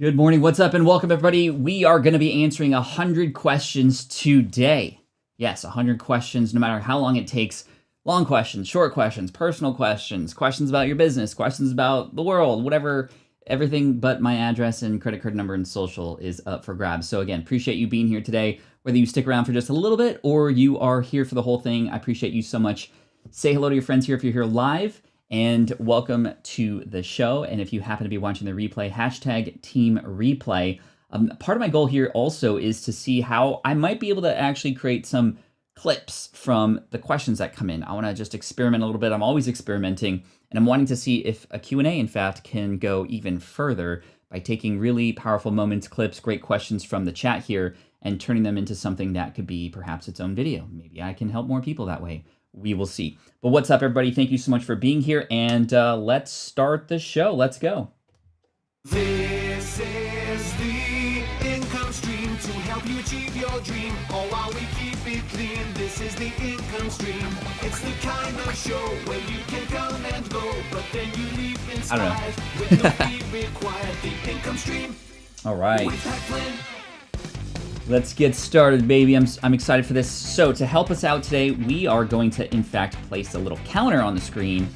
Good morning, what's up, and welcome everybody. We are going to be answering 100 questions today. Yes, 100 questions, no matter how long it takes. Long questions, short questions, personal questions, questions about your business, questions about the world, whatever. Everything but my address and credit card number and social is up for grabs. So again, appreciate you being here today. Whether you stick around for just a little bit or you are here for the whole thing, I appreciate you so much. Say hello to your friends here if you're here live. And welcome to the show. And if you happen to be watching the replay, hashtag Team Replay. Part of my goal here also is to see how I might be able to actually create some clips from the questions that come in. I want to just experiment a little bit. I'm always experimenting, and I'm wanting to see if a Q&A, in fact, can go even further by taking really powerful moments, clips, great questions from the chat here, and turning them into something that could be perhaps its own video. Maybe I can help more people that way. We will see. But what's up, everybody? Thank you so much for being here, and let's start the show. Let's go. This is the income stream to help you achieve your dream, all while we keep it clean. This is the income stream. It's the kind of show where you can come and go, but then you leave inspired with no fee required. The income stream. All right. With Flynn. Let's get started, baby. I'm excited for this. So to help us out today, we are going to, in fact, place a little counter on the screen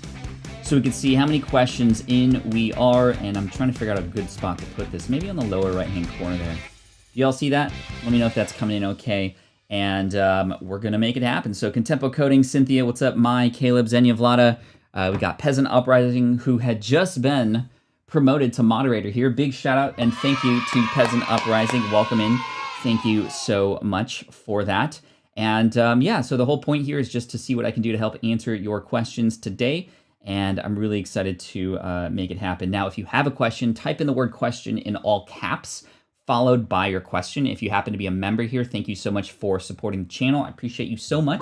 so we can see how many questions in we are. And I'm trying to figure out a good spot to put this. Maybe on the lower right-hand corner there. Do y'all see that? Let me know if that's coming in okay. And we're going to make it happen. So Contempo Coding, Cynthia, what's up? Mai, Caleb, Zenya, Vlada. We got Peasant Uprising, who had just been promoted to moderator here. Big shout out and thank you to Peasant Uprising. Welcome in. Thank you so much for that. And yeah, so the whole point here is just to see what I can do to help answer your questions today. And I'm really excited to make it happen. Now, if you have a question, type in the word question in all caps, followed by your question. If you happen to be a member here, thank you so much for supporting the channel. I appreciate you so much.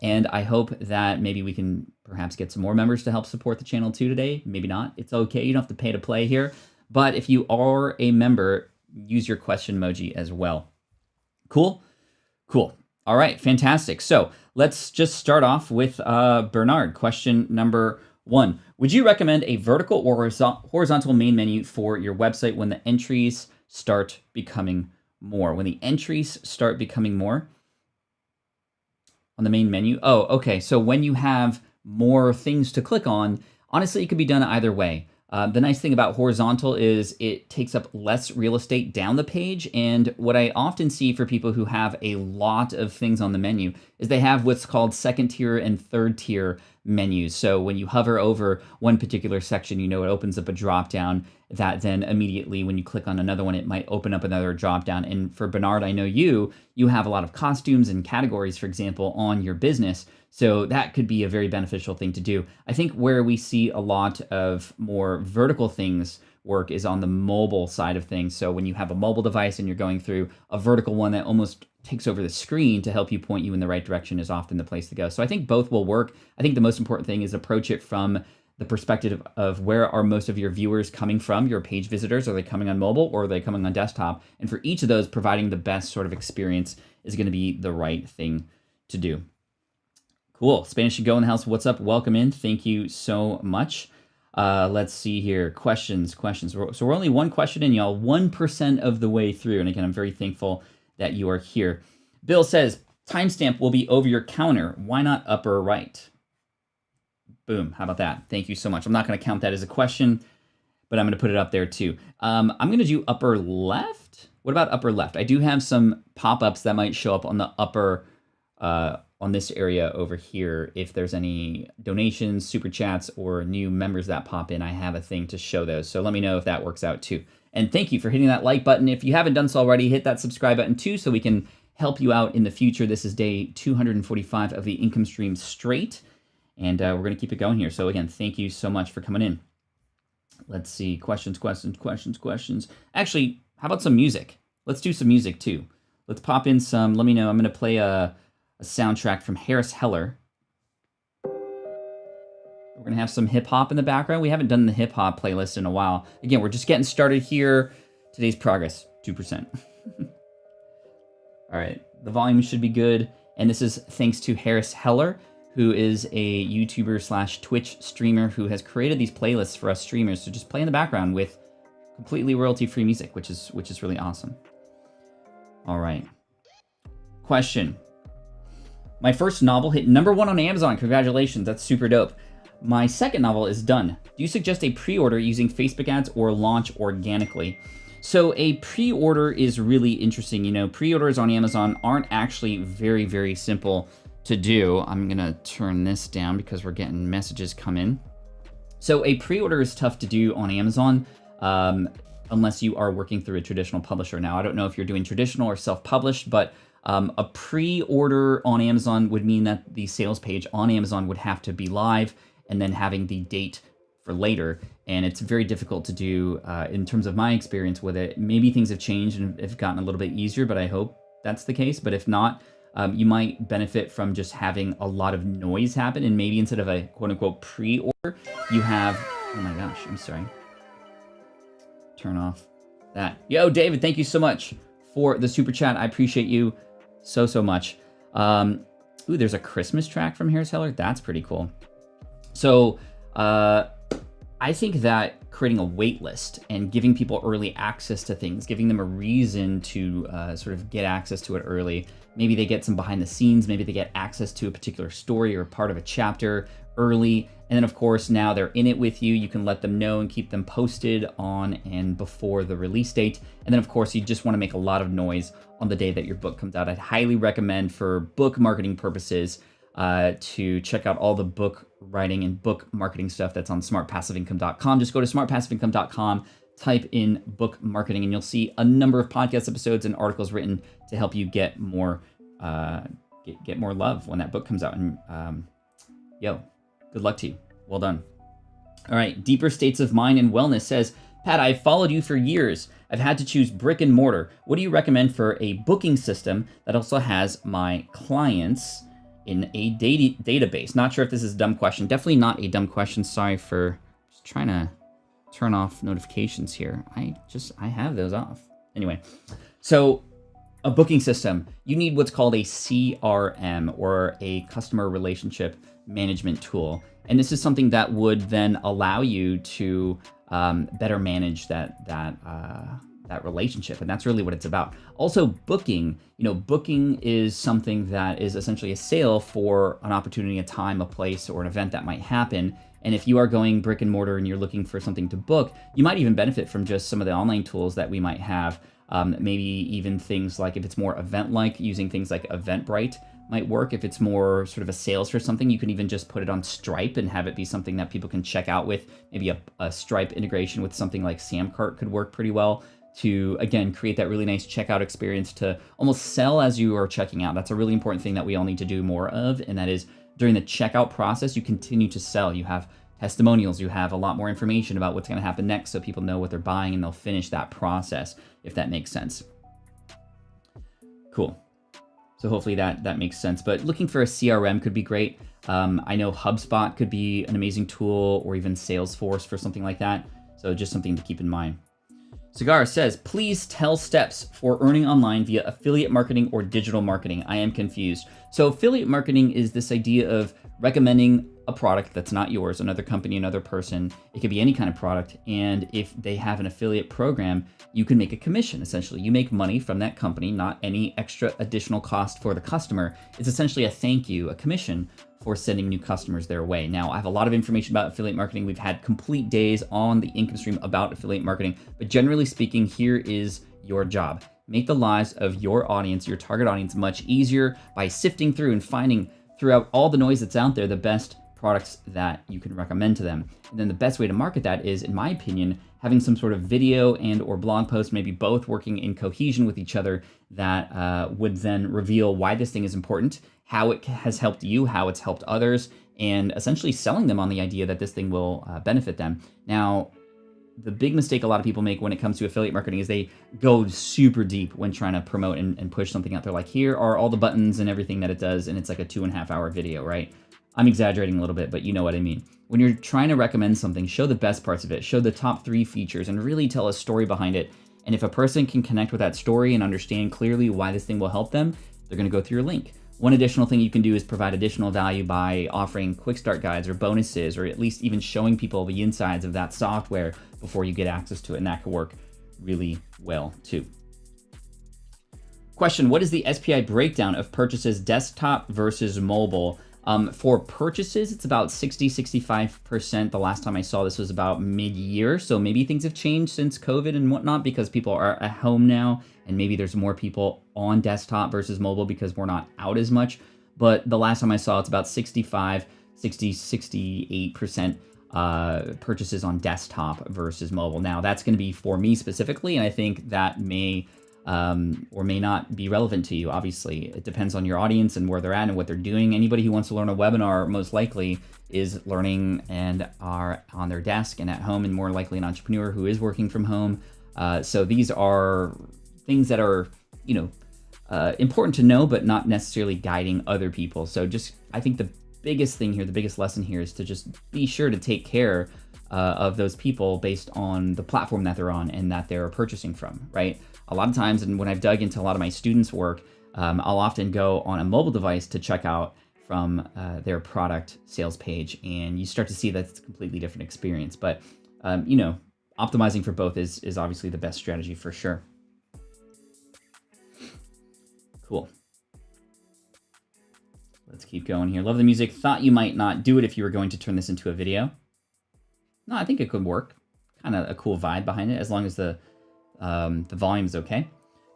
And I hope that maybe we can perhaps get some more members to help support the channel too today. Maybe not. It's okay. You don't have to pay to play here. But if you are a member, use your question emoji as well. Cool? Cool. All right, fantastic. So let's just start off with Bernard. Question number 1. Would you recommend a vertical or horizontal main menu for your website when the entries start becoming more? When the entries start becoming more on the main menu? Oh, okay. So when you have more things to click on, honestly, it could be done either way. The nice thing about horizontal is it takes up less real estate down the page. And what I often see for people who have a lot of things on the menu is they have what's called second tier and third tier menus. So when you hover over one particular section, you know it opens up a drop down that then immediately when you click on another one, it might open up another drop down. And for Bernard, I know you have a lot of costumes and categories, for example, on your business. So that could be a very beneficial thing to do. I think where we see a lot of more vertical things work is on the mobile side of things. So when you have a mobile device and you're going through a vertical one that almost takes over the screen to help you point you in the right direction is often the place to go. So I think both will work. I think the most important thing is approach it from the perspective of where are most of your viewers coming from, your page visitors. Are they coming on mobile or are they coming on desktop? And for each of those, providing the best sort of experience is going to be the right thing to do. Cool. Spanish should go in the house. What's up? Welcome in. Thank you so much. Let's see here. Questions. So we're only one question in, y'all. 1% of the way through. And again, I'm very thankful that you are here. Bill says, timestamp will be over your counter. Why not upper right? Boom. How about that? Thank you so much. I'm not going to count that as a question, but I'm going to put it up there too. I'm going to do upper left. What about upper left? I do have some pop-ups that might show up on the upper on this area over here. If there's any donations, super chats, or new members that pop in, I have a thing to show those. So let me know if that works out too. And thank you for hitting that like button. If you haven't done so already, hit that subscribe button too so we can help you out in the future. This is day 245 of the income stream straight. And we're going to keep it going here. So again, thank you so much for coming in. Let's see. Questions. Actually, how about some music? Let's do some music too. Let's pop in some, let me know. I'm going to play a soundtrack from Hare. We're going to have some hip-hop in the background. We haven't done the hip-hop playlist in a while. Again, we're just getting started here. Today's progress, 2%. All right, the volume should be good. And this is thanks to Hare, who is a YouTuber / Twitch streamer who has created these playlists for us streamers to just play in the background with completely royalty-free music, which is really awesome. All right. Question. My first novel hit #1 on Amazon. Congratulations, that's super dope. My second novel is done. Do you suggest a pre-order using Facebook ads or launch organically? So a pre-order is really interesting. You know, pre-orders on Amazon aren't actually very, very simple to do. I'm gonna turn this down because we're getting messages come in. So a pre-order is tough to do on Amazon unless you are working through a traditional publisher. Now, I don't know if you're doing traditional or self-published, but a pre-order on Amazon would mean that the sales page on Amazon would have to be live and then having the date for later. And it's very difficult to do in terms of my experience with it. Maybe things have changed and have gotten a little bit easier, but I hope that's the case. But if not, you might benefit from just having a lot of noise happen. And maybe instead of a quote unquote pre-order, you have, oh my gosh, I'm sorry. Turn off that. Yo, David, thank you so much for the super chat. I appreciate you so much. Ooh, there's a Christmas track from Hare's Heller. That's pretty cool. So I think that creating a wait list and giving people early access to things, giving them a reason to sort of get access to it early. Maybe they get some behind the scenes, maybe they get access to a particular story or part of a chapter early. And then of course, now they're in it with you. You can let them know and keep them posted on and before the release date. And then of course, you just want to make a lot of noise on the day that your book comes out. I'd highly recommend for book marketing purposes to check out all the book writing and book marketing stuff that's on smartpassiveincome.com. Just go to smartpassiveincome.com, type in book marketing, and you'll see a number of podcast episodes and articles written to help you get more get more love when that book comes out. And yo, good luck to you. Well done. All right, Deeper States of Mind and Wellness says, Pat, I've followed you for years. I've had to choose brick and mortar. What do you recommend for a booking system that also has my clients in a database? Not sure if this is a dumb question. Definitely not a dumb question. Sorry for just trying to turn off notifications here. I have those off. Anyway, so a booking system, you need what's called a CRM, or a customer relationship management tool. And this is something that would then allow you to better manage that relationship. And that's really what it's about. Also, booking, booking is something that is essentially a sale for an opportunity, a time, a place, or an event that might happen. And if you are going brick and mortar and you're looking for something to book, you might even benefit from just some of the online tools that we might have. Maybe even things like, if it's more event-like, using things like Eventbrite might work. If it's more sort of a sales for something, you can even just put it on Stripe and have it be something that people can check out with. Maybe a Stripe integration with something like Samcart could work pretty well to, again, create that really nice checkout experience to almost sell as you are checking out. That's a really important thing that we all need to do more of, and that is during the checkout process, you continue to sell. You have testimonials, you have a lot more information about what's going to happen next so people know what they're buying and they'll finish that process, if that makes sense. Cool. So hopefully that makes sense. But looking for a CRM could be great. I know HubSpot could be an amazing tool, or even Salesforce for something like that. So just something to keep in mind. Cigar says, please tell steps for earning online via affiliate marketing or digital marketing. I am confused. So affiliate marketing is this idea of recommending a product that's not yours, another company, another person. It could be any kind of product. And if they have an affiliate program, you can make a commission. Essentially, you make money from that company, not any extra additional cost for the customer. It's essentially a thank you, a commission for sending new customers their way. Now, I have a lot of information about affiliate marketing. We've had complete days on the income stream about affiliate marketing, but generally speaking, here is your job. Make the lives of your audience, your target audience, much easier by sifting through and finding throughout all the noise that's out there, the best products that you can recommend to them. And then the best way to market that is, in my opinion, having some sort of video and or blog post, maybe both working in cohesion with each other, that would then reveal why this thing is important, how it has helped you, how it's helped others, and essentially selling them on the idea that this thing will benefit them. Now, the big mistake a lot of people make when it comes to affiliate marketing is they go super deep when trying to promote and push something out there. Like, here are all the buttons and everything that it does, and it's like a 2.5 hour video, right? I'm exaggerating a little bit, but you know what I mean. When you're trying to recommend something, show the best parts of it, show the top 3 features, and really tell a story behind it. And if a person can connect with that story and understand clearly why this thing will help them, they're gonna go through your link. One additional thing you can do is provide additional value by offering quick start guides or bonuses, or at least even showing people the insides of that software before you get access to it, and that could work really well too. Question, what is the SPI breakdown of purchases desktop versus mobile? For purchases, it's about 60-65%. The last time I saw this was about mid-year, so maybe things have changed since COVID and whatnot because people are at home now, and maybe there's more people on desktop versus mobile because we're not out as much. But the last time I saw, it's about 68% purchases on desktop versus mobile. Now, that's going to be for me specifically, and I think that may or may not be relevant to you. Obviously, it depends on your audience and where they're at and what they're doing. Anybody who wants to learn a webinar most likely is learning and are on their desk and at home, and more likely an entrepreneur who is working from home. So these are things that are, important to know, but not necessarily guiding other people. So I think the biggest thing here, the biggest lesson here is to just be sure to take care of those people based on the platform that they're on and that they're purchasing from, right? A lot of times, and when I've dug into a lot of my students' work, I'll often go on a mobile device to check out from their product sales page, and you start to see that it's a completely different experience. But, optimizing for both is obviously the best strategy for sure. Cool. Let's keep going here. Love the music. Thought you might not do it if you were going to turn this into a video. No, I think it could work. Kind of a cool vibe behind it, as long as the volume is okay.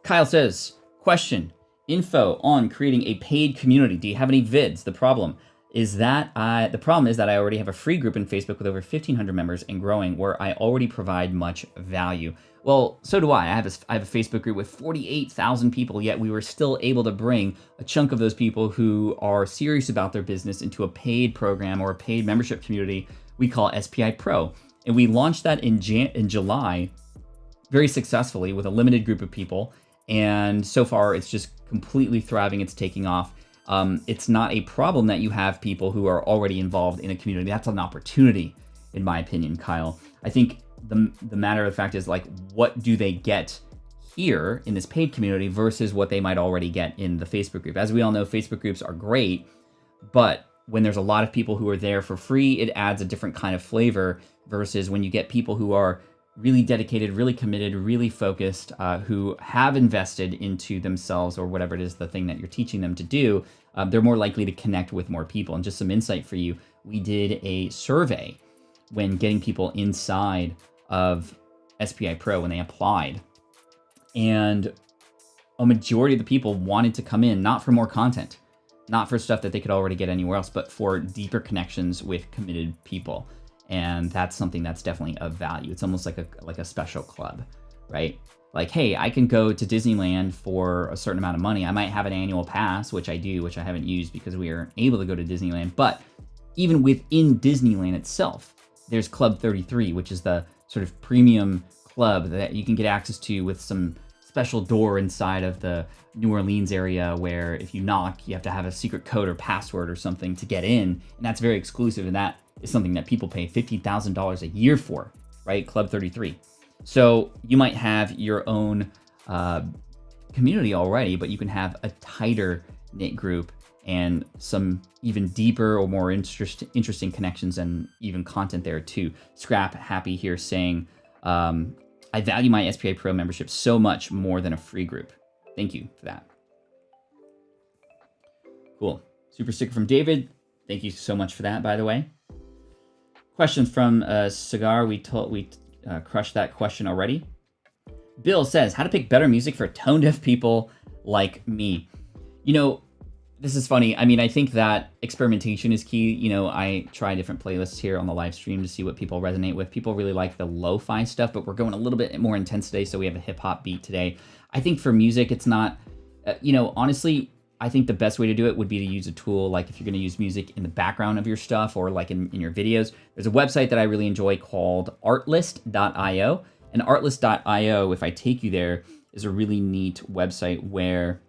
Kyle says, question, info on creating a paid community. Do you have any vids? The problem is that I already have a free group in Facebook with over 1,500 members and growing, where I already provide much value. Well, so do I. I have a Facebook group with 48,000 people, yet we were still able to bring a chunk of those people who are serious about their business into a paid program or a paid membership community we call SPI Pro. And we launched that in July very successfully with a limited group of people. And so far, it's just completely thriving. It's taking off. It's not a problem that you have people who are already involved in a community. That's an opportunity, in my opinion, Kyle. I think the matter of the fact is, like, what do they get here in this paid community versus what they might already get in the Facebook group? As we all know, Facebook groups are great, but when there's a lot of people who are there for free, it adds a different kind of flavor versus when you get people who are really dedicated, really committed, really focused, who have invested into themselves or whatever it is, the thing that you're teaching them to do. They're more likely to connect with more people. And just some insight for you, we did a survey when getting people inside of SPI Pro when they applied. And a majority of the people wanted to come in, not for more content, not for stuff that they could already get anywhere else, but for deeper connections with committed people. And that's something that's definitely of value. It's almost like a special club, right? Like, hey, I can go to Disneyland for a certain amount of money. I might have an annual pass, which I do, which I haven't used because we are able to go to Disneyland. But even within Disneyland itself, there's Club 33, which is the sort of premium club that you can get access to with some special door inside of the New Orleans area where if you knock, you have to have a secret code or password or something to get in. And that's very exclusive. And that is something that people pay $50,000 a year for, right? Club 33. So you might have your own community already, but you can have a tighter knit group and some even deeper or more interesting connections and even content there too. Scrap Happy here saying, I value my SPI Pro membership so much more than a free group. Thank you for that. Cool. Super sticker from David. Thank you so much for that, by the way. Question from Cigar. We crushed that question already. Bill says, how to pick better music for tone-deaf people like me. This is funny. I mean, I think that experimentation is key. I try different playlists here on the live stream to see what people resonate with. People really like the lo-fi stuff, but we're going a little bit more intense today, so we have a hip-hop beat today. I think for music, it's not, honestly, I think the best way to do it would be to use a tool, like if you're going to use music in the background of your stuff or like in your videos. There's a website that I really enjoy called artlist.io. And artlist.io, if I take you there, is a really neat website where,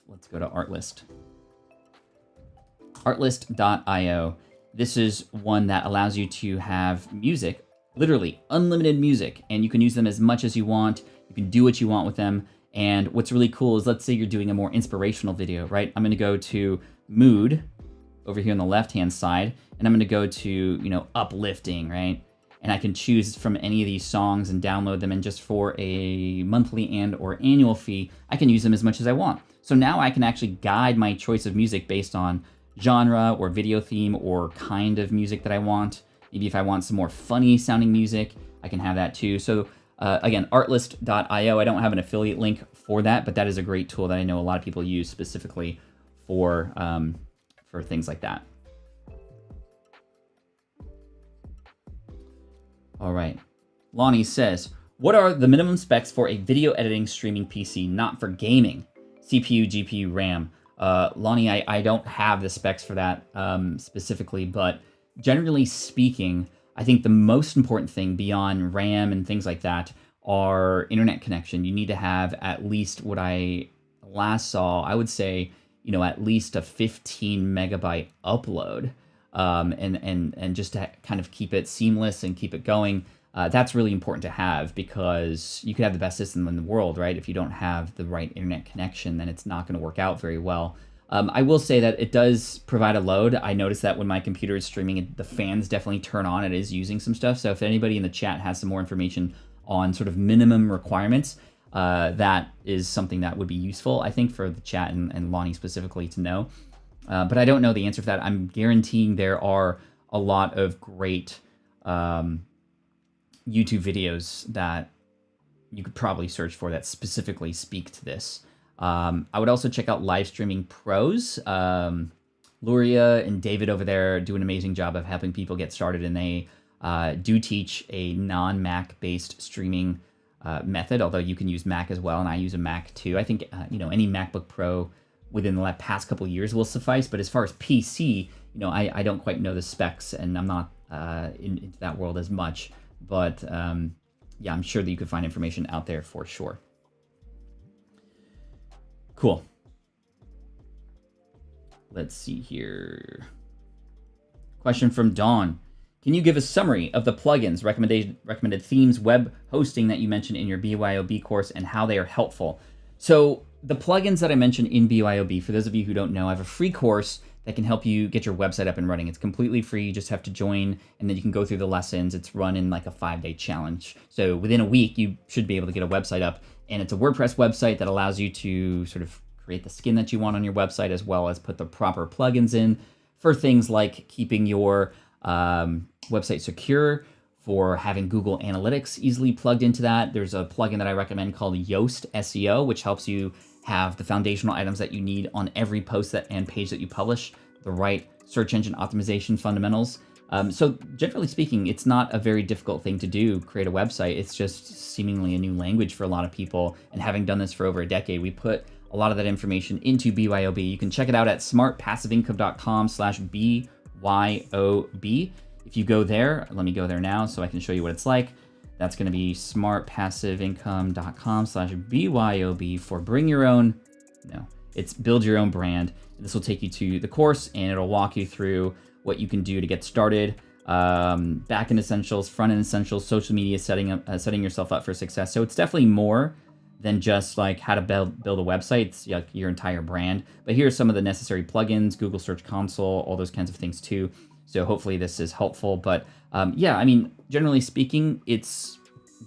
let's go to Artlist. Artlist.io. This is one that allows you to have music, literally unlimited music, and you can use them as much as you want. You can do what you want with them. And what's really cool is, let's say you're doing a more inspirational video, right? I'm gonna go to mood over here on the left-hand side, and I'm gonna go to, uplifting, right? And I can choose from any of these songs and download them, and just for a monthly and or annual fee, I can use them as much as I want. So now I can actually guide my choice of music based on genre or video theme or kind of music that I want. Maybe if I want some more funny sounding music, I can have that too. So again, artlist.io, I don't have an affiliate link for that, but that is a great tool that I know a lot of people use specifically for things like that. All right. Lonnie says, what are the minimum specs for a video editing streaming PC, not for gaming? CPU, GPU, RAM. Lonnie, I don't have the specs for that specifically, but generally speaking, I think the most important thing beyond RAM and things like that are internet connection. You need to have at least, what I last saw, I would say, at least a 15 megabyte upload. And just to kind of keep it seamless and keep it going, that's really important to have, because you could have the best system in the world, right? If you don't have the right internet connection, then it's not going to work out very well. I will say that it does provide a load. I noticed that when my computer is streaming, the fans definitely turn on. It is using some stuff. So if anybody in the chat has some more information on sort of minimum requirements, that is something that would be useful, I think, for the chat and Lonnie specifically to know. But I don't know the answer for that. I'm guaranteeing there are a lot of great YouTube videos that you could probably search for that specifically speak to this. I would also check out Live Streaming Pros. Luria and David over there do an amazing job of helping people get started, and they do teach a non-Mac based streaming method, although you can use Mac as well, and I use a Mac too. I think any MacBook Pro within the past couple of years will suffice, but as far as PC, I don't quite know the specs, and I'm not into that world as much, but yeah, I'm sure that you could find information out there for sure. Cool. Let's see here. Question from Dawn. Can you give a summary of the plugins, recommended themes, web hosting that you mentioned in your BYOB course, and how they are helpful? So the plugins that I mentioned in BYOB, for those of you who don't know, I have a free course that can help you get your website up and running. It's completely free. You just have to join, and then you can go through the lessons. It's run in like a 5-day challenge. So within a week, you should be able to get a website up. And it's a WordPress website that allows you to sort of create the skin that you want on your website, as well as put the proper plugins in for things like keeping your website secure, for having Google Analytics easily plugged into that. There's a plugin that I recommend called Yoast SEO, which helps you have the foundational items that you need on every post and page that you publish, the right search engine optimization fundamentals. So generally speaking, it's not a very difficult thing to do, create a website. It's just seemingly a new language for a lot of people. And having done this for over a decade, we put a lot of that information into BYOB. You can check it out at smartpassiveincome.com/BYOB. If you go there, let me go there now so I can show you what it's like. That's going to be smartpassiveincome.com/BYOB for bring your own, it's build your own brand. This will take you to the course, and it'll walk you through what you can do to get started. Back-end essentials, front-end essentials, social media, setting yourself up for success. So it's definitely more than just like how to build a website. It's like your entire brand. But here are some of the necessary plugins, Google Search Console, all those kinds of things too. So hopefully this is helpful. But yeah, I mean, generally speaking, it's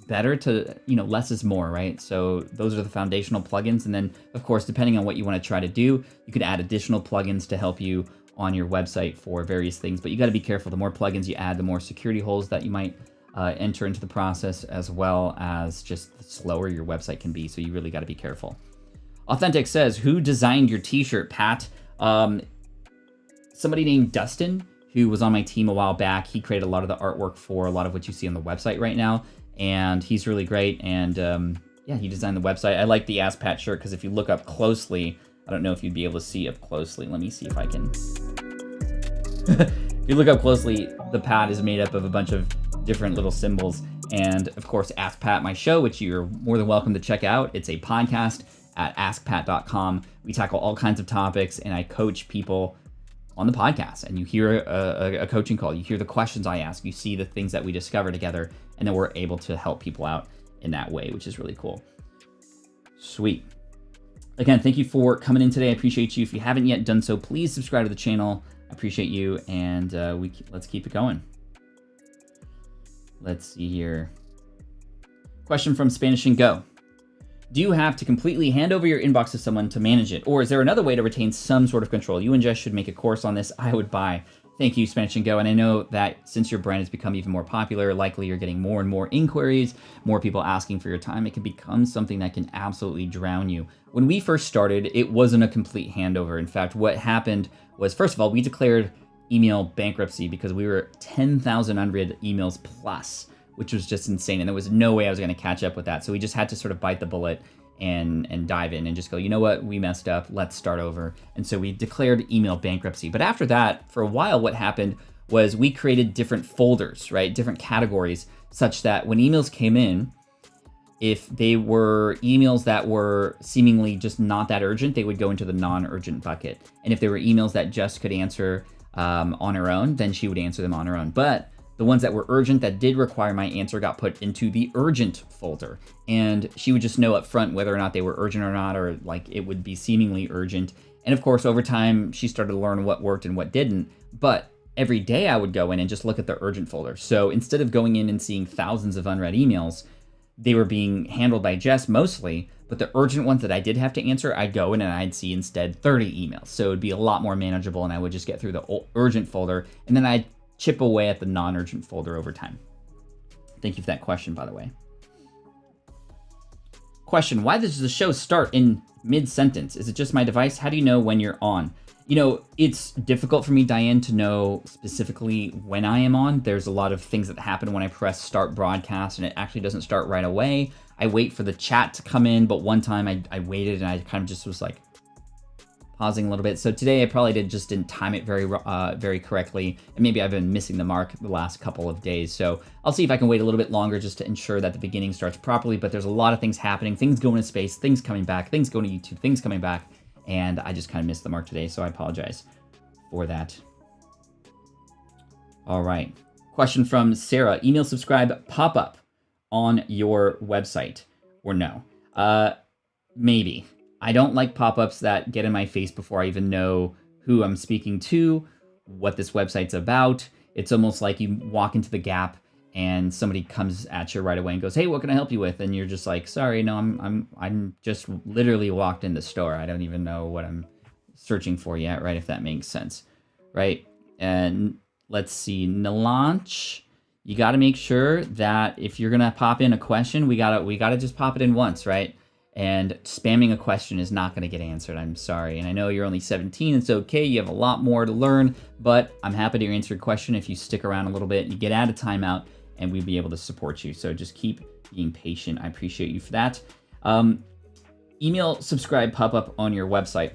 better to, less is more, right? So those are the foundational plugins. And then, of course, depending on what you want to try to do, you could add additional plugins to help you on your website for various things. But you got to be careful. The more plugins you add, the more security holes that you might enter into the process, as well as just the slower your website can be. So you really got to be careful. Authentic says, who designed your t-shirt, Pat? Somebody named Dustin, who was on my team a while back. He created a lot of the artwork for a lot of what you see on the website right now. And he's really great. And yeah, he designed the website. I like the Ask Pat shirt because if you look up closely, I don't know if you'd be able to see up closely. Let me see if I can. If you look up closely, the Pat is made up of a bunch of different little symbols. And of course, Ask Pat, my show, which you're more than welcome to check out. It's a podcast at askpat.com. We tackle all kinds of topics, and I coach people on the podcast. And you hear a coaching call, you hear the questions I ask, you see the things that we discover together, and then we're able to help people out in that way, which is really cool. Sweet. Again, thank you for coming in today. I appreciate you. If you haven't yet done so, please subscribe to the channel. I appreciate you, and let's keep it going. Let's see here. Question from Spanish and Go. Do you have to completely hand over your inbox to someone to manage it? Or is there another way to retain some sort of control? You and Jess should make a course on this. I would buy. Thank you, Spanish and Go. And I know that since your brand has become even more popular, likely you're getting more and more inquiries, more people asking for your time. It can become something that can absolutely drown you. When we first started, it wasn't a complete handover. In fact, what happened was, first of all, we declared email bankruptcy because we were 10,000 unread emails plus, which was just insane. And there was no way I was going to catch up with that. So we just had to sort of bite the bullet and dive in and just go, you know what, we messed up, let's start over. And so we declared email bankruptcy. But after that, for a while, what happened was we created different folders, right? Different categories, such that when emails came in, if they were emails that were seemingly just not that urgent, they would go into the non-urgent bucket. And if there were emails that Jess could answer on her own, then she would answer them on her own. But the ones that were urgent that did require my answer got put into the urgent folder. And she would just know up front whether or not they were urgent or not, or like it would be seemingly urgent. And of course, over time, she started to learn what worked and what didn't. But every day I would go in and just look at the urgent folder. So instead of going in and seeing thousands of unread emails, they were being handled by Jess mostly. But the urgent ones that I did have to answer, I'd go in and I'd see instead 30 emails. So it would be a lot more manageable, and I would just get through the urgent folder, and then I'd chip away at the non-urgent folder over time. Thank you for that question, by the way. Question, why does the show start in mid-sentence? Is it just my device? How do you know when you're on? You know, it's difficult for me, Diane, to know specifically when I am on. There's a lot of things that happen when I press start broadcast, and it actually doesn't start right away. I wait for the chat to come in, but one time I waited and I kind of just was like pausing a little bit. So today I probably didn't time it very correctly, and maybe I've been missing the mark the last couple of days. So I'll see if I can wait a little bit longer just to ensure that the beginning starts properly. But there's a lot of things happening, things going to space, things coming back, things going to YouTube, things coming back, and I just kind of missed the mark today, so I apologize for that. All right. Question from Sarah. Email subscribe pop-up on your website or no? Maybe. I don't like pop-ups that get in my face before I even know who I'm speaking to, what this website's about. It's almost like you walk into the Gap and somebody comes at you right away and goes, "Hey, what can I help you with?" And you're just like, "Sorry, no, I'm just literally walked in the store. I don't even know what I'm searching for yet," right? If that makes sense, right? And let's see, Nalanch, you got to make sure that if you're gonna pop in a question, we gotta just pop it in once, right? And spamming a question is not going to get answered. I'm sorry. And I know you're only 17. It's okay. You have a lot more to learn, but I'm happy to answer your question if you stick around a little bit. You get out of timeout, and we'll be able to support you. So just keep being patient. I appreciate you for that. Email subscribe pop-up on your website.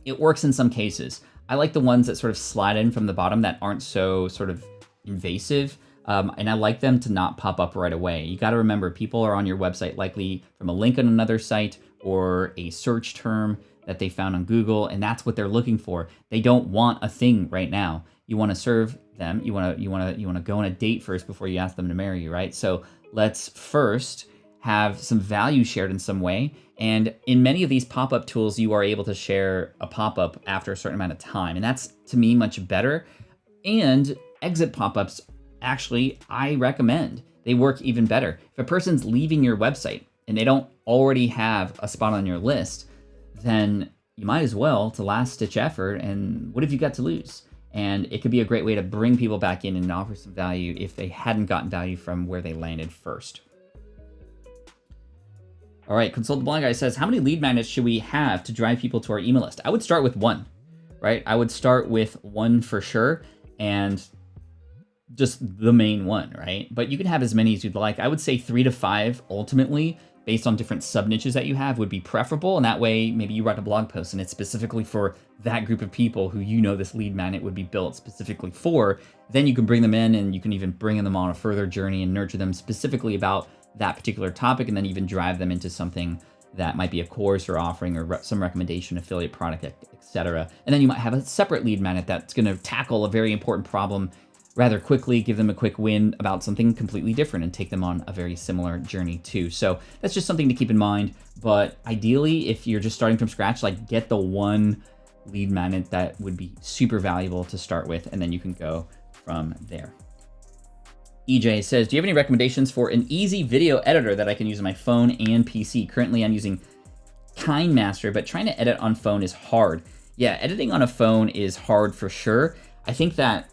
It works in some cases. I like the ones that sort of slide in from the bottom that aren't so sort of invasive. And I like them to not pop up right away. You got to remember, people are on your website likely from a link on another site or a search term that they found on Google, and that's what they're looking for. They don't want a thing right now. You want to serve them. You want to go on a date first before you ask them to marry you, right? So let's first have some value shared in some way. And in many of these pop-up tools, you are able to share a pop-up after a certain amount of time, and that's to me much better. And exit pop-ups, actually, I recommend. They work even better. If a person's leaving your website and they don't already have a spot on your list, then you might as well, to last-ditch effort, and what have you got to lose? And it could be a great way to bring people back in and offer some value if they hadn't gotten value from where they landed first. All right, Consult the Blind Guy says, how many lead magnets should we have to drive people to our email list? I would start with one, right? I would start with one for sure, and just the main one, right? But you can have as many as you'd like. I would say 3 to 5 ultimately, based on different sub niches that you have, would be preferable. And that way, maybe you write a blog post and it's specifically for that group of people who you know this lead magnet would be built specifically for. Then you can bring them in, and you can even bring them on a further journey and nurture them specifically about that particular topic, and then even drive them into something that might be a course or offering or some recommendation, affiliate product, etc. And then you might have a separate lead magnet that's going to tackle a very important problem rather quickly, give them a quick win about something completely different and take them on a very similar journey too. So that's just something to keep in mind. But ideally, if you're just starting from scratch, like get the one lead magnet that would be super valuable to start with, and then you can go from there. EJ says, do you have any recommendations for an easy video editor that I can use on my phone and PC? Currently, I'm using KineMaster, but trying to edit on phone is hard. Yeah, editing on a phone is hard for sure. I think that,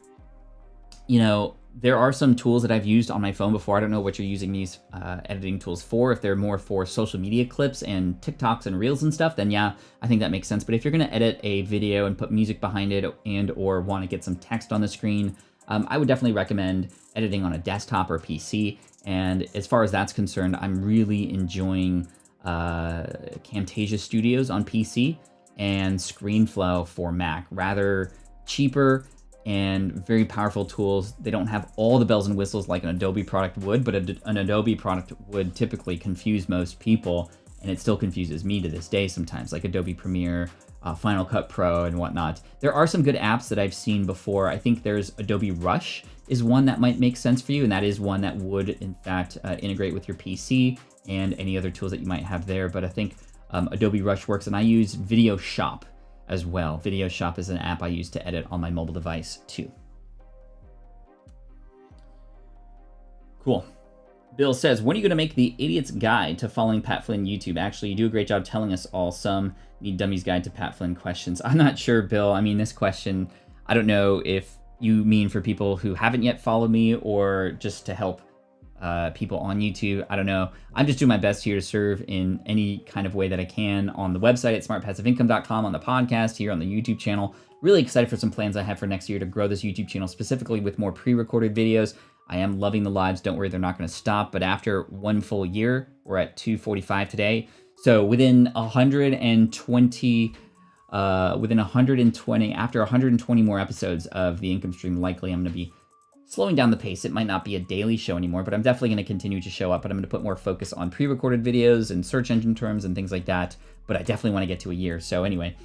you know, there are some tools that I've used on my phone before. I don't know what you're using these editing tools for. If they're more for social media clips and TikToks and Reels and stuff, then yeah, I think that makes sense. But if you're gonna edit a video and put music behind it and or wanna get some text on the screen, I would definitely recommend editing on a desktop or PC. And as far as that's concerned, I'm really enjoying Camtasia Studios on PC and ScreenFlow for Mac. Rather cheaper and very powerful tools. They don't have all the bells and whistles like an Adobe product would, but an Adobe product would typically confuse most people, and it still confuses me to this day sometimes, like Adobe Premiere, Final Cut Pro, and whatnot. There are some good apps that I've seen before. I think there's Adobe Rush is one that might make sense for you, and that is one that would, in fact, integrate with your PC and any other tools that you might have there. But I think Adobe Rush works, and I use Video Shop as well. Video Shop is an app I use to edit on my mobile device too. Cool. Bill says, when are you going to make the Idiot's Guide to Following Pat Flynn YouTube? Actually, you do a great job telling us all. Some need Dummy's Guide to Pat Flynn questions. I'm not sure, Bill. I mean, this question, I don't know if you mean for people who haven't yet followed me or just to help people on YouTube. I don't know. I'm just doing my best here to serve in any kind of way that I can on the website at smartpassiveincome.com, on the podcast, here on the YouTube channel. Really excited for some plans I have for next year to grow this YouTube channel, specifically with more pre-recorded videos. I am loving the lives. Don't worry, they're not going to stop. But after one full year, we're at 245 today. So within 120, after 120 more episodes of the income stream, likely I'm going to be slowing down the pace. It might not be a daily show anymore, but I'm definitely going to continue to show up, but I'm going to put more focus on pre-recorded videos and search engine terms and things like that. But I definitely want to get to a year. So anyway,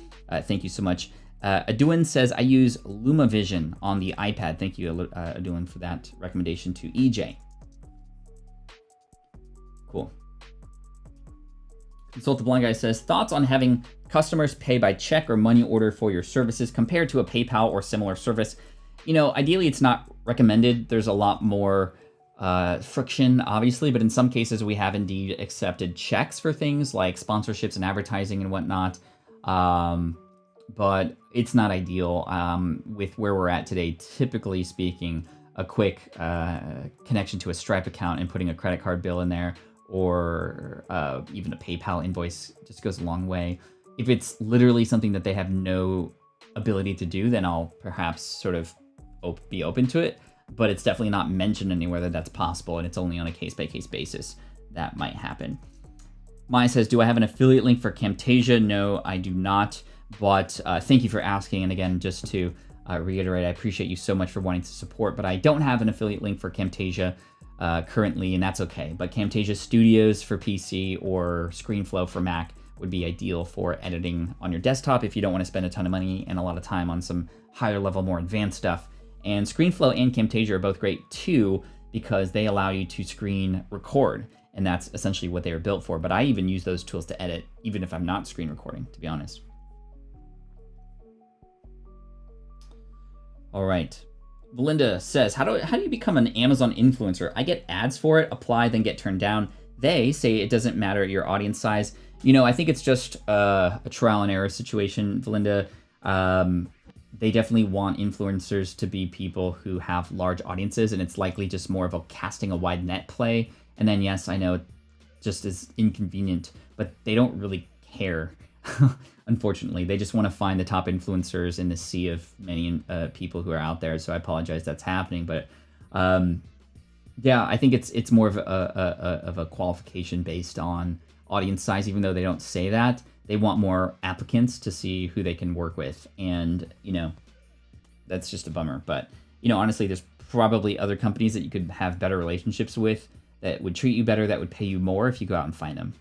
thank you so much. Aduin says, I use LumaVision on the iPad. Thank you, Aduin, for that recommendation to EJ. Cool. Consult the Blind Guy says, thoughts on having customers pay by check or money order for your services compared to a PayPal or similar service? You know, ideally it's not recommended. There's a lot more friction, obviously, but in some cases we have indeed accepted checks for things like sponsorships and advertising and whatnot. But it's not ideal with where we're at today. Typically speaking, a quick connection to a Stripe account and putting a credit card bill in there or even a PayPal invoice just goes a long way. If it's literally something that they have no ability to do, then I'll perhaps sort of be open to it, but it's definitely not mentioned anywhere that that's possible, and it's only on a case-by-case basis that might happen. Maya says, do I have an affiliate link for Camtasia? No, I do not, but thank you for asking, and again, just to reiterate, I appreciate you so much for wanting to support, but I don't have an affiliate link for Camtasia currently, and that's okay, but Camtasia Studios for PC or ScreenFlow for Mac would be ideal for editing on your desktop if you don't want to spend a ton of money and a lot of time on some higher level, more advanced stuff. And ScreenFlow and Camtasia are both great too because they allow you to screen record, and that's essentially what they were built for. But I even use those tools to edit, even if I'm not screen recording, to be honest. All right. Belinda says, how do you become an Amazon influencer? I get ads for it, apply, then get turned down. They say it doesn't matter your audience size. You know, I think it's just a trial and error situation, Belinda. They definitely want influencers to be people who have large audiences, and it's likely just more of a casting a wide net play. And then, yes, I know it just is inconvenient, but they don't really care, unfortunately. They just want to find the top influencers in the sea of many people who are out there. So I apologize that's happening. But yeah, I think it's more of a qualification based on audience size, even though they don't say that. They want more applicants to see who they can work with. And, you know, that's just a bummer. But, you know, honestly, there's probably other companies that you could have better relationships with that would treat you better, that would pay you more if you go out and find them.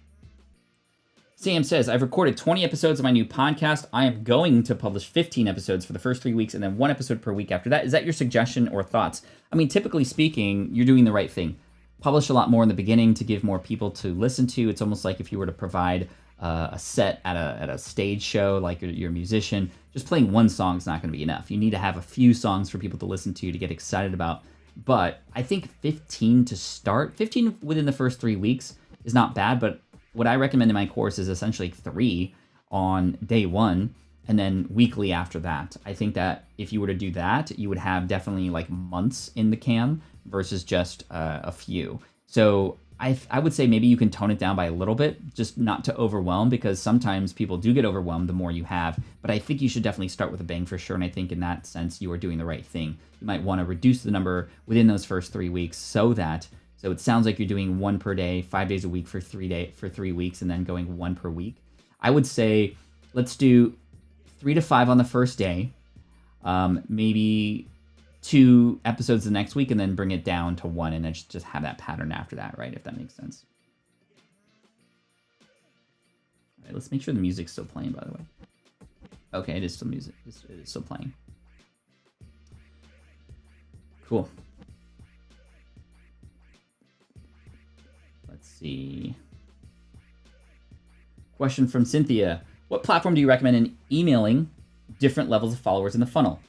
Sam says, I've recorded 20 episodes of my new podcast. I am going to publish 15 episodes for the first 3 weeks and then 1 episode per week after that. Is that your suggestion or thoughts? I mean, typically speaking, you're doing the right thing. Publish a lot more in the beginning to give more people to listen to. It's almost like if you were to provide a set at a stage show, like you're a musician, just playing one song is not going to be enough. You need to have a few songs for people to listen to get excited about. But I think 15 to start, 15 within the first 3 weeks is not bad, but what I recommend in my course is essentially 3 on day 1 and then weekly after that. I think that if you were to do that, you would have definitely like months in the can versus just a few. So I would say maybe you can tone it down by a little bit, just not to overwhelm, because sometimes people do get overwhelmed the more you have. But I think you should definitely start with a bang for sure. And I think in that sense, you are doing the right thing. You might want to reduce the number within those first 3 weeks so it sounds like you're doing 1 per day, 5 days a week for 3 weeks, and then going 1 per week. I would say let's do 3 to 5 on the first day, maybe 2 episodes the next week, and then bring it down to 1, and then just have that pattern after that, right? If that makes sense. All right, let's make sure the music's still playing, by the way. Okay, it is still music. It is still playing. Cool. Let's see. Question from Cynthia. What platform do you recommend in emailing different levels of followers in the funnel?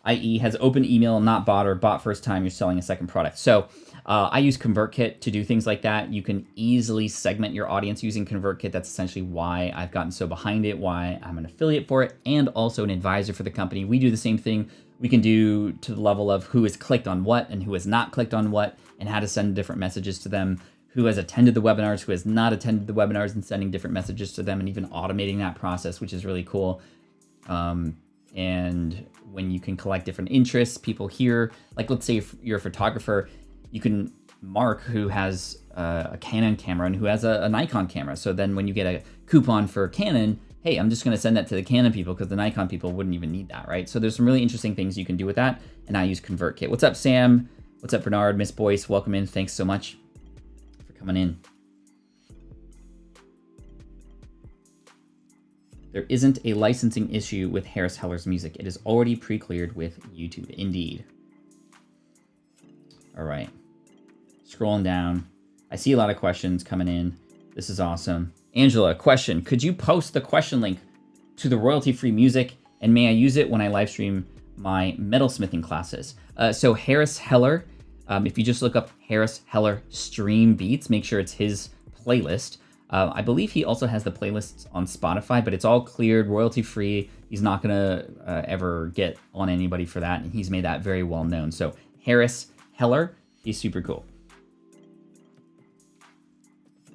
i.e. has open email, not bot, or bot first time you're selling a second product. So I use ConvertKit to do things like that. You can easily segment your audience using ConvertKit. That's essentially why I've gotten so behind it, why I'm an affiliate for it, and also an advisor for the company. We do the same thing. We can do to the level of who has clicked on what and who has not clicked on what, and how to send different messages to them, who has attended the webinars, who has not attended the webinars, and sending different messages to them, and even automating that process, which is really cool. And when you can collect different interests, people here, like let's say if you're a photographer, you can mark who has a Canon camera and who has a Nikon camera. So then when you get a coupon for Canon, hey, I'm just going to send that to the Canon people because the Nikon people wouldn't even need that, right? So there's some really interesting things you can do with that. And I use ConvertKit. What's up, Sam? What's up, Bernard? Miss Boyce, welcome in. Thanks so much for coming in. There isn't a licensing issue with Harris Heller's music. It is already pre-cleared with YouTube. Indeed. All right. Scrolling down. I see a lot of questions coming in. This is awesome. Angela, question. Could you post the question link to the royalty-free music, and may I use it when I live stream my metalsmithing classes? So Harris Heller, if you just look up Harris Heller Stream Beats, make sure it's his playlist. I believe he also has the playlists on Spotify, but it's all cleared, royalty-free. He's not going to ever get on anybody for that, and he's made that very well known. So Harris Heller, he's super cool.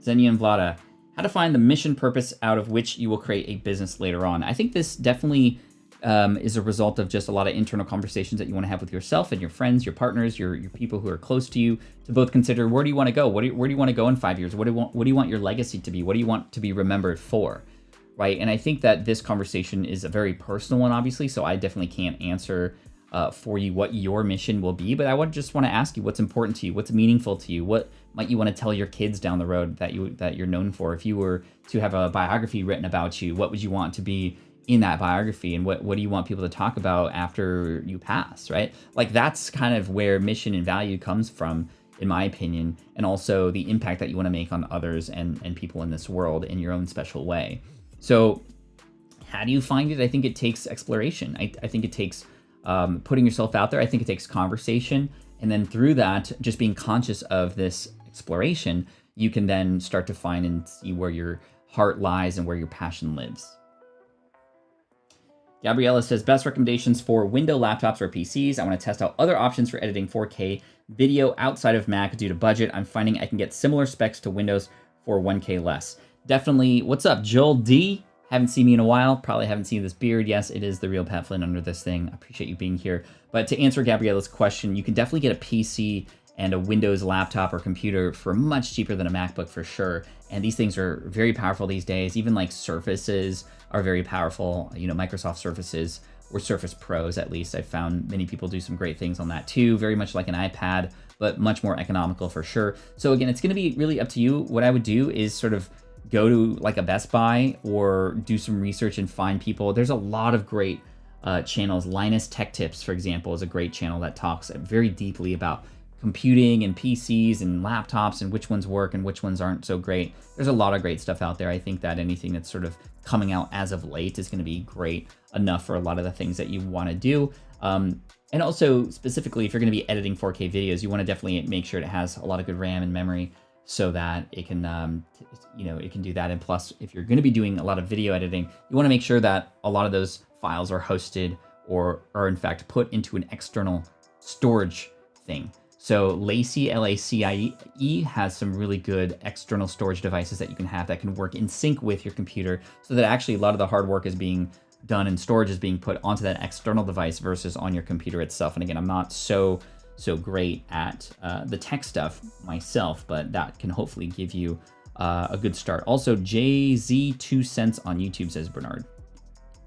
Xenia and Vlada, how to find the mission purpose out of which you will create a business later on. I think this definitely is a result of just a lot of internal conversations that you want to have with yourself and your friends, your partners, your people who are close to you, to both consider where do you want to go? Where do you want to go in 5 years? What do you want your legacy to be? What do you want to be remembered for? Right? And I think that this conversation is a very personal one, obviously, so I definitely can't answer for you what your mission will be, but I would just want to ask you what's important to you, what's meaningful to you, what might you want to tell your kids down the road that you're known for? If you were to have a biography written about you, what would you want to be in that biography, and what do you want people to talk about after you pass, right? Like that's kind of where mission and value comes from, in my opinion, and also the impact that you want to make on others and people in this world in your own special way. So how do you find it? I think it takes exploration. I think it takes putting yourself out there. I think it takes conversation, and then through that, just being conscious of this exploration, you can then start to find and see where your heart lies and where your passion lives. Gabriella says, best recommendations for Windows laptops or PCs. I want to test out other options for editing 4K video outside of Mac due to budget. I'm finding I can get similar specs to Windows for 1K less. Definitely. What's up, Joel D? Haven't seen me in a while. Probably haven't seen this beard. Yes, it is the real Pat Flynn under this thing. I appreciate you being here. But to answer Gabriella's question, you can definitely get a PC and a Windows laptop or computer for much cheaper than a MacBook for sure. And these things are very powerful these days. Even like Surfaces are very powerful. You know, Microsoft Surfaces or Surface Pros, at least. I've found many people do some great things on that too. Very much like an iPad, but much more economical for sure. So again, it's going to be really up to you. What I would do is sort of go to like a Best Buy or do some research and find people. There's a lot of great channels. Linus Tech Tips, for example, is a great channel that talks very deeply about computing and PCs and laptops and which ones work and which ones aren't so great. There's a lot of great stuff out there. I think that anything that's sort of coming out as of late is going to be great enough for a lot of the things that you want to do. And also, specifically, if you're going to be editing 4K videos, you want to definitely make sure it has a lot of good RAM and memory so that it can, it can do that. And plus, if you're going to be doing a lot of video editing, you want to make sure that a lot of those files are hosted or are in fact put into an external storage thing. So Lacie, L-A-C-I-E, has some really good external storage devices that you can have that can work in sync with your computer, so that actually a lot of the hard work is being done and storage is being put onto that external device versus on your computer itself. And again, I'm not so great at the tech stuff myself, but that can hopefully give you a good start. Also, JZ2 on YouTube, says Bernard.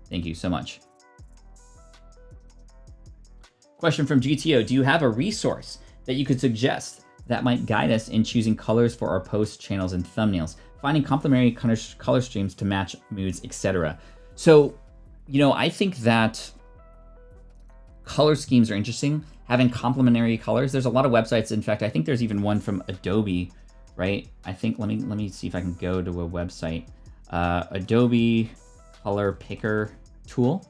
Thank you so much. Question from GTO. Do you have a resource that you could suggest that might guide us in choosing colors for our posts, channels, and thumbnails, finding complementary color streams to match moods, etc.? So, I think that color schemes are interesting. Having complementary colors. There's a lot of websites. In fact, I think there's even one from Adobe, right? I think, let me see if I can go to a website. Adobe Color Picker tool.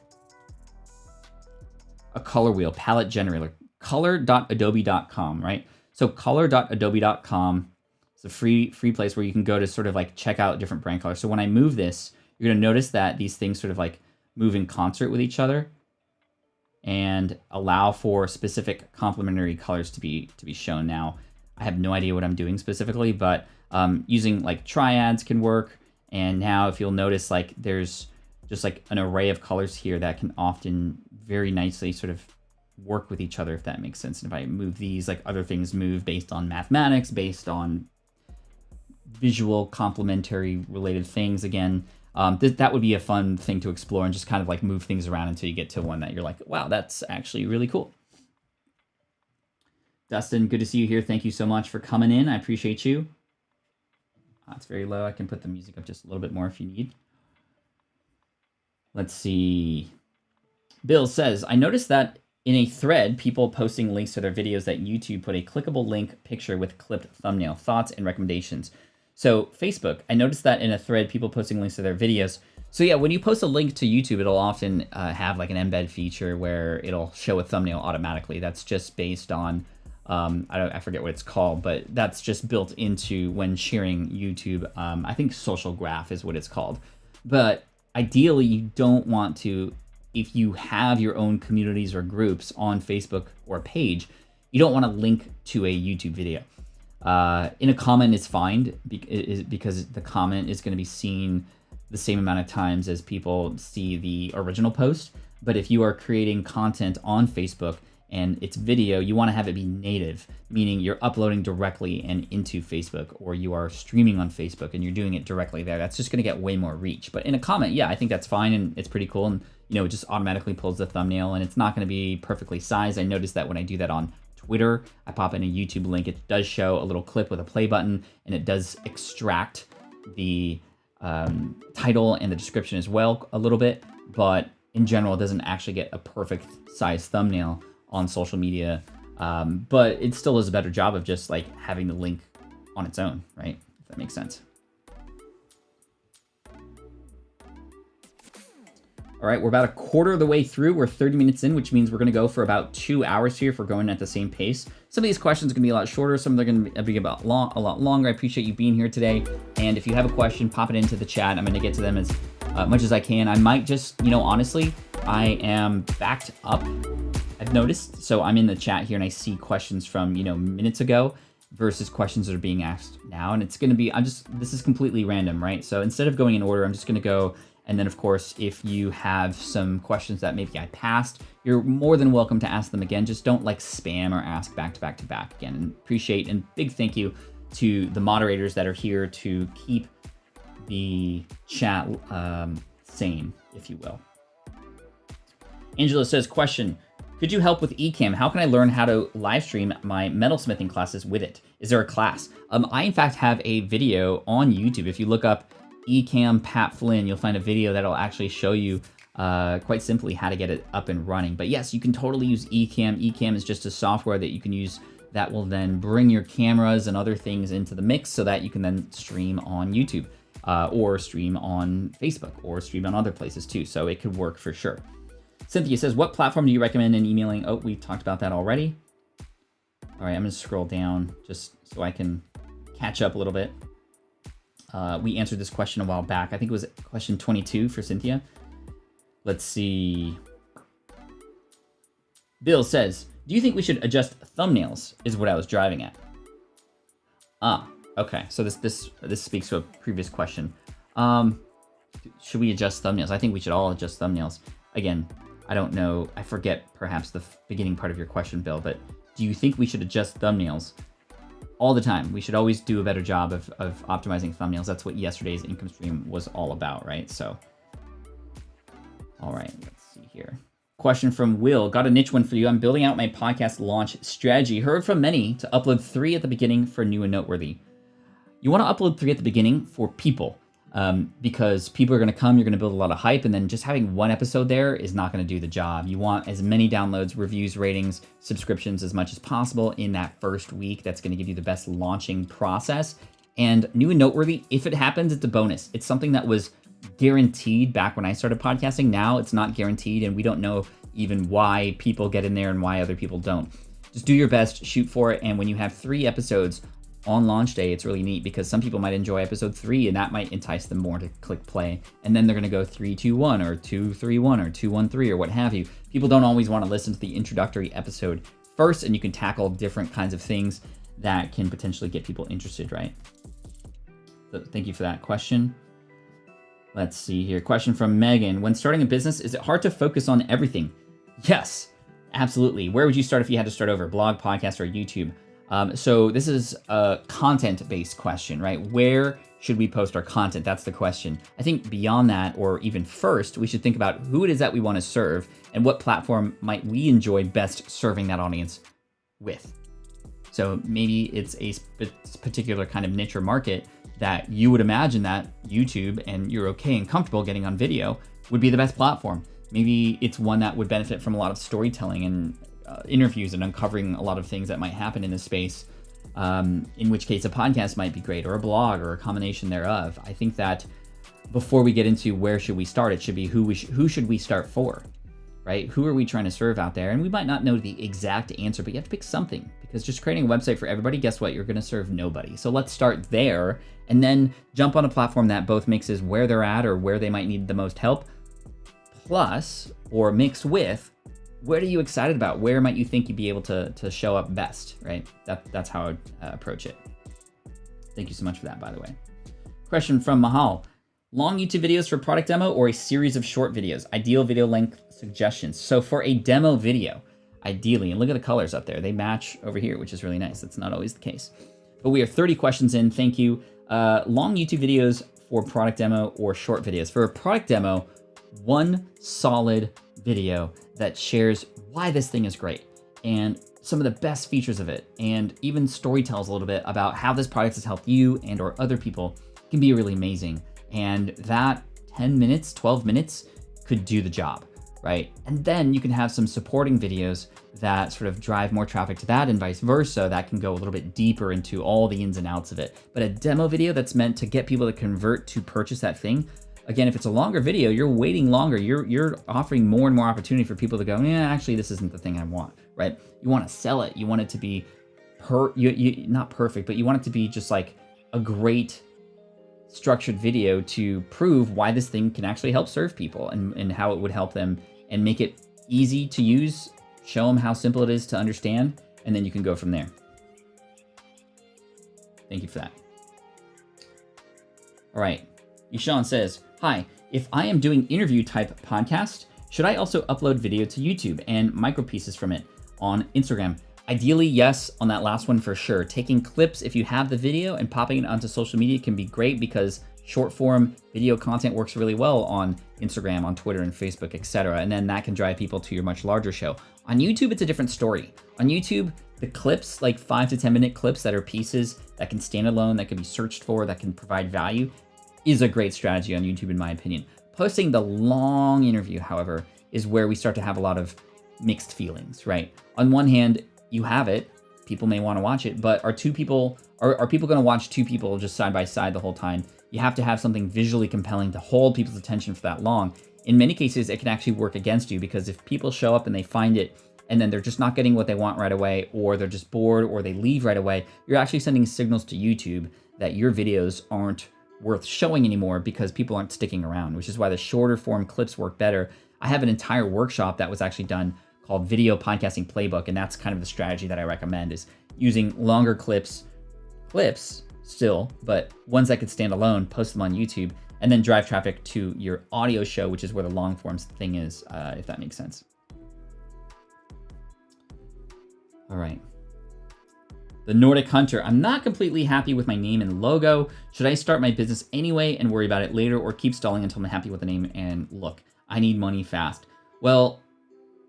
A color wheel, palette generator. color.adobe.com, right? So color.adobe.com is a free place where you can go to sort of like check out different brand colors. So when I move this, you're gonna notice that these things sort of like move in concert with each other and allow for specific complementary colors to be shown. Now, I have no idea what I'm doing specifically, but using like triads can work. And now if you'll notice, like there's just like an array of colors here that can often very nicely sort of work with each other, if that makes sense. And if I move these, like other things move based on mathematics, based on visual complementary related things. Again, that would be a fun thing to explore and just kind of like move things around until you get to one that you're like, wow, that's actually really cool. Dustin, good to see you here. Thank you so much for coming in. I appreciate you. It's very low. I can put the music up just a little bit more if you need. Let's see. Bill says, I noticed that in a thread, people posting links to their videos that YouTube put a clickable link picture with clipped thumbnail. Thoughts and recommendations. So Facebook, I noticed that in a thread, people posting links to their videos. So yeah, when you post a link to YouTube, it'll often have like an embed feature where it'll show a thumbnail automatically. That's just based on, I forget what it's called, but that's just built into when sharing YouTube. I think social graph is what it's called. But ideally, you don't want to, if you have your own communities or groups on Facebook or a page, you don't want to link to a YouTube video. In a comment is fine because the comment is going to be seen the same amount of times as people see the original post. But if you are creating content on Facebook and it's video, you want to have it be native, meaning you're uploading directly and into Facebook, or you are streaming on Facebook and you're doing it directly there. That's just going to get way more reach. But in a comment, yeah, I think that's fine and it's pretty cool. And it just automatically pulls the thumbnail and it's not going to be perfectly sized. I noticed that when I do that on Twitter, I pop in a YouTube link, it does show a little clip with a play button, and it does extract the title and the description as well a little bit, but in general, it doesn't actually get a perfect size thumbnail on social media, but it still does a better job of just like having the link on its own, right? If that makes sense. All right, we're about a quarter of the way through. We're 30 minutes in, which means we're gonna go for about 2 hours here if we're going at the same pace. Some of these questions are gonna be a lot shorter, some of them are gonna be about a lot longer. I appreciate you being here today. And if you have a question, pop it into the chat. I'm gonna get to them as much as I can. I might just, honestly, I am backed up, I've noticed. So I'm in the chat here and I see questions from, minutes ago versus questions that are being asked now. And it's gonna be, this is completely random, right? So instead of going in order, I'm just gonna go. And then, of course, if you have some questions that maybe I passed, you're more than welcome to ask them again. Just don't like spam or ask back to back to back again. And appreciate and big thank you to the moderators that are here to keep the chat sane, if you will. Angela says, question, could you help with Ecamm? How can I learn how to live stream my metalsmithing classes with it? Is there a class? I, in fact, have a video on YouTube. If you look up Ecamm Pat Flynn, you'll find a video that'll actually show you quite simply how to get it up and running. But yes, you can totally use Ecamm. Ecamm is just a software that you can use that will then bring your cameras and other things into the mix so that you can then stream on YouTube or stream on Facebook or stream on other places too. So it could work for sure. Cynthia says, what platform do you recommend in emailing? Oh, we talked about that already. All right, I'm gonna scroll down just so I can catch up a little bit. We answered this question a while back. I think it was question 22 for Cynthia. Let's see. Bill says, do you think we should adjust thumbnails is what I was driving at. Okay, so this speaks to a previous question. Should we adjust thumbnails? I think we should all adjust thumbnails. Again, I don't know, I forget perhaps the beginning part of your question, Bill, but do you think we should adjust thumbnails all the time? We should always do a better job of optimizing thumbnails. That's what yesterday's income stream was all about, right? So, all right, let's see here. Question from Will. Got a niche one for you. I'm building out my podcast launch strategy. Heard from many to upload 3 at the beginning for new and noteworthy. You want to upload 3 at the beginning for people because people are going to come, you're going to build a lot of hype, and then just having 1 episode there is not going to do the job. You want as many downloads, reviews, ratings, subscriptions as much as possible in that first week. That's going to give you the best launching process. And new and noteworthy, if it happens, it's a bonus. It's something that was guaranteed back when I started podcasting. Now it's not guaranteed, and we don't know even why people get in there and why other people don't. Just do your best, shoot for it, and when you have 3 episodes on launch day, it's really neat because some people might enjoy episode 3 and that might entice them more to click play, and then they're going to go 3-2-1 or 2-3-1 or 2-1-3 or what have you. People don't always want to listen to the introductory episode first, and you can tackle different kinds of things that can potentially get people interested, right? So thank you for that question. Let's see here. Question from Megan. When starting a business, is it hard to focus on everything? Yes, absolutely. Where would you start if you had to start over? Blog, podcast, or YouTube? So this is a content-based question, right? Where should we post our content? That's the question. I think beyond that, or even first, we should think about who it is that we want to serve and what platform might we enjoy best serving that audience with. So maybe it's a particular kind of niche or market that you would imagine that YouTube, and you're okay and comfortable getting on video, would be the best platform. Maybe it's one that would benefit from a lot of storytelling and interviews and uncovering a lot of things that might happen in this space, in which case a podcast might be great, or a blog, or a combination thereof. I think that before we get into where should we start, it should be who should we start for, right? Who are we trying to serve out there? And we might not know the exact answer, but you have to pick something, because just creating a website for everybody, guess what? You're going to serve nobody. So let's start there and then jump on a platform that both mixes where they're at or where they might need the most help, plus or mix with what are you excited about? Where might you think you'd be able to show up best, right? That's how I would approach it. Thank you so much for that, by the way. Question from Mahal. Long YouTube videos for product demo or a series of short videos? Ideal video length suggestions. So for a demo video, ideally, and look at the colors up there. They match over here, which is really nice. That's not always the case. But we are 30 questions in. Thank you. Long YouTube videos for product demo or short videos. For a product demo, 1 solid video that shares why this thing is great and some of the best features of it, and even storytells a little bit about how this product has helped you and or other people, can be really amazing. And that 10 minutes, 12 minutes could do the job, right? And then you can have some supporting videos that sort of drive more traffic to that, and vice versa, that can go a little bit deeper into all the ins and outs of it. But a demo video that's meant to get people to convert to purchase that thing, again, if it's a longer video, you're waiting longer. You're offering more and more opportunity for people to go, yeah, actually, this isn't the thing I want, right? You want to sell it. You want it to be not perfect, but you want it to be just like a great structured video to prove why this thing can actually help serve people and how it would help them, and make it easy to use, show them how simple it is to understand, and then you can go from there. Thank you for that. All right. Ishan says, hi, if I am doing interview type podcast, should I also upload video to YouTube and micro pieces from it on Instagram? Ideally, yes, on that last one for sure. Taking clips, if you have the video, and popping it onto social media can be great, because short form video content works really well on Instagram, on Twitter and Facebook, etc. And then that can drive people to your much larger show. On YouTube, it's a different story. On YouTube, the clips, like 5 to 10 minute clips that are pieces that can stand alone, that can be searched for, that can provide value, is a great strategy on YouTube, in my opinion. Posting the long interview, however, is where we start to have a lot of mixed feelings, right? On one hand, you have it, people may want to watch it, but are people going to watch two people just side by side the whole time? You have to have something visually compelling to hold people's attention for that long. In many cases, it can actually work against you, because if people show up and they find it and then they're just not getting what they want right away, or they're just bored, or they leave right away, you're actually sending signals to YouTube that your videos aren't worth showing anymore because people aren't sticking around, which is why the shorter form clips work better. I have an entire workshop that was actually done called Video Podcasting Playbook, and that's kind of the strategy that I recommend, is using longer clips still, but ones that could stand alone, post them on YouTube, and then drive traffic to your audio show, which is where the long forms thing is, if that makes sense. All right. The Nordic Hunter. I'm not completely happy with my name and logo. Should I start my business anyway and worry about it later, or keep stalling until I'm happy with the name and look? I need money fast. Well,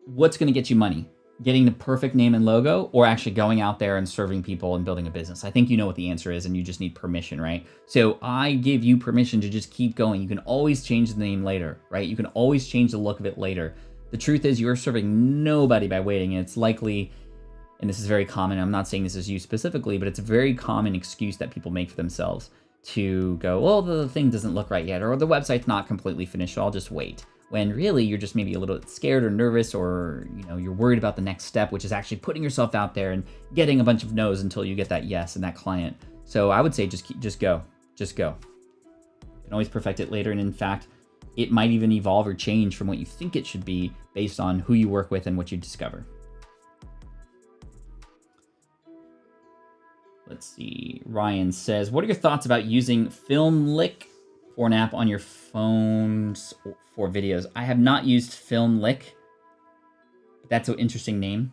what's going to get you money? Getting the perfect name and logo, or actually going out there and serving people and building a business? I think you know what the answer is, and you just need permission, right? So I give you permission to just keep going. You can always change the name later, right? You can always change the look of it later. The truth is, you're serving nobody by waiting, and it's likely, and this is very common, I'm not saying this is you specifically, but it's a very common excuse that people make for themselves to go, well, the thing doesn't look right yet, or the website's not completely finished, so I'll just wait. When really you're just maybe a little bit scared or nervous, or you're worried about the next step, which is actually putting yourself out there and getting a bunch of no's until you get that yes and that client. So I would say just go. You can always perfect it later, and in fact, it might even evolve or change from what you think it should be based on who you work with and what you discover. Let's see. Ryan says, what are your thoughts about using FilmLick for an app on your phones for videos? I have not used FilmLick. That's an interesting name.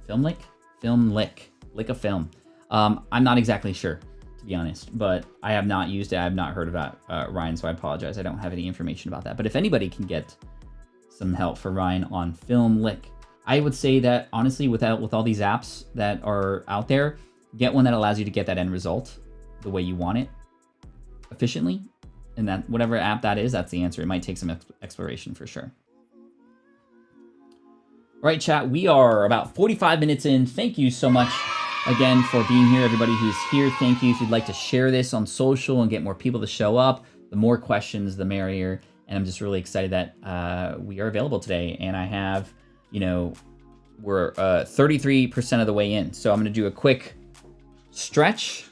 FilmLick? FilmLick. Lick a film. I'm not exactly sure, to be honest, but I have not used it. I have not heard about Ryan, so I apologize. I don't have any information about that. But if anybody can get some help for Ryan on FilmLick, I would say that, honestly, with all these apps that are out there, get one that allows you to get that end result the way you want it efficiently. And that whatever app that is, that's the answer. It might take some exploration for sure. All right, chat, we are about 45 minutes in. Thank you so much again for being here. Everybody who's here, thank you. If you'd like to share this on social and get more people to show up, the more questions, the merrier. And I'm just really excited that we are available today. And I have, we're 33% of the way in. So I'm going to do a quick stretch.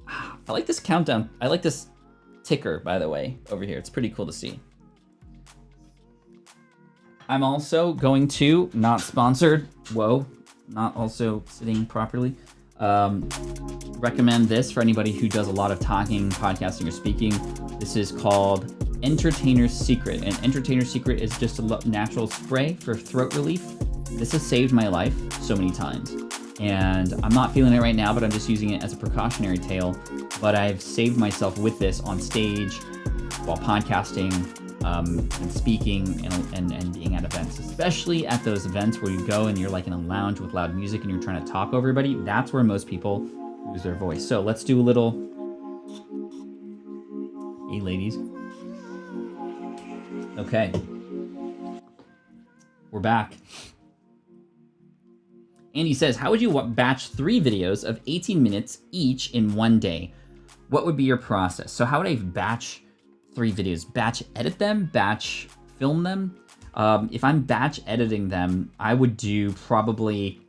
I like this countdown. I like this ticker, by the way, over here. It's pretty cool to see. I'm also going to, not sponsored, not also sitting properly, recommend this for anybody who does a lot of talking, podcasting, or speaking. This is called Entertainer's Secret. And Entertainer's Secret is just a natural spray for throat relief. This has saved my life so many times. And I'm not feeling it right now, but I'm just using it as a precautionary tale. But I've saved myself with this on stage, while podcasting, and speaking, and being at events. Especially at those events where you go and you're like in a lounge with loud music and you're trying to talk over everybody. That's where most people lose their voice. So let's do a little... Hey, ladies. Okay. We're back. Andy says, how would you batch 3 videos of 18 minutes each in one day? What would be your process? So how would I batch 3 videos? Batch edit them? Batch film them? If I'm batch editing them, I would do probably...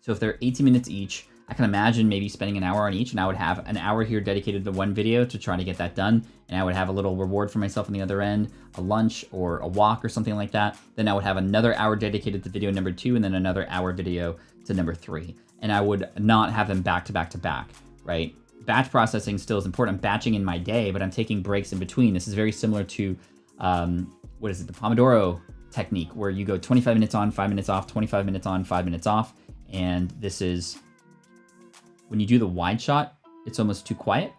So if they're 18 minutes each, I can imagine maybe spending an hour on each, and I would have an hour here dedicated to one video to try to get that done. And I would have a little reward for myself on the other end, a lunch or a walk or something like that. Then I would have another hour dedicated to video number 2, and then another hour video to number 3. And I would not have them back to back to back, right? Batch processing still is important. I'm batching in my day, but I'm taking breaks in between. This is very similar to, the Pomodoro technique, where you go 25 minutes on, 5 minutes off, 25 minutes on, 5 minutes off. And this is, when you do the wide shot, it's almost too quiet.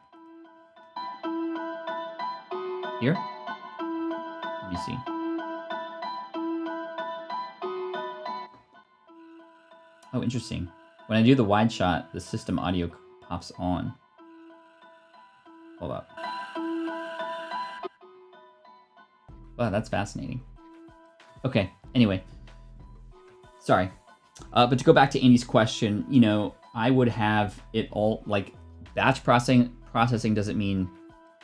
Here, let me see. Oh, interesting. When I do the wide shot, the system audio pops on. Hold up. Wow, that's fascinating. Okay, anyway. Sorry. But to go back to Andy's question, you know, I would have it all, like, batch processing doesn't mean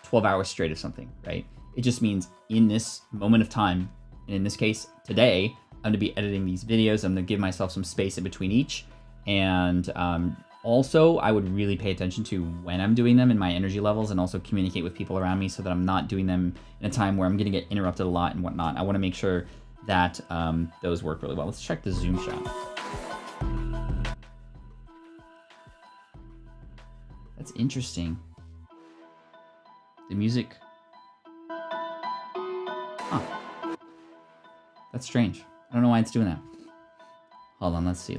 12 hours straight of something, right? It just means in this moment of time, and in this case, today, I'm going to be editing these videos. I'm going to give myself some space in between each. And also, I would really pay attention to when I'm doing them and my energy levels, and also communicate with people around me so that I'm not doing them in a time where I'm going to get interrupted a lot and whatnot. I want to make sure that those work really well. Let's check the zoom shot. That's interesting. The music. Huh. That's strange. I don't know why it's doing that. Hold on, let's see.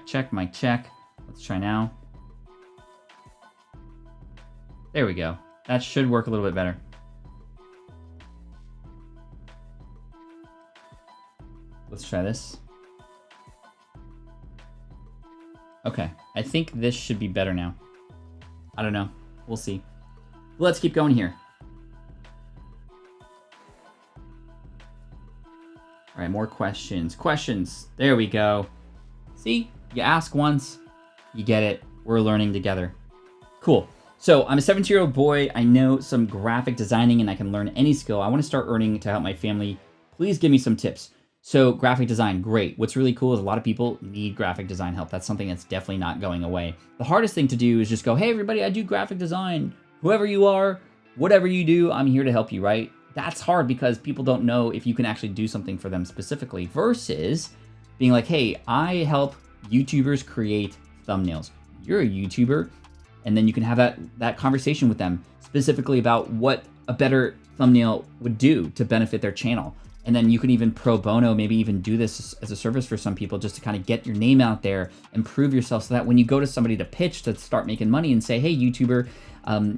Check, mic check. Let's try now. There we go. That should work a little bit better. Let's try this. Okay, I think this should be better now. I don't know. We'll see. Let's keep going here. All right, more questions. There we go. See, you ask once, you get it. We're learning together. Cool. So I'm a 17-year-old boy. I know some graphic designing and I can learn any skill. I want to start earning to help my family. Please give me some tips. So graphic design, great. What's really cool is a lot of people need graphic design help. That's something that's definitely not going away. The hardest thing to do is just go, hey, everybody, I do graphic design. Whoever you are, whatever you do, I'm here to help you, right? That's hard because people don't know if you can actually do something for them specifically versus being like, hey, I help YouTubers create thumbnails. You're a YouTuber, and then you can have that conversation with them specifically about what a better thumbnail would do to benefit their channel. And then you can even pro bono, maybe even do this as a service for some people just to kind of get your name out there and prove yourself so that when you go to somebody to pitch to start making money and say, hey, YouTuber,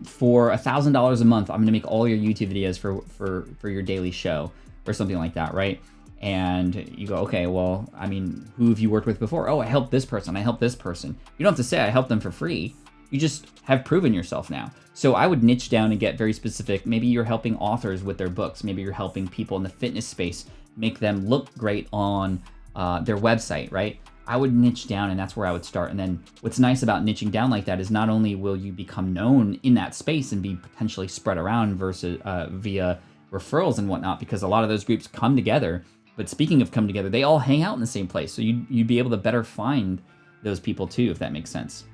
for $1,000 a month, I'm going to make all your YouTube videos for your daily show or something like that, right? And you go, okay, well, I mean, who have you worked with before? Oh, I helped this person. You don't have to say I helped them for free. You just have proven yourself now. So I would niche down and get very specific. Maybe you're helping authors with their books. Maybe you're helping people in the fitness space make them look great on their website, right? I would niche down, and that's where I would start. And then what's nice about niching down like that is not only will you become known in that space and be potentially spread around versus via referrals and whatnot, because a lot of those groups come together. But speaking of come together, they all hang out in the same place. So you'd be able to better find those people too, if that makes sense.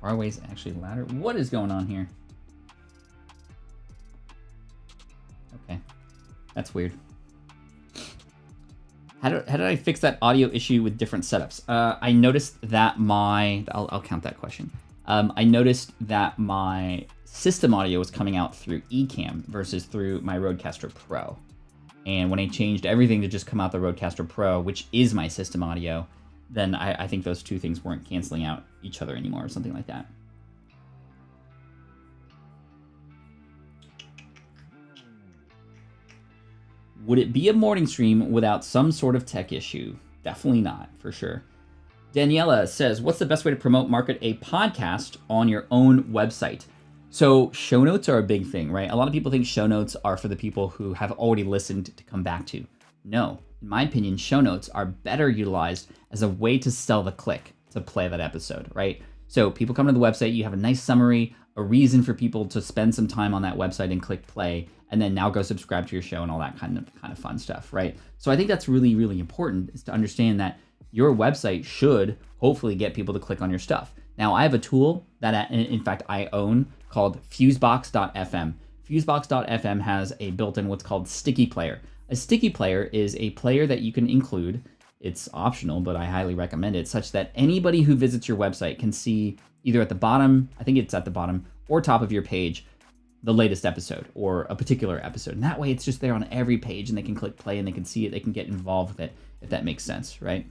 Our ways actually ladder. What is going on here? Okay, that's weird. How did I fix that audio issue with different setups? I noticed that I'll count that question. I noticed that my system audio was coming out through Ecamm versus through my Rodecaster Pro. And when I changed everything to just come out the Rodecaster Pro, which is my system audio, then I think those two things weren't canceling out each other anymore or something like that. Would it be a morning stream without some sort of tech issue? Definitely not, for sure. Daniela says, what's the best way to promote, market a podcast on your own website? So show notes are a big thing, right? A lot of people think show notes are for the people who have already listened to come back to. No, in my opinion, show notes are better utilized as a way to sell the click to play that episode, right? So people come to the website, you have a nice summary, a reason for people to spend some time on that website and click play, and then now go subscribe to your show and all that kind of fun stuff, right? So I think that's really, really important, is to understand that your website should hopefully get people to click on your stuff. Now, I have a tool that, in fact, I own called Fusebox.fm. Fusebox.fm has a built-in what's called Sticky Player. A Sticky Player is a player that you can include. It's optional, but I highly recommend it, such that anybody who visits your website can see either at the bottom, I think it's at the bottom, or top of your page the latest episode or a particular episode. And that way it's just there on every page and they can click play and they can see it, they can get involved with it, if that makes sense, right?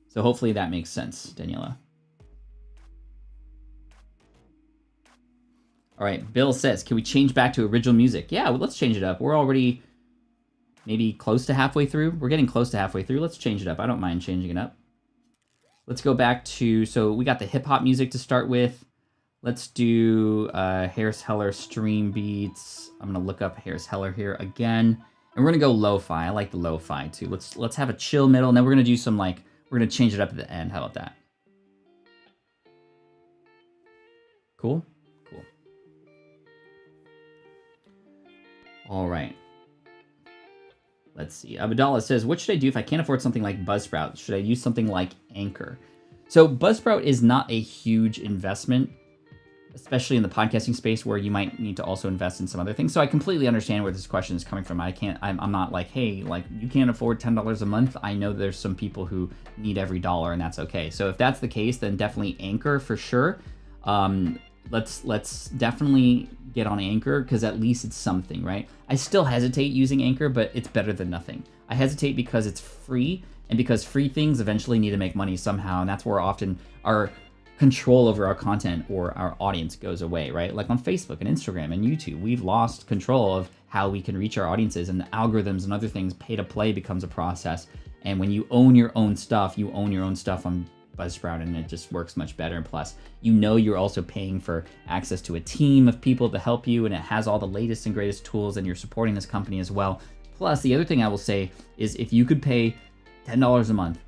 So hopefully that makes sense, Daniela. All right, Bill says, can we change back to original music? Yeah, well, let's change it up. We're already maybe close to halfway through. We're getting close to halfway through. Let's change it up. I don't mind changing it up. Let's go back to, so we got the hip hop music to start with. Let's do Hare stream beats. I'm gonna look up Hare here again. And we're gonna go lo-fi. I like the lo-fi too. Let's have a chill middle, and then we're gonna do some we're gonna change it up at the end. How about that? Cool? Cool. All right. Let's see. Abdallah says, what should I do if I can't afford something like Buzzsprout? Should I use something like Anchor? So Buzzsprout is not a huge investment, especially in the podcasting space where you might need to also invest in some other things. So I completely understand where this question is coming from. I'm not like, hey, you can't afford $10 a month. I know there's some people who need every dollar, and that's okay. So if that's the case, then definitely Anchor for sure. Let's definitely get on Anchor, because at least it's something, right? I still hesitate using Anchor, but it's better than nothing. I hesitate because it's free, and because free things eventually need to make money somehow, and that's where often our control over our content or our audience goes away, right? Like on Facebook and Instagram and YouTube, we've lost control of how we can reach our audiences, and the algorithms and other things, pay to play becomes a process. And when you own your own stuff, you own your own stuff on Buzzsprout, and it just works much better. And plus, you're also paying for access to a team of people to help you, and it has all the latest and greatest tools, and you're supporting this company as well. Plus, the other thing I will say is if you could pay $10 a month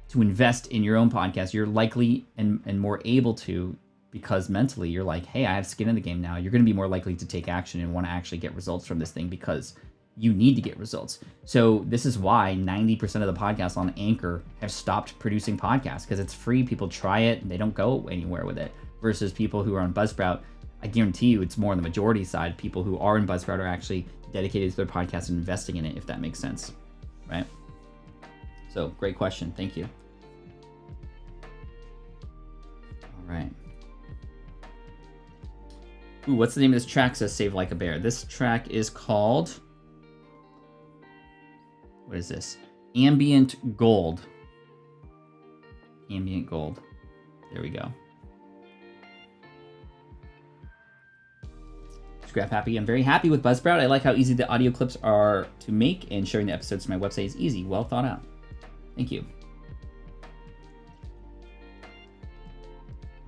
to invest in your own podcast, you're likely and more able to, because mentally you're like, hey, I have skin in the game now. You're going to be more likely to take action and want to actually get results from this thing, because you need to get results. So this is why 90% of the podcasts on Anchor have stopped producing podcasts, because it's free. People try it and they don't go anywhere with it. Versus people who are on Buzzsprout, I guarantee you it's more on the majority side. People who are in Buzzsprout are actually dedicated to their podcast and investing in it, if that makes sense, right? So great question. Thank you. All right. Ooh, what's the name of this track? Says Save Like a Bear. This track is called, what is this? Ambient Gold. Ambient Gold. There we go. Scrap Happy. I'm very happy with Buzzsprout. I like how easy the audio clips are to make, and sharing the episodes to my website is easy. Well thought out. Thank you.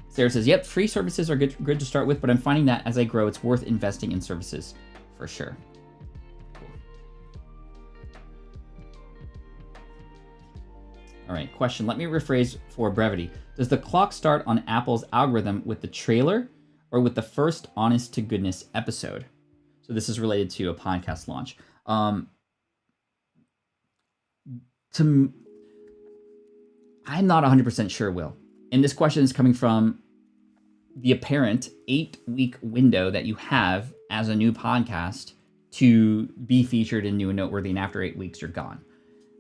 Sarah says, yep, free services are good to start with, but I'm finding that as I grow, it's worth investing in services for sure. Cool. All right, question. Let me rephrase for brevity. Does the clock start on Apple's algorithm with the trailer or with the first honest to goodness episode? So this is related to a podcast launch. I'm not 100% sure, Will. And this question is coming from the apparent 8-week window that you have as a new podcast to be featured in New and Noteworthy, and after 8 weeks, you're gone.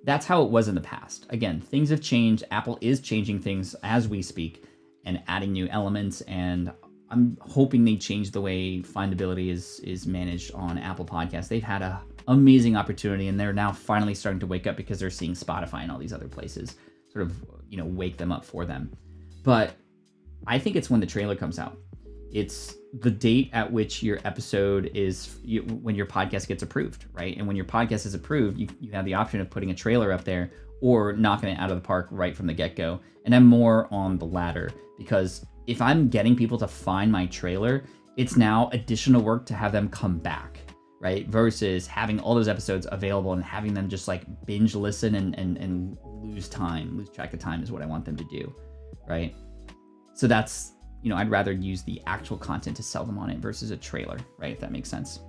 That's how it was in the past. Again, things have changed. Apple is changing things as we speak and adding new elements, and I'm hoping they change the way findability is managed on Apple Podcasts. They've had an amazing opportunity, and they're now finally starting to wake up because they're seeing Spotify and all these other places sort of, wake them up for them. But I think it's when the trailer comes out. It's the date at which your episode is, when your podcast gets approved, right? And when your podcast is approved, you have the option of putting a trailer up there or knocking it out of the park right from the get-go. And I'm more on the latter, because if I'm getting people to find my trailer, it's now additional work to have them come back, right? Versus having all those episodes available and having them just binge listen and lose track of time is what I want them to do, right? So that's, I'd rather use the actual content to sell them on it versus a trailer, right? If that makes sense.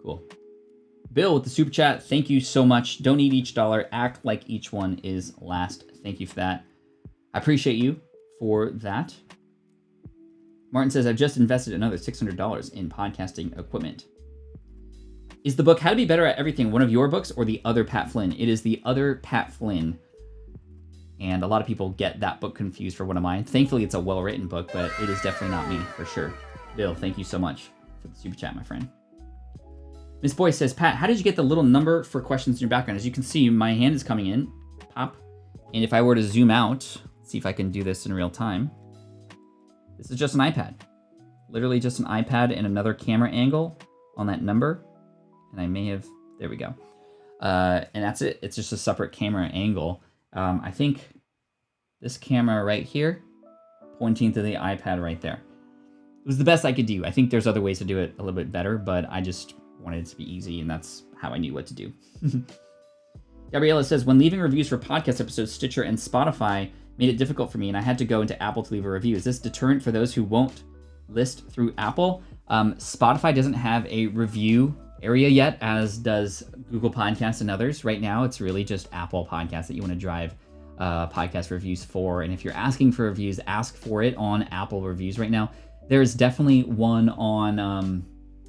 Cool. Bill with the super chat. Thank you so much. Don't need each dollar. Act like each one is last. Thank you for that. I appreciate you for that. Martin says, I've just invested another $600 in podcasting equipment. Is the book How to Be Better at Everything one of your books or the other Pat Flynn? It is the other Pat Flynn. And a lot of people get that book confused for one of mine. Thankfully, it's a well-written book, but it is definitely not me, for sure. Bill, thank you so much for the super chat, my friend. Miss Boyce says, Pat, how did you get the little number for questions in your background? As you can see, my hand is coming in. Pop. And if I were to zoom out, see if I can do this in real time. This is just an iPad. Literally just an iPad and another camera angle on that number. And I may have, there we go. And that's it. It's just a separate camera angle. I think this camera right here, pointing to the iPad right there. It was the best I could do. I think there's other ways to do it a little bit better, but I just wanted it to be easy, and that's how I knew what to do. Gabriella says, when leaving reviews for podcast episodes, Stitcher and Spotify made it difficult for me, and I had to go into Apple to leave a review. Is this deterrent for those who won't list through Apple? Spotify doesn't have a review area yet, as does Google Podcasts and others. Right now, it's really just Apple Podcasts that you want to drive podcast reviews for. And if you're asking for reviews, ask for it on Apple Reviews right now. There's definitely one on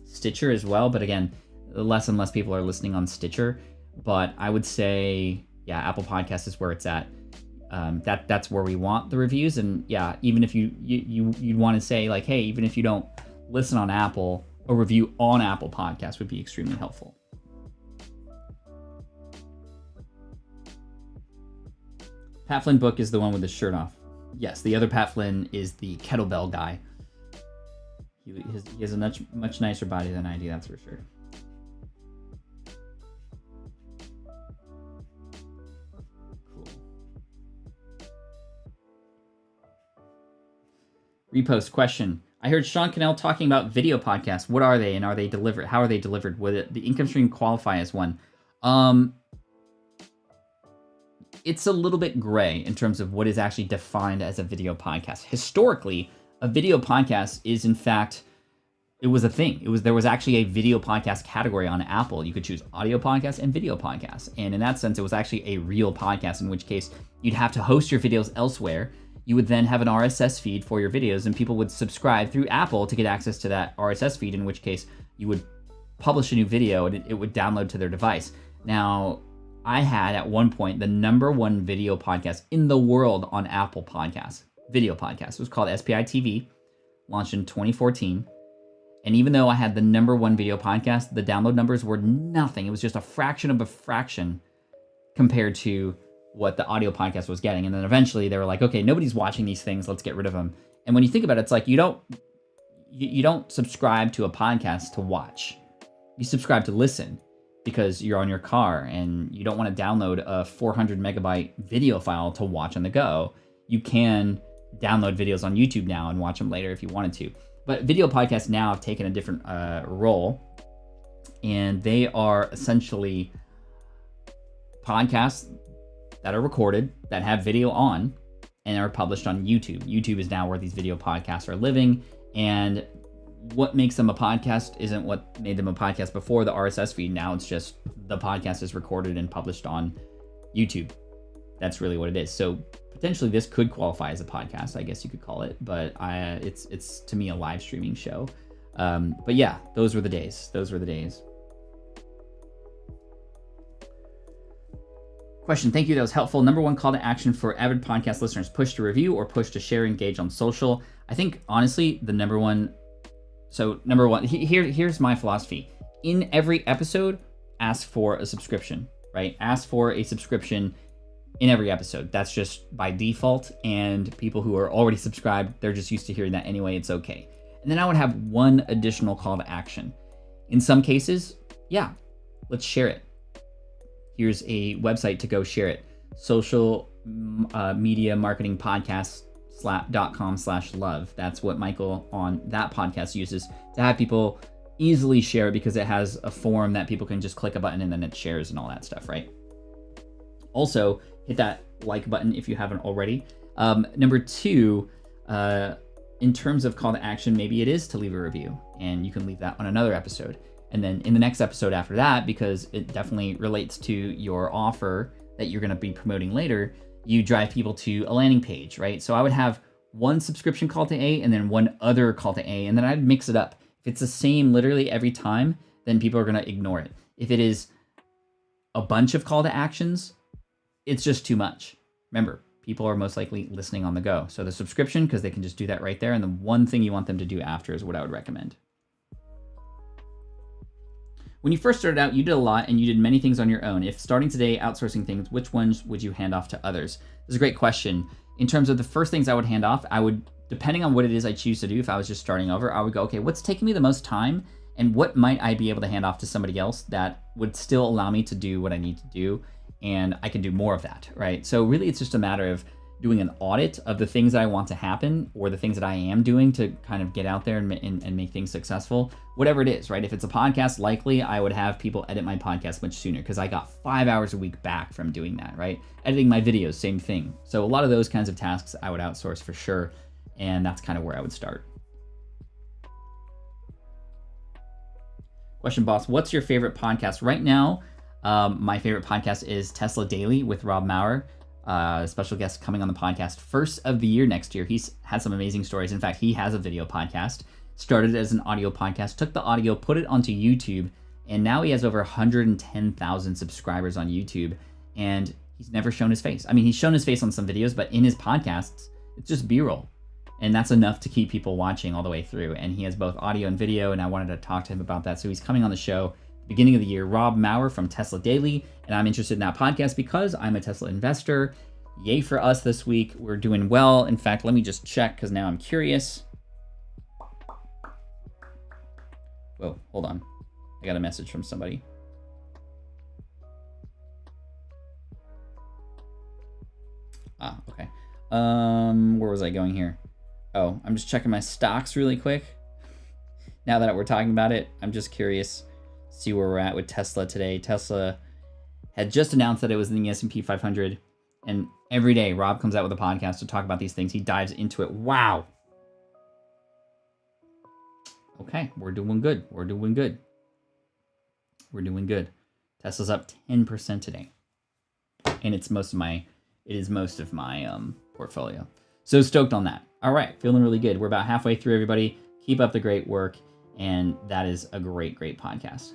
Stitcher as well, but again, less and less people are listening on Stitcher. But I would say, yeah, Apple Podcasts is where it's at. That's where we want the reviews. And yeah, even if you'd want to say like, hey, even if you don't listen on Apple, a review on Apple Podcasts would be extremely helpful. Pat Flynn book is the one with the shirt off. Yes, the other Pat Flynn is the kettlebell guy. He has a much nicer body than I do, that's for sure. Cool. Repost question. I heard Sean Cannell talking about video podcasts. What are they, and are they delivered? How are they delivered? Would the income stream qualify as one? It's a little bit gray in terms of what is actually defined as a video podcast. Historically, a video podcast is, in fact, it was a thing. There was actually a video podcast category on Apple. You could choose audio podcasts and video podcasts. And in that sense, it was actually a real podcast, in which case you'd have to host your videos elsewhere. You would then have an RSS feed for your videos, and people would subscribe through Apple to get access to that RSS feed, in which case you would publish a new video and it would download to their device. Now, I had at one point the #1 video podcast in the world on Apple Podcasts, video podcast. It was called SPI TV, launched in 2014. And even though I had the #1 video podcast, the download numbers were nothing. It was just a fraction of a fraction compared to what the audio podcast was getting. And then eventually they were like, okay, nobody's watching these things, let's get rid of them. And when you think about it, it's like you don't subscribe to a podcast to watch. You subscribe to listen, because you're on your car and you don't want to download a 400 megabyte video file to watch on the go. You can download videos on YouTube now and watch them later if you wanted to. But video podcasts now have taken a different role, and they are essentially podcasts that are recorded, that have video on, and are published on YouTube. YouTube is now where these video podcasts are living, and what makes them a podcast isn't what made them a podcast before the RSS feed. Now it's just the podcast is recorded and published on YouTube. That's really what it is. So potentially this could qualify as a podcast, I guess you could call it, but it's to me a live streaming show. But yeah, those were the days. Question, thank you, that was helpful. #1 call to action for avid podcast listeners: push to review or push to share, engage on social? I think honestly, the #1. So #1, here's my philosophy. In every episode, ask for a subscription, right? Ask for a subscription in every episode. That's just by default, and people who are already subscribed, they're just used to hearing that anyway, it's okay. And then I would have one additional call to action. In some cases, yeah, let's share it. Here's a website to go share it. Social media marketing podcast .com/love. That's what Michael on that podcast uses to have people easily share it, because it has a form that people can just click a button and then it shares and all that stuff, right? Also, hit that like button if you haven't already. #2, in terms of call to action, maybe it is to leave a review, and you can leave that on another episode. And then in the next episode after that, because it definitely relates to your offer that you're going to be promoting later, you drive people to a landing page, right? So I would have one subscription call to A and then one other call to A, and then I'd mix it up. If it's the same literally every time, then people are going to ignore it. If it is a bunch of call to actions, it's just too much. Remember, people are most likely listening on the go. So the subscription, because they can just do that right there. And the one thing you want them to do after is what I would recommend. When you first started out, you did a lot and you did many things on your own. If starting today, outsourcing things, which ones would you hand off to others? This is a great question. In terms of the first things I would hand off, I would, depending on what it is I choose to do, if I was just starting over, I would go, okay, what's taking me the most time and what might I be able to hand off to somebody else that would still allow me to do what I need to do, and I can do more of that, right? So really it's just a matter of doing an audit of the things that I want to happen or the things that I am doing to kind of get out there and make things successful, whatever it is, right? If it's a podcast, likely I would have people edit my podcast much sooner because I got 5 hours a week back from doing that, right? Editing my videos, same thing. So a lot of those kinds of tasks I would outsource for sure, and that's kind of where I would start. Question, boss, what's your favorite podcast? Right now, my favorite podcast is Tesla Daily with Rob Maurer. Special guest coming on the podcast first of the year next year. He's had some amazing stories. In fact, he has a video podcast, started as an audio podcast, took the audio, put it onto YouTube, and now he has over 110,000 subscribers on YouTube, and he's never shown his face. I mean, he's shown his face on some videos, but in his podcasts, it's just B-roll. And that's enough to keep people watching all the way through. And he has both audio and video, and I wanted to talk to him about that. So he's coming on the show beginning of the year. Rob Maurer from Tesla Daily, and I'm interested in that podcast because I'm a Tesla investor. Yay for us this week. We're doing well. In fact, let me just check because now I'm curious. Whoa, hold on. I got a message from somebody. Okay. Where was I going here? Oh, I'm just checking my stocks really quick. Now that we're talking about it, I'm just curious, see where we're at with Tesla today. Tesla had just announced that it was in the S&P 500, and every day Rob comes out with a podcast to talk about these things. He dives into it. Wow. Okay, we're doing good. We're doing good. We're doing good. Tesla's up 10% today, and it is most of my portfolio. So stoked on that. All right, feeling really good. We're about halfway through, everybody. Keep up the great work, and that is a great, great podcast.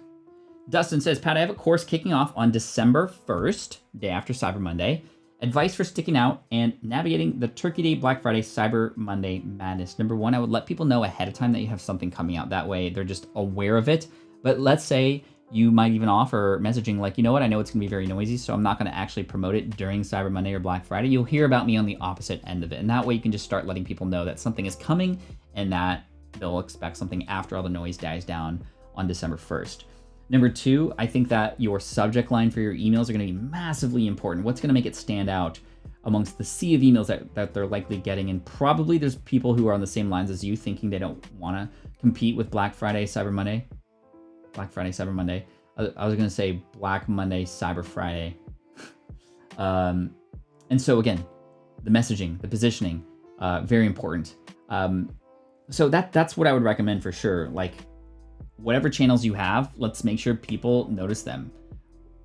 Dustin says, Pat, I have a course kicking off on December 1st, day after Cyber Monday. Advice for sticking out and navigating the Turkey Day, Black Friday, Cyber Monday madness. Number one, I would let people know ahead of time that you have something coming out. That way they're just aware of it. But let's say you might even offer messaging like, you know what, I know it's going to be very noisy, so I'm not going to actually promote it during Cyber Monday or Black Friday. You'll hear about me on the opposite end of it. And that way you can just start letting people know that something is coming and that they'll expect something after all the noise dies down on December 1st. Number two, I think that your subject line for your emails are going to be massively important. What's going to make it stand out amongst the sea of emails that they're likely getting? And probably there's people who are on the same lines as you, thinking they don't want to compete with Black Friday, Cyber Monday. Black Friday, Cyber Monday. I was going to say Black Monday, Cyber Friday. And so again, the messaging, the positioning, very important. So that's what I would recommend for sure. Like, whatever channels you have, let's make sure people notice them.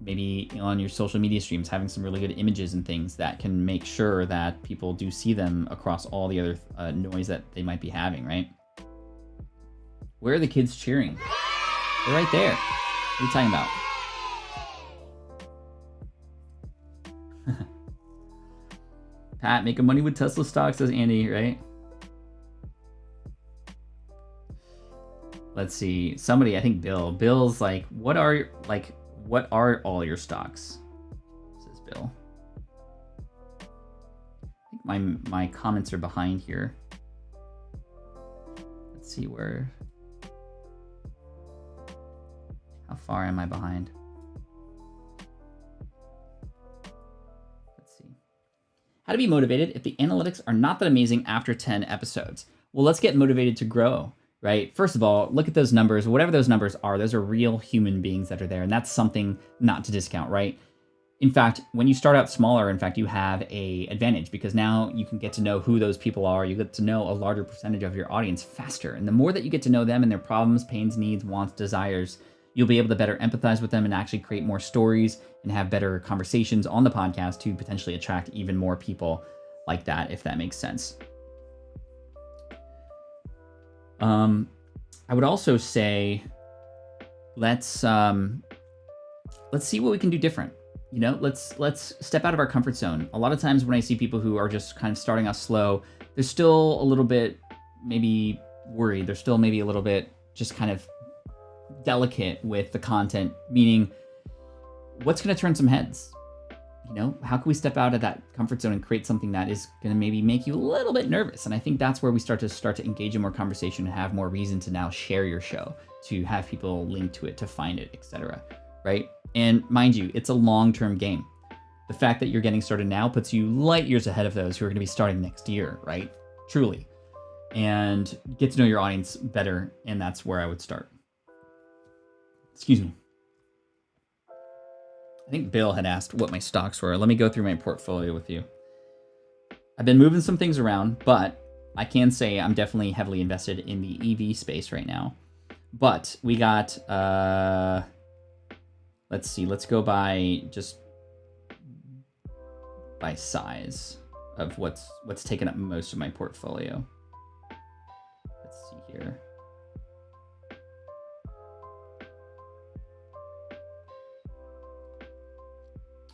Maybe on your social media streams, having some really good images and things that can make sure that people do see them across all the other noise that they might be having, right? Where are the kids cheering? They're right there. What are you talking about? Pat, making money with Tesla stock, says Andy, right? Let's see. Somebody, I think Bill. Bill's like, what are all your stocks? Says Bill. I think my comments are behind here. Let's see where. How far am I behind? Let's see. How to be motivated if the analytics are not that amazing after 10 episodes. Well, let's get motivated to grow. Right? First of all, look at those numbers. Whatever those numbers are, those are real human beings that are there. And that's something not to discount, right? In fact, when you start out smaller, in fact, you have an advantage because now you can get to know who those people are. You get to know a larger percentage of your audience faster. And the more that you get to know them and their problems, pains, needs, wants, desires, you'll be able to better empathize with them and actually create more stories and have better conversations on the podcast to potentially attract even more people like that, if that makes sense. I would also say let's see what we can do different. You know, let's step out of our comfort zone. A lot of times when I see people who are just kind of starting off slow, they're still a little bit maybe worried. They're still maybe a little bit just kind of delicate with the content, meaning what's going to turn some heads? You know, how can we step out of that comfort zone and create something that is going to maybe make you a little bit nervous? And I think that's where we start to engage in more conversation and have more reason to now share your show, to have people link to it, to find it, etc. Right? And mind you, it's a long-term game. The fact that you're getting started now puts you light years ahead of those who are going to be starting next year, right? Truly. And get to know your audience better, and that's where I would start. Excuse me. I think Bill had asked what my stocks were. Let me go through my portfolio with you. I've been moving some things around, but I can say I'm definitely heavily invested in the EV space right now. But we got, let's see, let's go by size of what's taken up most of my portfolio. Let's see here.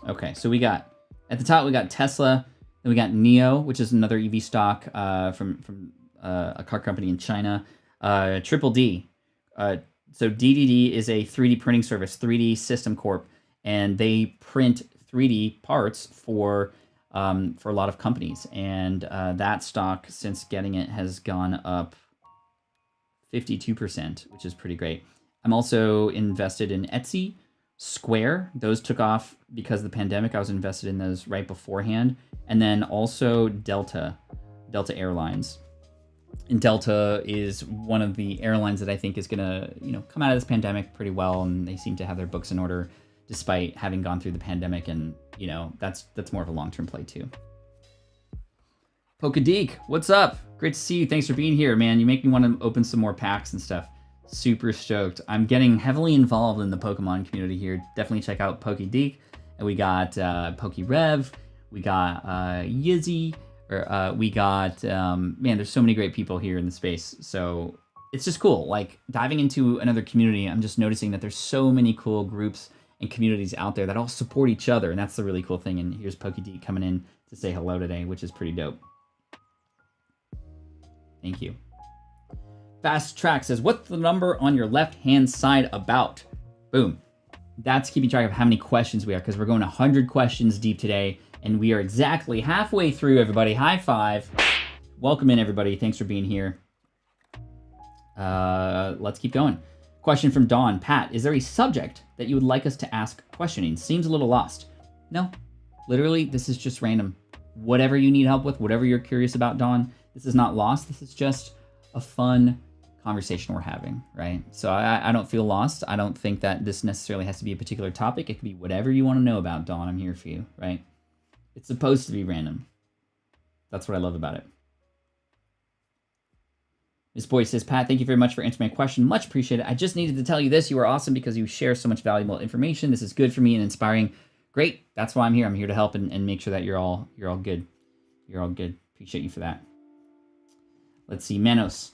Okay, so we got, at the top, we got Tesla, then we got NIO, which is another EV stock from a car company in China. Triple D. So DDD is a 3D printing service, 3D System Corp, and they print 3D parts for a lot of companies. And that stock, since getting it, has gone up 52%, which is pretty great. I'm also invested in Etsy, Square. Those took off because of the pandemic. I was invested in those right beforehand. And then also Delta Airlines. And Delta is one of the airlines that I think is going to, come out of this pandemic pretty well. And they seem to have their books in order despite having gone through the pandemic. And, that's more of a long-term play too. Pokadeek, what's up? Great to see you. Thanks for being here, man. You make me want to open some more packs and stuff. Super stoked. I'm getting heavily involved in the Pokemon community here. Definitely check out Pokadeek. And we got PokeRev. We got Yizzy. We got, man, there's so many great people here in the space. So it's just cool. Like diving into another community, I'm just noticing that there's so many cool groups and communities out there that all support each other. And that's the really cool thing. And here's Pokadeek coming in to say hello today, which is pretty dope. Thank you. Fast Track says, what's the number on your left-hand side about? Boom. That's keeping track of how many questions we have, because we're going 100 questions deep today, and we are exactly halfway through, everybody. High five. Welcome in, everybody. Thanks for being here. Let's keep going. Question from Dawn. Pat, is there a subject that you would like us to ask questioning? Seems a little lost. No. Literally, this is just random. Whatever you need help with, whatever you're curious about, Dawn, this is not lost. This is just a fun conversation we're having, right? So I don't feel lost. I don't think that this necessarily has to be a particular topic. It could be whatever you want to know about, Dawn. I'm here for you, right? It's supposed to be random. That's what I love about it. Miss Boyd says, Pat, thank you very much for answering my question. Much appreciated. I just needed to tell you this. You are awesome because you share so much valuable information. This is good for me and inspiring. Great. That's why I'm here. I'm here to help and make sure that you're all good. You're all good. Appreciate you for that. Let's see. Manos.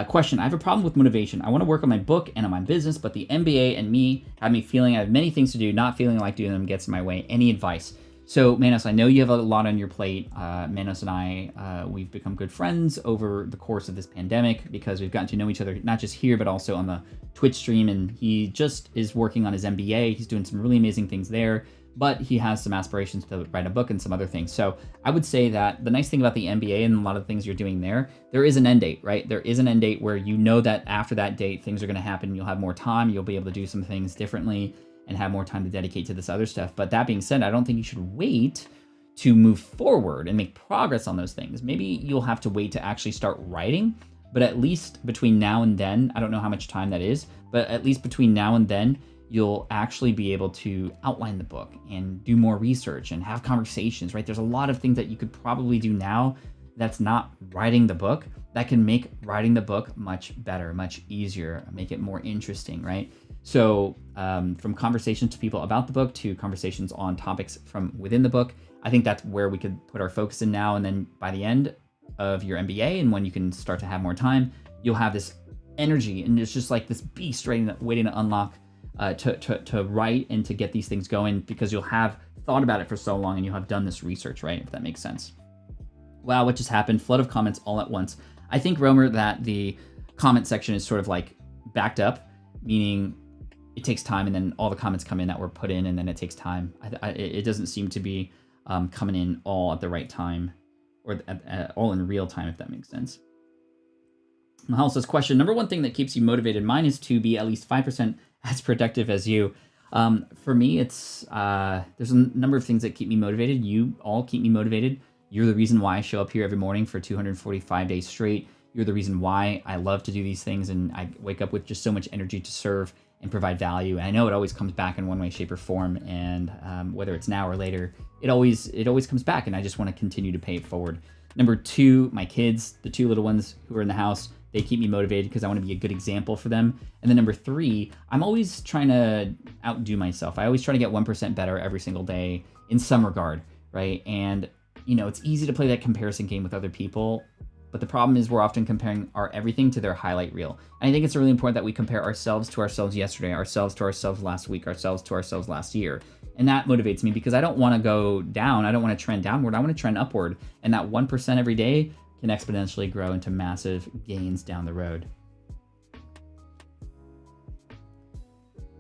Question. I have a problem with motivation. I want to work on my book and on my business, but the MBA and me have me feeling I have many things to do, not feeling like doing them gets in my way. Any advice? So, Manos, I know you have a lot on your plate. Manos and I, we've become good friends over the course of this pandemic because we've gotten to know each other, not just here, but also on the Twitch stream. And he just is working on his MBA. He's doing some really amazing things there, but he has some aspirations to write a book and some other things. So I would say that the nice thing about the MBA and a lot of the things you're doing there is an end date, right? There is an end date where you know that after that date, things are going to happen. You'll have more time. You'll be able to do some things differently and have more time to dedicate to this other stuff. But that being said, I don't think you should wait to move forward and make progress on those things. Maybe you'll have to wait to actually start writing, but at least between now and then, I don't know how much time that is, but at least between now and then, you'll actually be able to outline the book and do more research and have conversations, right? There's a lot of things that you could probably do now that's not writing the book that can make writing the book much better, much easier, make it more interesting, right? So from conversations to people about the book to conversations on topics from within the book, I think that's where we could put our focus in now. And then by the end of your MBA and when you can start to have more time, you'll have this energy and it's just like this beast waiting to unlock to write and to get these things going, because you'll have thought about it for so long and you'll have done this research, right? If that makes sense. Wow, what just happened? Flood of comments all at once. I think, Romer, that the comment section is sort of like backed up, meaning it takes time, and then all the comments come in that were put in, and then it takes time. It doesn't seem to be coming in all at the right time, or all in real time, if that makes sense. Mahal says, question, number one thing that keeps you motivated. Mine is to be at least 5% as productive as you. For me, it's there's a number of things that keep me motivated. You all keep me motivated. You're the reason why I show up here every morning for 245 days straight. You're the reason why I love to do these things, and I wake up with just so much energy to serve and provide value. And I know it always comes back in one way, shape, or form. And whether it's now or later, it always comes back, and I just want to continue to pay it forward. Number two, my kids, the two little ones who are in the house, they keep me motivated because I want to be a good example for them. And then number three, I'm always trying to outdo myself. I always try to get 1% better every single day in some regard, right? And it's easy to play that comparison game with other people, but the problem is we're often comparing our everything to their highlight reel. And I think it's really important that we compare ourselves to ourselves yesterday, ourselves to ourselves last week, ourselves to ourselves last year. And that motivates me because I don't want to go down. I don't want to trend downward. I want to trend upward. And that 1% every day can exponentially grow into massive gains down the road.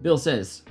Bill says,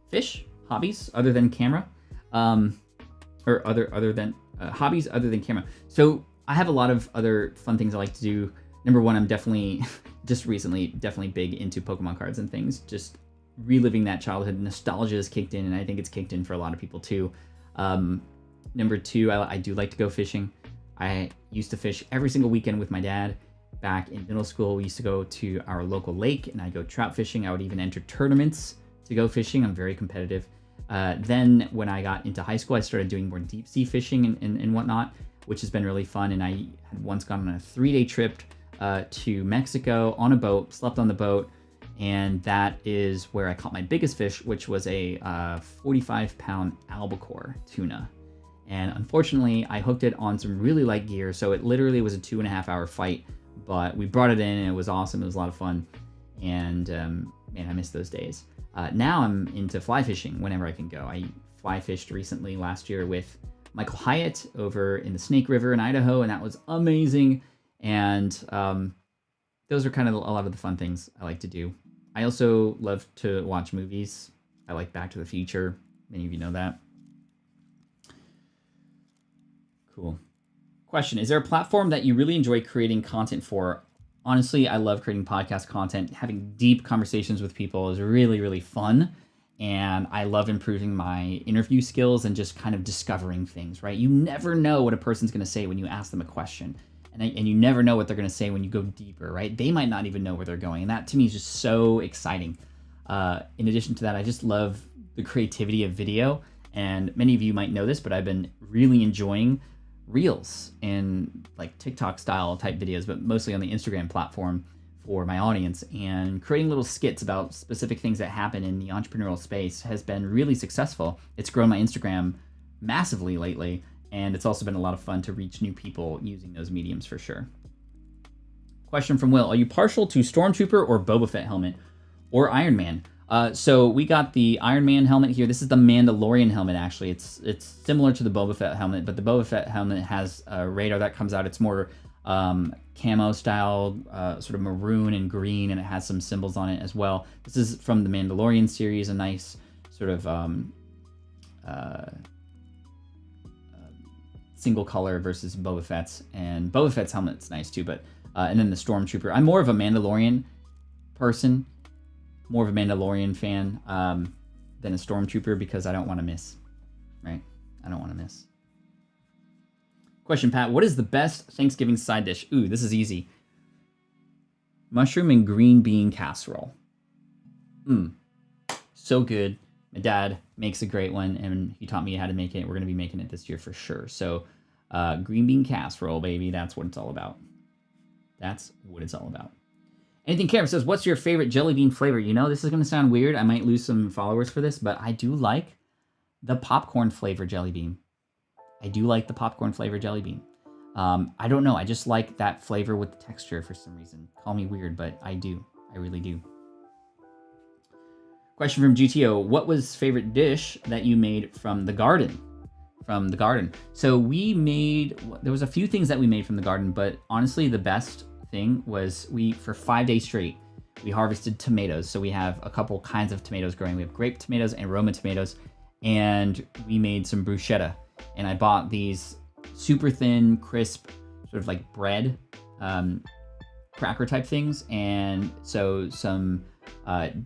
fish, hobbies other than camera, or other than hobbies other than camera. So I have a lot of other fun things I like to do. Number one, I'm definitely just recently definitely big into Pokemon cards and things. Just reliving that childhood nostalgia has kicked in, and I think it's kicked in for a lot of people too. Number two, I do like to go fishing. I used to fish every single weekend with my dad. Back in middle school, we used to go to our local lake, and I'd go trout fishing. I would even enter tournaments to go fishing. I'm very competitive. Then when I got into high school, I started doing more deep sea fishing and whatnot, which has been really fun. And I had once gone on a 3-day trip to Mexico on a boat, slept on the boat, and that is where I caught my biggest fish, which was a 45-pound albacore tuna. And unfortunately, I hooked it on some really light gear, so it literally was a 2.5-hour fight, but we brought it in, and it was awesome. It was a lot of fun, and man, I miss those days. Now I'm into fly fishing whenever I can go. I fly fished recently last year with Michael Hyatt over in the Snake River in Idaho, and that was amazing. And those are kind of a lot of the fun things I like to do. I also love to watch movies. I like Back to the Future. Many of you know that. Cool. Question, is there a platform that you really enjoy creating content for? Honestly, I love creating podcast content. Having deep conversations with people is really, really fun. And I love improving my interview skills and just kind of discovering things, right? You never know what a person's going to say when you ask them a question. And you never know what they're going to say when you go deeper, right? They might not even know where they're going. And that to me is just so exciting. In addition to that, I just love the creativity of video. And many of you might know this, but I've been really enjoying Reels and like TikTok style type videos, but mostly on the Instagram platform for my audience. And creating little skits about specific things that happen in the entrepreneurial space has been really successful. It's grown my Instagram massively lately, and it's also been a lot of fun to reach new people using those mediums for sure. Question from Will, are you partial to Stormtrooper or Boba Fett helmet or Iron Man? So we got the Iron Man helmet here. This is the Mandalorian helmet, actually. It's similar to the Boba Fett helmet, but the Boba Fett helmet has a radar that comes out. It's more camo style, sort of maroon and green, and it has some symbols on it as well. This is from the Mandalorian series, a nice sort of single color versus Boba Fett's. And Boba Fett's helmet's nice too, but and then the Stormtrooper. I'm more of a Mandalorian person. More of a Mandalorian fan than a Stormtrooper because I don't want to miss, right? I don't want to miss. Question, Pat, what is the best Thanksgiving side dish? Ooh, this is easy. Mushroom and green bean casserole. So good. My dad makes a great one, and he taught me how to make it. We're going to be making it this year for sure. So green bean casserole, baby, that's what it's all about. That's what it's all about. Anything Cameron says, what's your favorite jelly bean flavor? You know, this is going to sound weird. I might lose some followers for this, but I do like the popcorn flavor jelly bean. I do like the popcorn flavor jelly bean. I don't know. I just like that flavor with the texture for some reason. Call me weird, but I do. I really do. Question from GTO. What was favorite dish that you made from the garden? So we made, there was a few things that we made from the garden, but honestly, the best thing was for 5 days straight, we harvested tomatoes. So we have a couple kinds of tomatoes growing. We have grape tomatoes and Roma tomatoes, and we made some bruschetta. And I bought these super thin, crisp, sort of like bread, cracker type things. And so some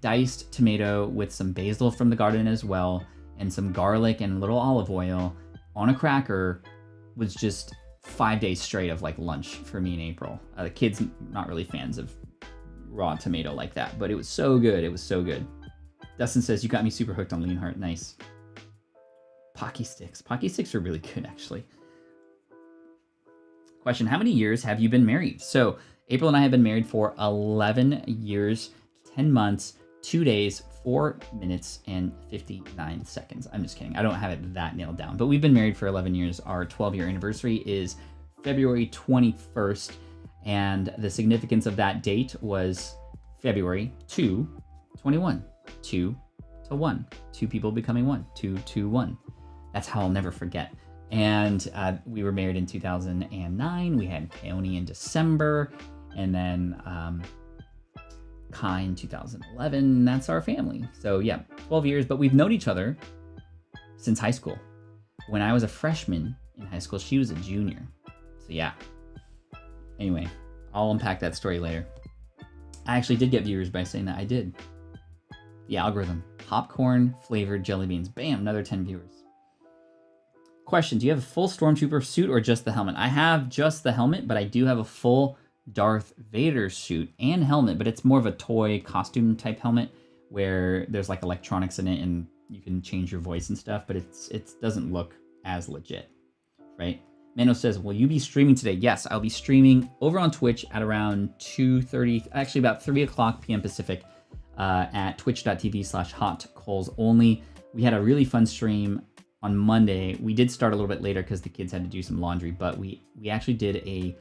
diced tomato with some basil from the garden as well, and some garlic and a little olive oil on a cracker was just 5 days straight of like lunch for me and April. The kids not really fans of raw tomato like that, but it was so good. It was so good. Dustin says, you got me super hooked on Leonhardt. Nice. Pocky sticks. Pocky sticks are really good, actually. Question, how many years have you been married? So April and I have been married for 11 years, 10 months, 2 days, 4 minutes, and 59 seconds. I'm just kidding. I don't have it that nailed down, but we've been married for 11 years. Our 12-year anniversary is February 21st, and the significance of that date was February 2, 21. 2 to 1. 2 people becoming 1. 2 to 1. That's how I'll never forget. And we were married in 2009. We had Keone in December, and then Kai in 2011. That's our family. So yeah, 12 years, but we've known each other since high school. When I was a freshman in high school, she was a junior. So yeah. Anyway, I'll unpack that story later. I actually did get viewers by saying that I did. The algorithm. Popcorn flavored jelly beans. Bam, another 10 viewers. Question, do you have a full Stormtrooper suit or just the helmet? I have just the helmet, but I do have a full Darth Vader suit and helmet, but it's more of a toy costume type helmet where there's like electronics in it and you can change your voice and stuff, but it doesn't look as legit, right? Mano says, will you be streaming today? Yes, I'll be streaming over on Twitch at around 2:30, actually about 3 o'clock p.m. Pacific at twitch.tv/hotcoalsonly. We had a really fun stream on Monday. We did start a little bit later because the kids had to do some laundry, but we actually did a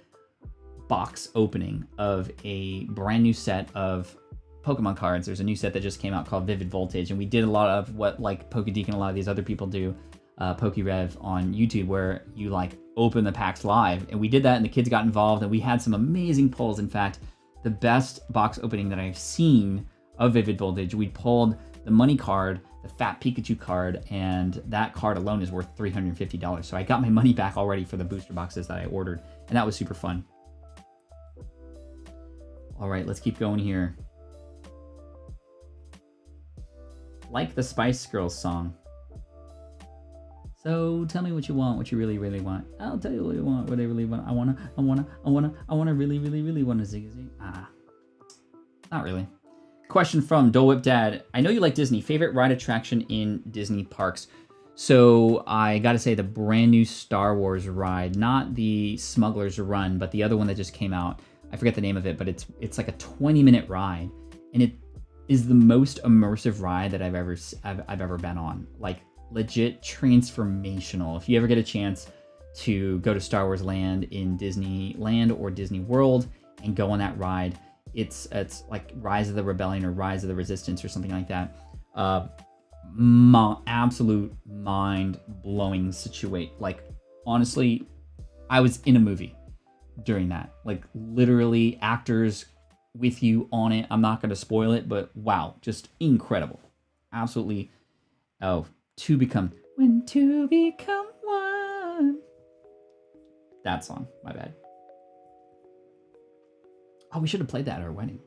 box opening of a brand new set of Pokemon cards. There's a new set that just came out called Vivid Voltage, and we did a lot of what like PokeDeek and a lot of these other people do, PokeRev on YouTube, where you like open the packs live, and we did that and the kids got involved and we had some amazing pulls. In fact, the best box opening that I've seen of Vivid Voltage, we pulled the money card, the Fat Pikachu card, and that card alone is worth $350. So I got my money back already for the booster boxes that I ordered, and that was super fun. All right, let's keep going here. Like the Spice Girls song. So tell me what you want, what you really, really want. I'll tell you what you want, what I really want. I wanna really, really, really wanna zig. Not really. Question from Dole Whip Dad. I know you like Disney. Favorite ride attraction in Disney parks? So I gotta say the brand new Star Wars ride, not the Smuggler's Run, but the other one that just came out. I forget the name of it, but it's like a 20-minute ride, and it is the most immersive ride that I've ever been on. Like legit transformational. If you ever get a chance to go to Star Wars Land in Disneyland or Disney World and go on that ride, it's like Rise of the Rebellion or Rise of the Resistance or something like that. Absolute mind-blowing situation. Like honestly, I was in a movie during that. Like literally actors with you on it. I'm not going to spoil it, but wow, just incredible. Absolutely. Oh, when two become one. That song, my bad. Oh, we should have played that at our wedding.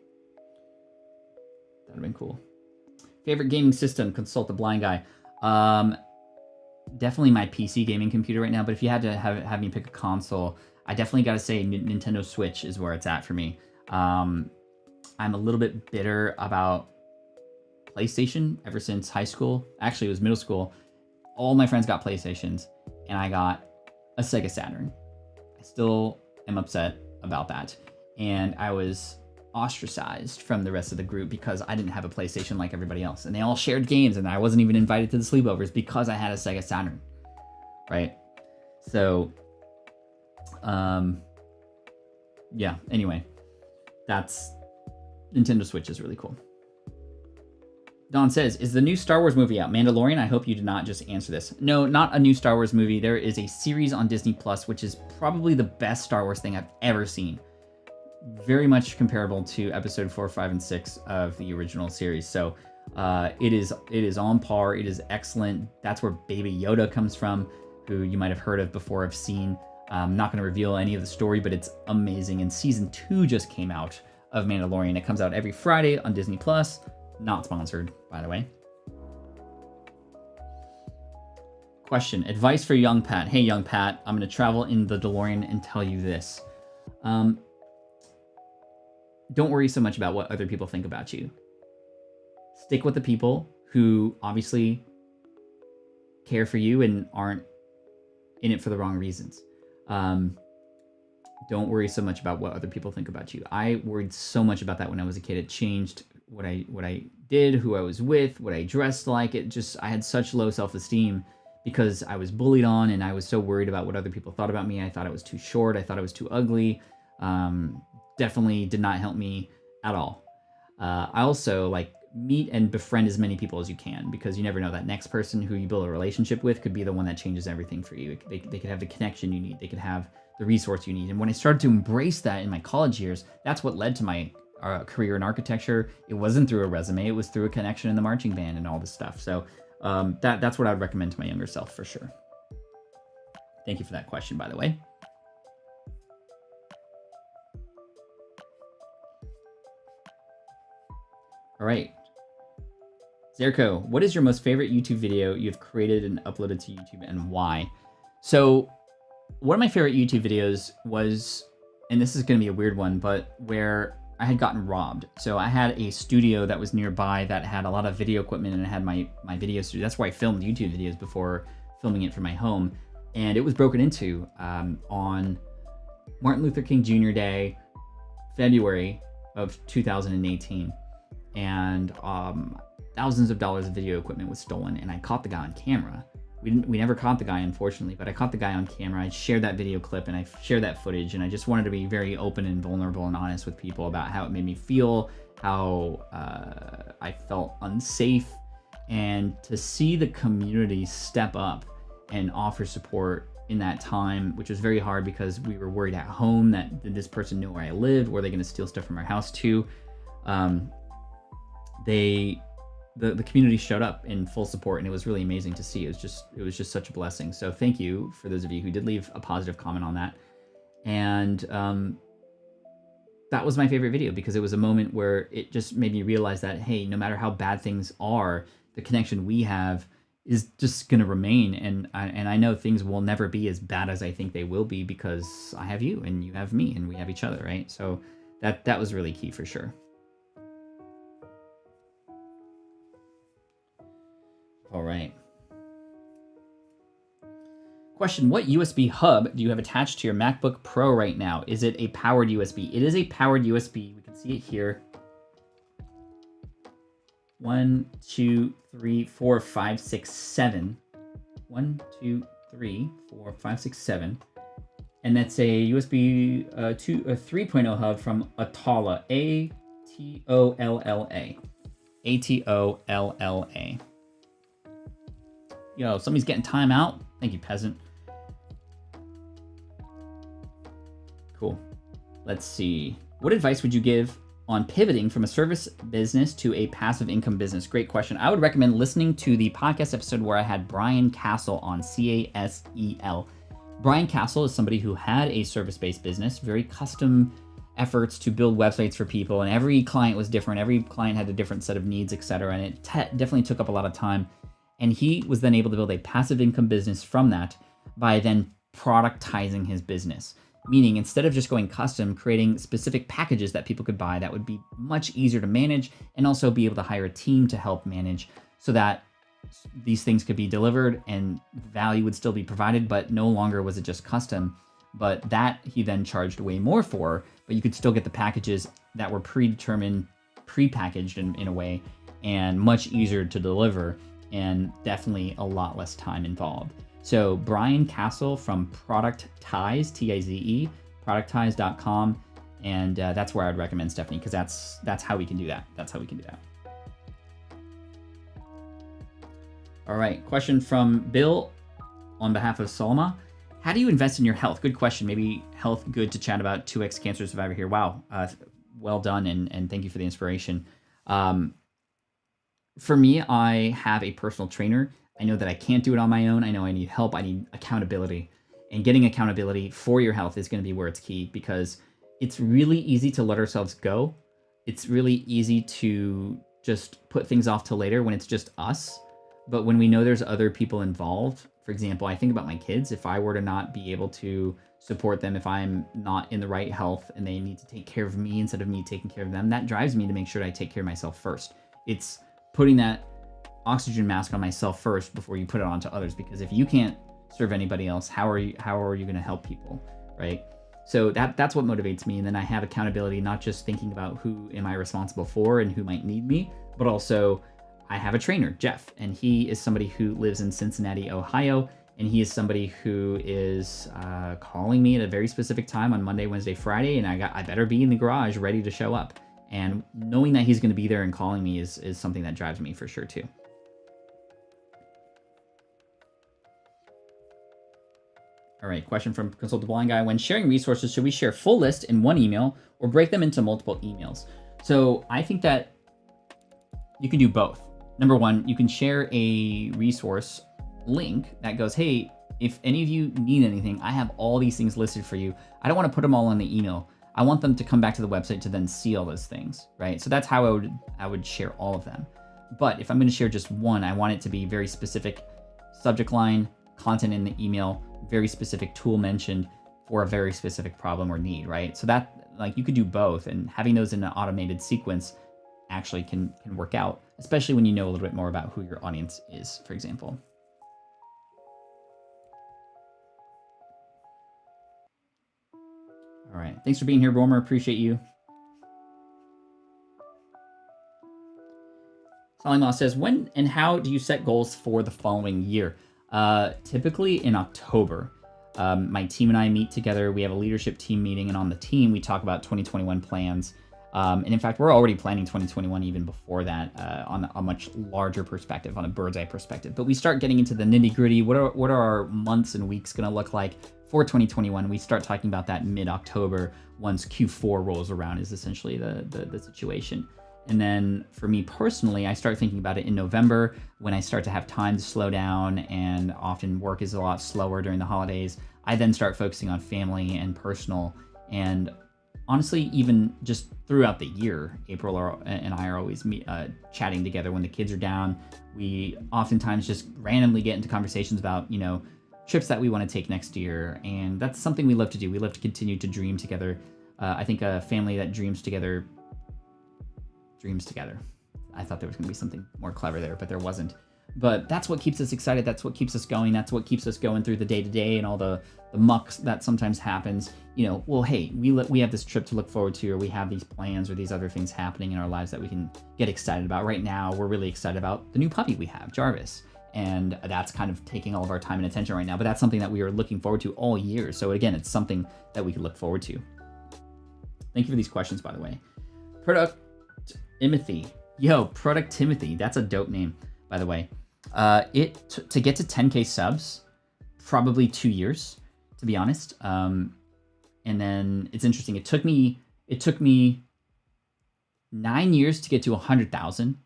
That would have been cool. Favorite gaming system? Consult the blind guy. Definitely my PC gaming computer right now, but if you had to have me pick a console, I definitely got to say Nintendo Switch is where it's at for me. I'm a little bit bitter about PlayStation ever since high school. Actually, it was middle school. All my friends got PlayStations, and I got a Sega Saturn. I still am upset about that. And I was ostracized from the rest of the group because I didn't have a PlayStation like everybody else. And they all shared games, and I wasn't even invited to the sleepovers because I had a Sega Saturn, right? So, yeah, anyway, that's Nintendo Switch is really cool. Don says, is the new Star Wars movie out? Mandalorian? I hope you did not just answer this. No, not a new Star Wars movie. There is a series on Disney Plus, which is probably the best Star Wars thing I've ever seen. Very much comparable to episode 4, 5, and 6 of the original series. So it is on par. It is excellent. That's where Baby Yoda comes from, who you might have heard of before, have seen. I'm not going to reveal any of the story, but it's amazing. And season 2 just came out of Mandalorian. It comes out every Friday on Disney Plus. Not sponsored, by the way. Question. Advice for young Pat. Hey, young Pat, I'm going to travel in the DeLorean and tell you this. Don't worry so much about what other people think about you. Stick with the people who obviously care for you and aren't in it for the wrong reasons. Don't worry so much about what other people think about you. I worried so much about that when I was a kid. It changed what I did, who I was with, what I dressed like. I had such low self-esteem because I was bullied on, and I was so worried about what other people thought about me. I thought I was too short. I thought I was too ugly. Definitely did not help me at all. I also meet and befriend as many people as you can, because you never know, that next person who you build a relationship with could be the one that changes everything for you. They could have the connection you need. They could have the resource you need. And when I started to embrace that in my college years, that's what led to my career in architecture. It wasn't through a resume. It was through a connection in the marching band and all this stuff. So that's what I would recommend to my younger self for sure. Thank you for that question, by the way. All right. Zerko, what is your most favorite YouTube video you've created and uploaded to YouTube, and why? So one of my favorite YouTube videos was, and this is going to be a weird one, but where I had gotten robbed. So I had a studio that was nearby that had a lot of video equipment, and it had my video studio. That's where I filmed YouTube videos before filming it for my home. And it was broken into on Martin Luther King Jr. Day, February of 2018. And thousands of dollars of video equipment was stolen, and I caught the guy on camera. We never caught the guy, unfortunately, but I caught the guy on camera. I shared that video clip and I shared that footage, and I just wanted to be very open and vulnerable and honest with people about how it made me feel, how I felt unsafe, and to see the community step up and offer support in that time, which was very hard because we were worried at home that did this person know where I lived? Were they going to steal stuff from our house too? The community showed up in full support, and it was really amazing to see. It was just such a blessing. So thank you for those of you who did leave a positive comment on that. And that was my favorite video, because it was a moment where it just made me realize that, hey, no matter how bad things are, the connection we have is just going to remain. And I know things will never be as bad as I think they will be, because I have you and you have me and we have each other, right? So that was really key for sure. All right. Question, what USB hub do you have attached to your MacBook Pro right now? Is it a powered USB? It is a powered USB. We can see it here. 1, 2, 3, 4, 5, 6, 7. 1, 2, 3, 4, 5, 6, 7. And that's a USB 3.0 hub from Atolla. A-T-O-L-L-A. A-T-O-L-L-A. Yo, somebody's getting time out. Thank you, peasant. Cool. Let's see. What advice would you give on pivoting from a service business to a passive income business? Great question. I would recommend listening to the podcast episode where I had Brian Castle on, C-A-S-E-L. Brian Castle is somebody who had a service-based business, very custom efforts to build websites for people, and every client was different. Every client had a different set of needs, etc. And it definitely took up a lot of time. And he was then able to build a passive income business from that by then productizing his business. Meaning, instead of just going custom, creating specific packages that people could buy that would be much easier to manage, and also be able to hire a team to help manage, so that these things could be delivered and value would still be provided, but no longer was it just custom. But that he then charged way more for, but you could still get the packages that were predetermined, prepackaged in a way, and much easier to deliver, and definitely a lot less time involved. So Brian Castle from Productize, T-I-Z-E, productize.com, and that's where I'd recommend, Stephanie, because that's how we can do that. That's how we can do that. All right, question from Bill on behalf of Salma. How do you invest in your health? Good question. Maybe health good to chat about. 2X cancer survivor here. Wow. Well done, and thank you for the inspiration. For me, I have a personal trainer. I know that I can't do it on my own. I know I need help. I need accountability. And getting accountability for your health is going to be where it's key, because it's really easy to let ourselves go. It's really easy to just put things off till later when it's just us. But when we know there's other people involved, for example, I think about my kids. If I were to not be able to support them, if I'm not in the right health and they need to take care of me instead of me taking care of them, that drives me to make sure that I take care of myself first. It's putting that oxygen mask on myself first before you put it on to others, because if you can't serve anybody else, how are you going to help people, right? So that's what motivates me. And then I have accountability, not just thinking about who am I responsible for and who might need me, but also I have a trainer, Jeff, and he is somebody who lives in Cincinnati, Ohio, and he is somebody who is calling me at a very specific time on Monday, Wednesday, Friday, and I better be in the garage ready to show up. And knowing that he's going to be there and calling me is something that drives me for sure too. All right, question from Consult the Blind Guy. When sharing resources, should we share full list in one email or break them into multiple emails? So I think that you can do both. Number one, you can share a resource link that goes, hey, if any of you need anything, I have all these things listed for you. I don't want to put them all in the email. I want them to come back to the website to then see all those things, right? So that's how I would share all of them. But if I'm going to share just one, I want it to be very specific subject line, content in the email, very specific tool mentioned for a very specific problem or need, right? So that, like, you could do both, and having those in an automated sequence actually can work out, especially when you know a little bit more about who your audience is, for example. All right, thanks for being here, Romer. Appreciate you. Salimah says, when and how do you set goals for the following year? Typically in October. My team and I meet together. We have a leadership team meeting, and on the team, we talk about 2021 plans. And in fact, we're already planning 2021 even before that, on a much larger perspective, on a bird's eye perspective. But we start getting into the nitty gritty. What are our months and weeks going to look like for 2021? We start talking about that mid-October, once Q4 rolls around, is essentially the situation. And then for me personally, I start thinking about it in November, when I start to have time to slow down, and often work is a lot slower during the holidays. I then start focusing on family and personal. And honestly, even just throughout the year, April and I are always chatting together when the kids are down. We oftentimes just randomly get into conversations about, trips that we want to take next year. And that's something we love to do. We love to continue to dream together. I think a family that dreams together. I thought there was going to be something more clever there, but there wasn't. But that's what keeps us excited. That's what keeps us going. That's what keeps us going through the day-to-day and all the mucks that sometimes happens. Well, hey, we have this trip to look forward to, or we have these plans or these other things happening in our lives that we can get excited about. Right now, we're really excited about the new puppy we have, Jarvis. And that's kind of taking all of our time and attention right now. But that's something that we are looking forward to all year. So again, it's something that we can look forward to. Thank you for these questions, by the way. Product Timothy. That's a dope name, by the way. To get to 10K subs, probably 2 years, to be honest. And then it's interesting. It took me 9 years to get to 100,000.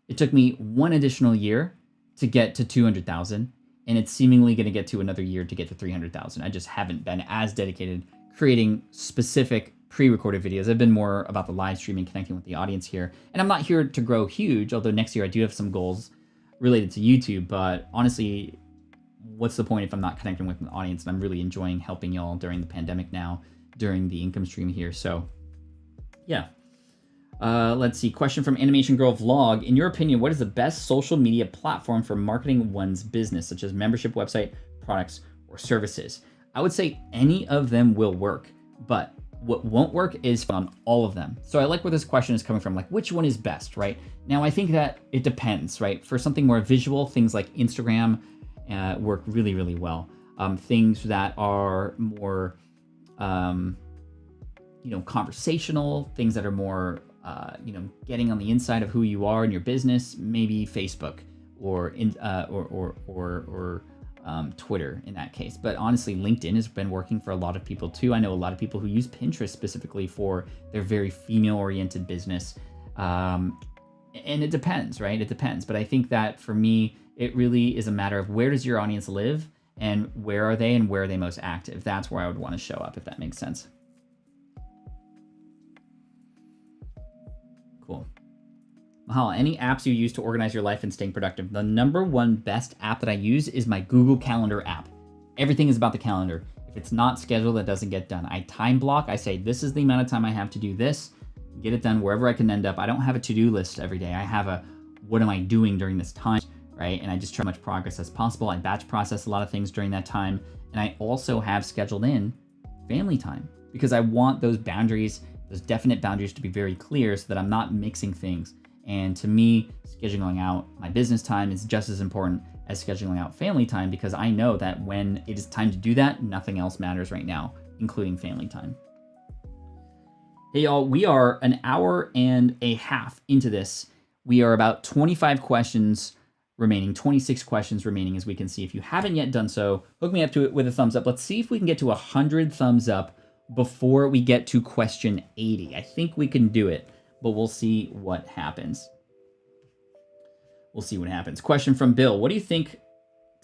It took me 1 additional year to get to 200,000, and it's seemingly going to get to another year to get to 300,000. I just haven't been as dedicated creating specific pre-recorded videos. I've been more about the live streaming, connecting with the audience here. And I'm not here to grow huge, although next year I do have some goals related to YouTube. But honestly, what's the point if I'm not connecting with an audience? And I'm really enjoying helping y'all during the pandemic now, during the income stream here. So yeah. Let's see. Question from Animation Girl Vlog. In your opinion, what is the best social media platform for marketing one's business, such as membership website, products, or services? I would say any of them will work, but what won't work is on all of them. So I like where this question is coming from, like which one is best, right? Now I think that it depends, right? For something more visual, things like Instagram work really, really well. Things that are more, conversational, things that are more, getting on the inside of who you are and your business, maybe Facebook or Twitter in that case. But honestly, LinkedIn has been working for a lot of people too. I know a lot of people who use Pinterest specifically for their very female-oriented business. And it depends, right? It depends. But I think that for me, it really is a matter of where does your audience live and where are they and where are they most active? That's where I would want to show up, if that makes sense. Cool. Mahal, any apps you use to organize your life and staying productive? The number one best app that I use is my Google Calendar app. Everything is about the calendar. If it's not scheduled, it doesn't get done. I time block. I say, this is the amount of time I have to do this. Get it done wherever I can end up. I don't have a to-do list every day. I have a, what am I doing during this time, right? And I just try as much progress as possible. I batch process a lot of things during that time. And I also have scheduled in family time because I want those boundaries, those definite boundaries to be very clear so that I'm not mixing things. And to me, scheduling out my business time is just as important as scheduling out family time because I know that when it is time to do that, nothing else matters right now, including family time. Hey y'all, we are an hour and a half into this. We are about 25 questions remaining, 26 questions remaining as we can see. If you haven't yet done so, hook me up to it with a thumbs up. Let's see if we can get to 100 thumbs up before we get to question 80. I think we can do it, but we'll see what happens. We'll see what happens. Question from Bill. What do you think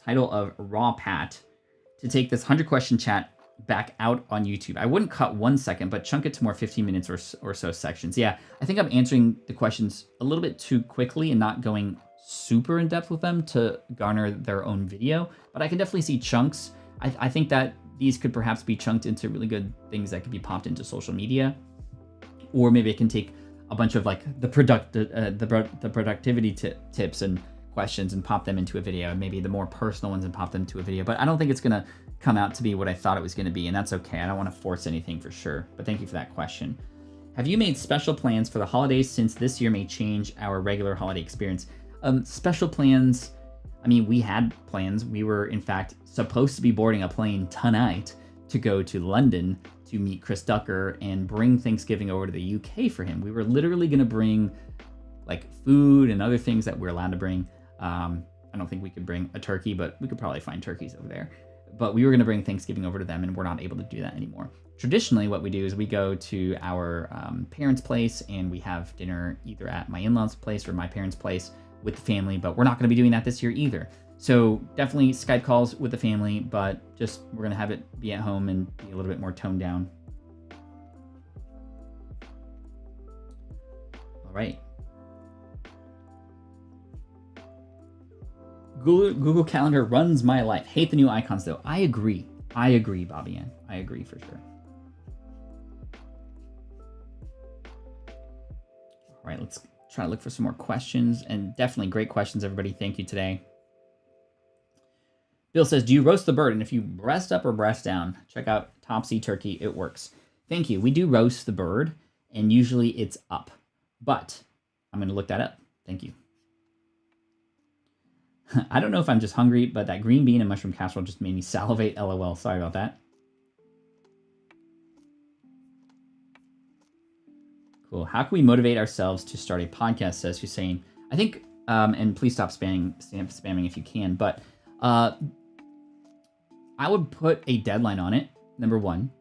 title of Raw Pat to take this 100 question chat back out on YouTube? I wouldn't cut 1 second, but chunk it to more 15 minutes or so sections. Yeah, I think I'm answering the questions a little bit too quickly and not going super in depth with them to garner their own video, but I can definitely see chunks. I think that these could perhaps be chunked into really good things that could be popped into social media, or maybe I can take a bunch of like the productivity tips and questions and pop them into a video, and maybe the more personal ones and pop them into a video. But I don't think it's gonna come out to be what I thought it was gonna be, and that's okay. I don't want to force anything for sure. But thank you for that question. Have you made special plans for the holidays since this year may change our regular holiday experience? Special plans, I mean, we had plans. We were in fact supposed to be boarding a plane tonight to go to London to meet Chris Ducker and bring Thanksgiving over to the UK for him. We were literally gonna bring like food and other things that we're allowed to bring. I don't think we could bring a turkey, but we could probably find turkeys over there. But we were gonna bring Thanksgiving over to them, and we're not able to do that anymore. Traditionally, what we do is we go to our parents' place and we have dinner either at my in-laws' place or my parents' place with the family, but we're not gonna be doing that this year either. So definitely Skype calls with the family, but just we're gonna have it be at home and be a little bit more toned down. All right. Google Calendar runs my life. Hate the new icons though. I agree, Bobby Ann. I agree for sure. All right, let's try to look for some more questions, and definitely great questions, everybody. Thank you today. Bill says, do you roast the bird? And if you breast up or breast down, check out Topsy Turkey. It works. Thank you. We do roast the bird, and usually it's up. But I'm going to look that up. Thank you. I don't know if I'm just hungry, but that green bean and mushroom casserole just made me salivate. LOL. Sorry about that. Cool. How can we motivate ourselves to start a podcast, says Hussein. I think, and please stop spamming if you can, but I would put a deadline on it, number one.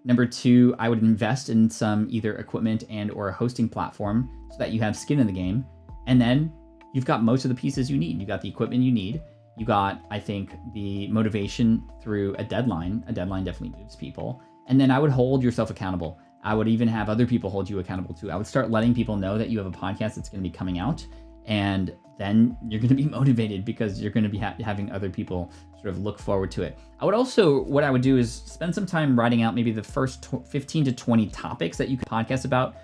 Number two, I would invest in some either equipment and or a hosting platform so that you have skin in the game. And then you've got most of the pieces you need. You got the equipment you need. You got, I think, the motivation through a deadline. A deadline definitely moves people. And then I would hold yourself accountable. I would even have other people hold you accountable too. I would start letting people know that you have a podcast that's going to be coming out, and then you're going to be motivated because you're going to be having other people sort of look forward to it. I would also, what I would do is spend some time writing out maybe the first 15 to 20 topics that you could podcast about,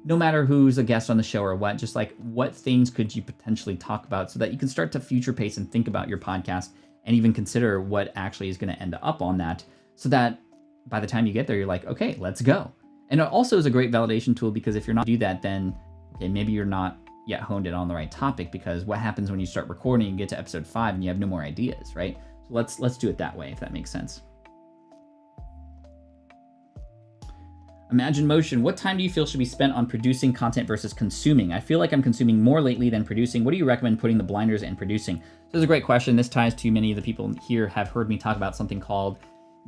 no matter who's a guest on the show or what, just like what things could you potentially talk about so that you can start to future pace and think about your podcast and even consider what actually is going to end up on that, so that by the time you get there, you're like, okay, let's go. And it also is a great validation tool, because if you're not do that, then okay, maybe you're not yet honed in on the right topic, because what happens when you start recording and get to episode 5 and you have no more ideas, right? So let's do it that way, if that makes sense. Imagine Motion, what time do you feel should be spent on producing content versus consuming? I feel like I'm consuming more lately than producing. What do you recommend putting the blinders and producing? So this is a great question. This ties to many of the people here have heard me talk about something called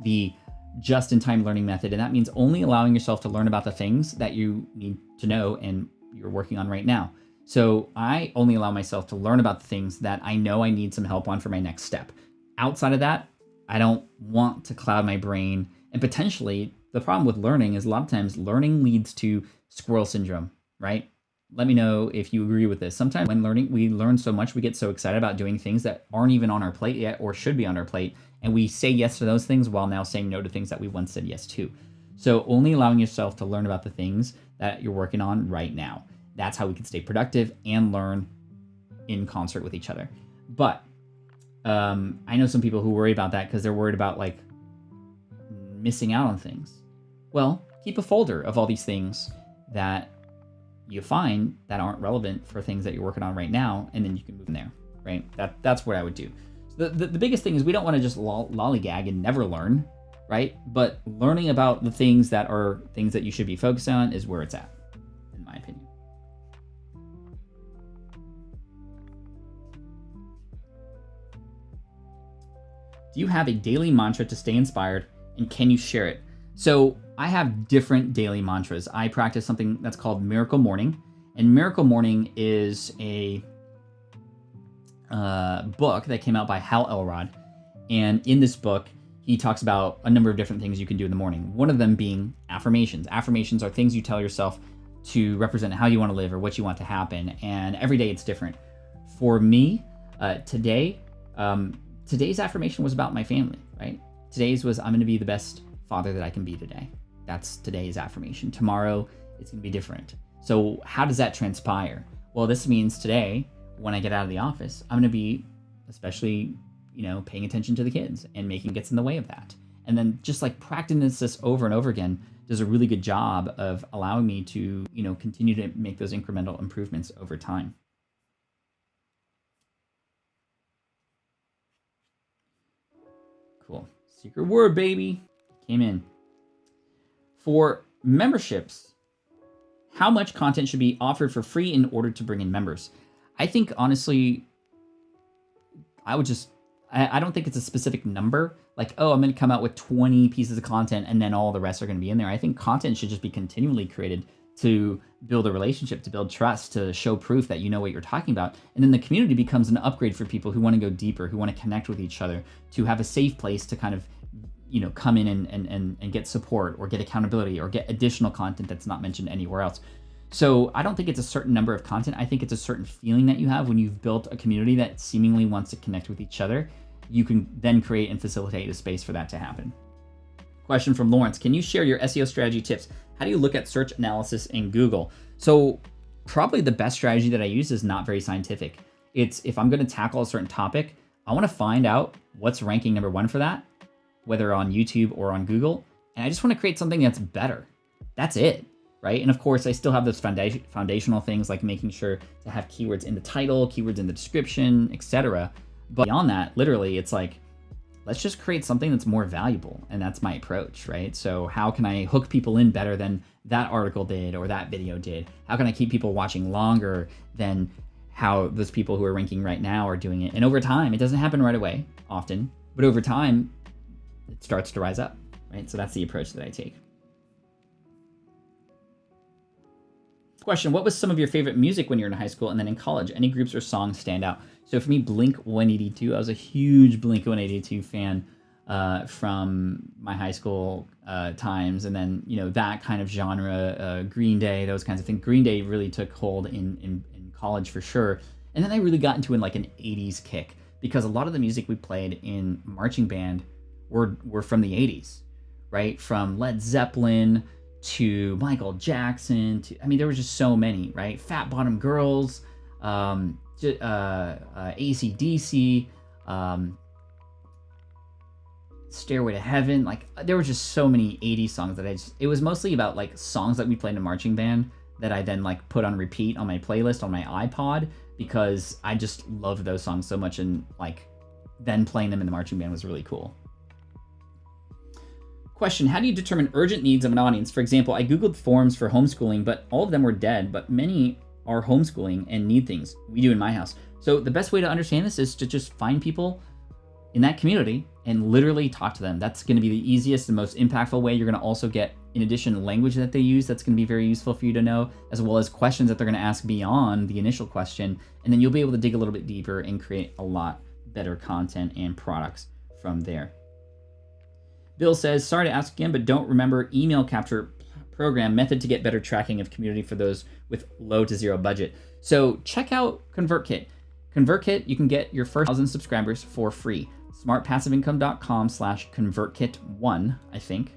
the just-in-time learning method. And that means only allowing yourself to learn about the things that you need to know and you're working on right now. So I only allow myself to learn about the things that I know I need some help on for my next step. Outside of that, I don't want to cloud my brain. And potentially, the problem with learning is a lot of times learning leads to squirrel syndrome, right? Let me know if you agree with this. Sometimes when learning, we learn so much, we get so excited about doing things that aren't even on our plate yet or should be on our plate. And we say yes to those things while now saying no to things that we once said yes to. So only allowing yourself to learn about the things that you're working on right now. That's how we can stay productive and learn in concert with each other. But I know some people who worry about that because they're worried about like missing out on things. Well, keep a folder of all these things that you find that aren't relevant for things that you're working on right now, and then you can move in there, right? That's what I would do. So the biggest thing is we don't want to just lollygag and never learn, right? But learning about the things that are things that you should be focused on is where it's at, in my opinion. Do you have a daily mantra to stay inspired, and can you share it? So I have different daily mantras. I practice something that's called Miracle Morning, and Miracle Morning is a book that came out by Hal Elrod. And in this book, he talks about a number of different things you can do in the morning. One of them being affirmations. Affirmations are things you tell yourself to represent how you want to live or what you want to happen. And every day it's different. For me, today's affirmation was about my family, right? Today's was, I'm going to be the best father that I can be today. That's today's affirmation. Tomorrow, it's going to be different. So how does that transpire? Well, this means today, when I get out of the office, I'm going to be especially, paying attention to the kids and making gets in the way of that. And then just like practicing this over and over again does a really good job of allowing me to, continue to make those incremental improvements over time. Cool. Secret word, baby. Came in. For memberships, how much content should be offered for free in order to bring in members? I think, honestly, I don't think it's a specific number. Like, oh, I'm going to come out with 20 pieces of content and then all the rest are going to be in there. I think content should just be continually created to build a relationship, to build trust, to show proof that you know what you're talking about. And then the community becomes an upgrade for people who want to go deeper, who want to connect with each other, to have a safe place to kind of, come in and get support or get accountability or get additional content that's not mentioned anywhere else. So I don't think it's a certain number of content. I think it's a certain feeling that you have when you've built a community that seemingly wants to connect with each other. You can then create and facilitate a space for that to happen. Question from Lawrence. Can you share your SEO strategy tips? How do you look at search analysis in Google? So probably the best strategy that I use is not very scientific. It's if I'm going to tackle a certain topic, I want to find out what's ranking number one for that, whether on YouTube or on Google. And I just want to create something that's better. That's it. Right? And of course, I still have those foundational things like making sure to have keywords in the title, keywords in the description, etc. But beyond that, literally, it's like, let's just create something that's more valuable. And that's my approach, right? So how can I hook people in better than that article did or that video did? How can I keep people watching longer than how those people who are ranking right now are doing it? And over time, it doesn't happen right away often, but over time, it starts to rise up, right? So that's the approach that I take. Question, what was some of your favorite music when you were in high school and then in college? Any groups or songs stand out? So for me, Blink-182, I was a huge Blink-182 fan from my high school times. And then, that kind of genre, Green Day, those kinds of things. Green Day really took hold in college for sure. And then I really got into an 80s kick because a lot of the music we played in marching band were from the 80s, right? From Led Zeppelin to Michael Jackson, there were just so many, right? Fat Bottom Girls, AC/DC, Stairway to Heaven. Like, there were just so many 80s songs that it was mostly about like songs that we played in marching band that I then like put on repeat on my playlist on my iPod because I just loved those songs so much, and like then playing them in the marching band was really cool. Question, how do you determine urgent needs of an audience? For example, I Googled forums for homeschooling, but all of them were dead, but many are homeschooling and need things. We do in my house. So the best way to understand this is to just find people in that community and literally talk to them. That's going to be the easiest and most impactful way. You're going to also get, in addition, language that they use that's going to be very useful for you to know, as well as questions that they're going to ask beyond the initial question. And then you'll be able to dig a little bit deeper and create a lot better content and products from there. Bill says, sorry to ask again, but don't remember email capture program method to get better tracking of community for those with low to zero budget. So check out ConvertKit. ConvertKit, you can get your first 1,000 subscribers for free. smartpassiveincome.com/ConvertKit1, I think,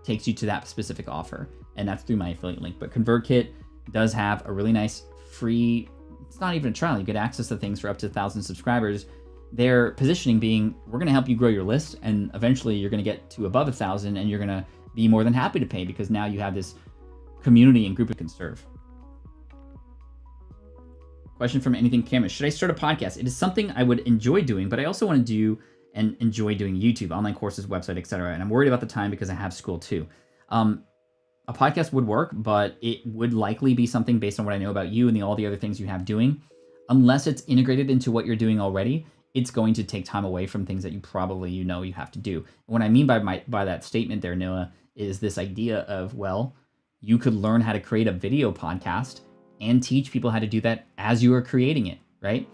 takes you to that specific offer. And that's through my affiliate link. But ConvertKit does have a really nice free, it's not even a trial. You get access to things for up to 1,000 subscribers. Their positioning being, we're going to help you grow your list, and eventually you're going to get to above 1,000, and you're going to be more than happy to pay because now you have this community and group you can serve. Question from Anything Camera. Should I start a podcast? It is something I would enjoy doing, but I also want to do and enjoy doing YouTube, online courses, website, etc. And I'm worried about the time because I have school too. A podcast would work, but it would likely be something based on what I know about you and all the other things you have doing. Unless it's integrated into what you're doing already, it's going to take time away from things that you probably you have to do. And what I mean by that statement there, Noah, is this idea of, well, you could learn how to create a video podcast and teach people how to do that as you are creating it, right?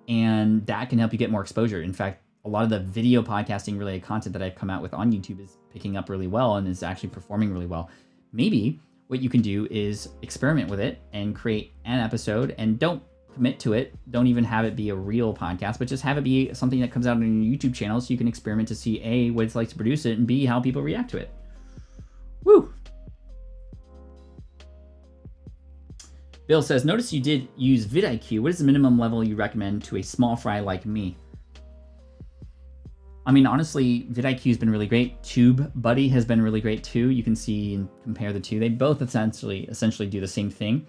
And that can help you get more exposure. In fact, a lot of the video podcasting related content that I've come out with on YouTube is picking up really well and is actually performing really well. Maybe what you can do is experiment with it and create an episode, and don't commit to it. Don't even have it be a real podcast, but just have it be something that comes out on your YouTube channel so you can experiment to see A, what it's like to produce it, and B, how people react to it. Woo! Bill says, notice you did use vidIQ. What is the minimum level you recommend to a small fry like me? I mean, honestly, vidIQ has been really great. TubeBuddy has been really great too. You can see and compare the two. They both essentially do the same thing.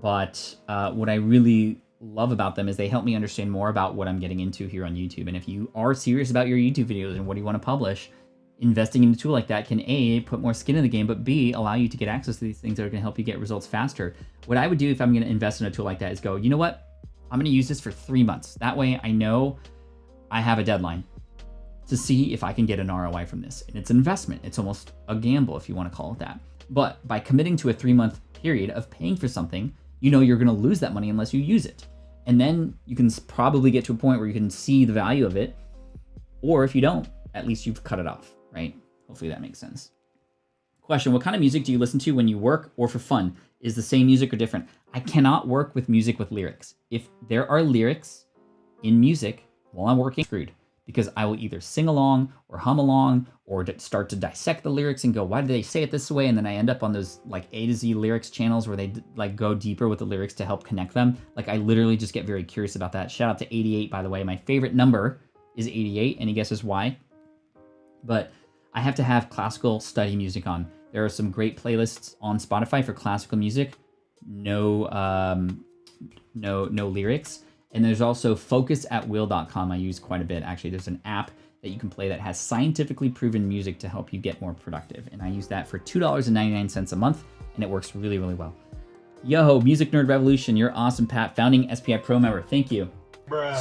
But what I really love about them is they help me understand more about what I'm getting into here on YouTube. And if you are serious about your YouTube videos and what do you want to publish, investing in a tool like that can A, put more skin in the game, but B, allow you to get access to these things that are going to help you get results faster. What I would do if I'm going to invest in a tool like that is go, you know what? I'm going to use this for 3 months. That way I know I have a deadline to see if I can get an ROI from this. And it's an investment. It's almost a gamble if you want to call it that. But by committing to a 3-month period of paying for something, you know you're going to lose that money unless you use it. And then you can probably get to a point where you can see the value of it. Or if you don't, at least you've cut it off, right? Hopefully that makes sense. Question, what kind of music do you listen to when you work or for fun? Is the same music or different? I cannot work with music with lyrics. If there are lyrics in music while I'm working, I'm screwed. Because I will either sing along or hum along or start to dissect the lyrics and go, why did they say it this way? And then I end up on those like A to Z lyrics channels where they like go deeper with the lyrics to help connect them. Like I literally just get very curious about that. Shout out to 88, by the way. My favorite number is 88. Any guesses why? But I have to have classical study music on. There are some great playlists on Spotify for classical music. No lyrics. And there's also focusatwill.com I use quite a bit. Actually, there's an app that you can play that has scientifically proven music to help you get more productive. And I use that for $2.99 a month, and it works really, really well. Yo, Music Nerd Revolution, you're awesome, Pat. Founding SPI Pro member. Thank you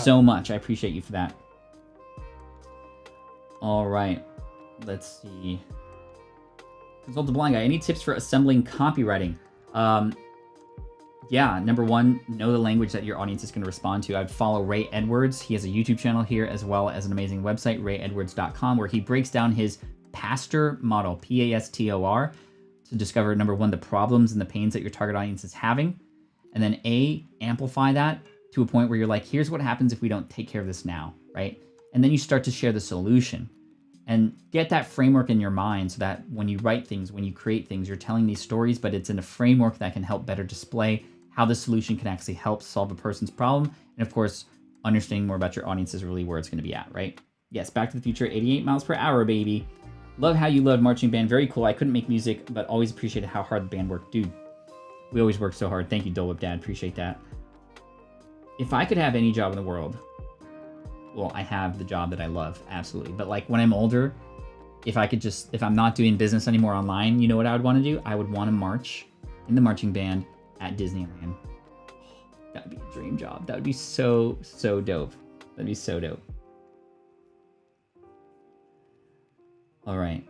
so much. I appreciate you for that. All right, let's see. Consult the Blind Guy. Any tips for assembling copywriting? Yeah, number one, know the language that your audience is going to respond to. I'd follow Ray Edwards. He has a YouTube channel here as well as an amazing website, rayedwards.com, where he breaks down his PASTOR model, PASTOR, to discover, number one, the problems and the pains that your target audience is having. And then A, amplify that to a point where you're like, here's what happens if we don't take care of this now, right? And then you start to share the solution. And get that framework in your mind so that when you write things, when you create things, you're telling these stories, but it's in a framework that can help better display how the solution can actually help solve a person's problem. And of course, understanding more about your audience is really where it's going to be at, right? Yes, Back to the Future, 88 miles per hour, baby. Love how you love marching band. Very cool. I couldn't make music, but always appreciated how hard the band worked. Dude, we always work so hard. Thank you, Dole Whip Dad. Appreciate that. If I could have any job in the world, well, I have the job that I love, absolutely. But like when I'm older, if I'm not doing business anymore online, you know what I would want to do? I would want to march in the marching band at Disneyland. That would be a dream job. That would be so dope. That'd be so dope. All right.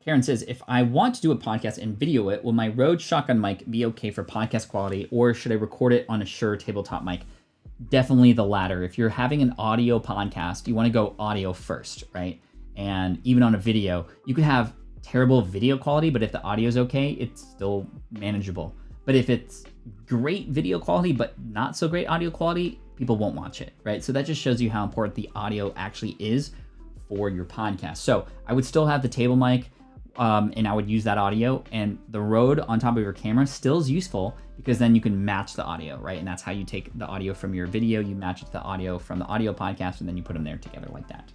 Karen says, if I want to do a podcast and video it, will my Rode shotgun mic be okay for podcast quality, or should I record it on a Shure tabletop mic? Definitely the latter. If you're having an audio podcast, you want to go audio first, right? And even on a video, you could have terrible video quality, but if the audio is okay, it's still manageable. But if it's great video quality, but not so great audio quality, people won't watch it, right? So that just shows you how important the audio actually is for your podcast. So I would still have the table mic, and I would use that audio, and the Rode on top of your camera still is useful because then you can match the audio, right? And that's how you take the audio from your video, you match it to the audio from the audio podcast, and then you put them there together like that.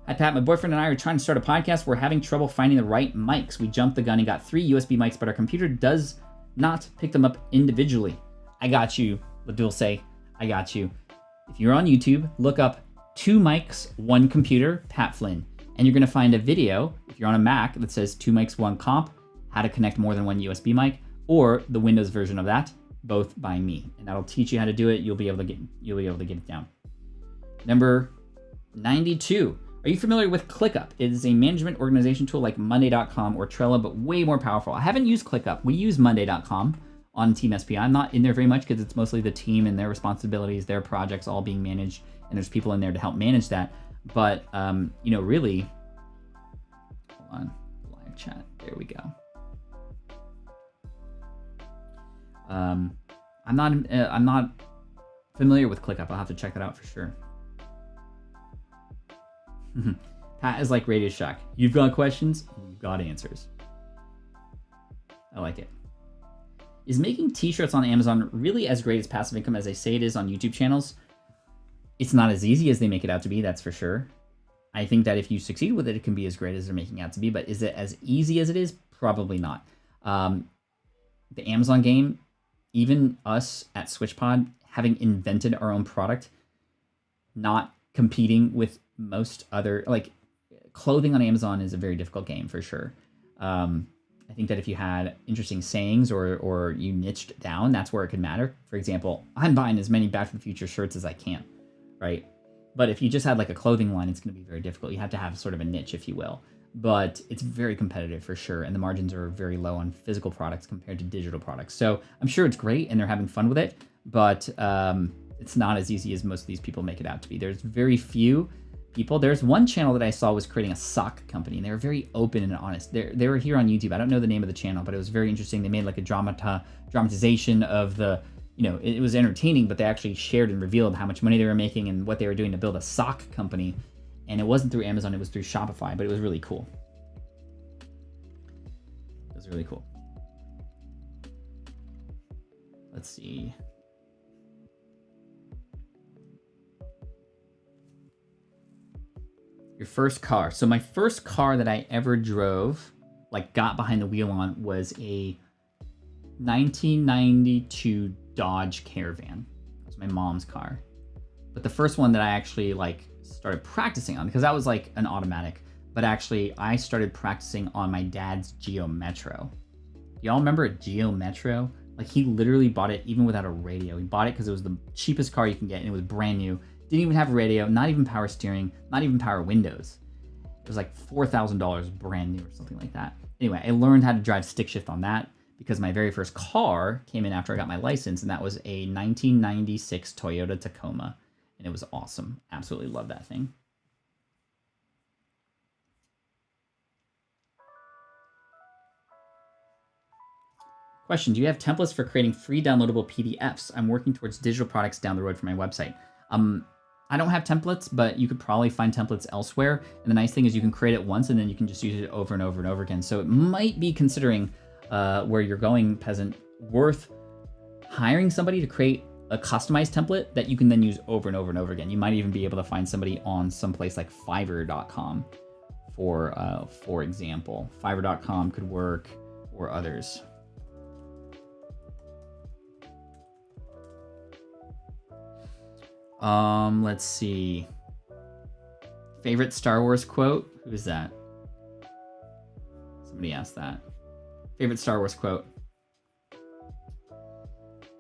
Hi Pat, my boyfriend and I are trying to start a podcast. We're having trouble finding the right mics. We jumped the gun and got 3 USB mics, but our computer does not pick them up individually. I got you, Ladul say. I got you. If you're on YouTube, look up 2 mics, 1 computer, Pat Flynn. And you're gonna find a video, if you're on a Mac, that says 2 mics, 1 comp, how to connect more than 1 USB mic, or the Windows version of that, both by me. And that'll teach you how to do it. You'll be able to get it down. Number 92. Are you familiar with ClickUp? It is a management organization tool like Monday.com or Trello, but way more powerful. I haven't used ClickUp. We use Monday.com on Team SPI. I'm not in there very much because it's mostly the team and their responsibilities, their projects all being managed, and there's people in there to help manage that. But, really, hold on, live chat, there we go. I'm not familiar with ClickUp. I'll have to check that out for sure. Pat is like Radio Shack. You've got questions, you've got answers. I like it. Is making t-shirts on Amazon really as great as passive income as they say it is on YouTube channels? It's not as easy as they make it out to be, that's for sure. I think that if you succeed with it, it can be as great as they're making it out to be, but is it as easy as it is? Probably not. The Amazon game, even us at SwitchPod, having invented our own product, not competing with most other, like, clothing on Amazon is a very difficult game for sure. I think that if you had interesting sayings or you niched down, that's where it could matter. For example, I'm buying as many Back to the Future shirts as I can, right? But if you just had like a clothing line, it's going to be very difficult. You have to have sort of a niche, if you will. But it's very competitive for sure, and the margins are very low on physical products compared to digital products. So I'm sure it's great, and they're having fun with it, but it's not as easy as most of these people make it out to be. There's very few people. There's one channel that I saw was creating a sock company, and they were very open and honest. They were here on YouTube. I don't know the name of the channel, but it was very interesting. They made like a dramatization of the, it was entertaining, but they actually shared and revealed how much money they were making and what they were doing to build a sock company. And it wasn't through Amazon, it was through Shopify, but it was really cool. It was really cool. Let's see. Your first car. So my first car that I ever drove, like got behind the wheel on, was a 1992 Dodge Caravan. It was my mom's car. But the first one that I actually like started practicing on, because that was like an automatic, but actually I started practicing on my dad's Geo Metro. Y'all remember a Geo Metro? Like he literally bought it even without a radio. He bought it because it was the cheapest car you can get and it was brand new. Didn't even have a radio, not even power steering, not even power windows. It was like $4,000 brand new or something like that. Anyway, I learned how to drive stick shift on that because my very first car came in after I got my license, and that was a 1996 Toyota Tacoma. And it was awesome. Absolutely love that thing. Question, do you have templates for creating free downloadable PDFs? I'm working towards digital products down the road for my website. I don't have templates, but you could probably find templates elsewhere. And the nice thing is you can create it once and then you can just use it over and over and over again. So it might be, considering where you're going, peasant, worth hiring somebody to create a customized template that you can then use over and over and over again. You might even be able to find somebody on some place like Fiverr.com, for example. Fiverr.com could work, or others. Let's see. Favorite Star Wars quote? Who is that? Somebody asked that. Favorite Star Wars quote?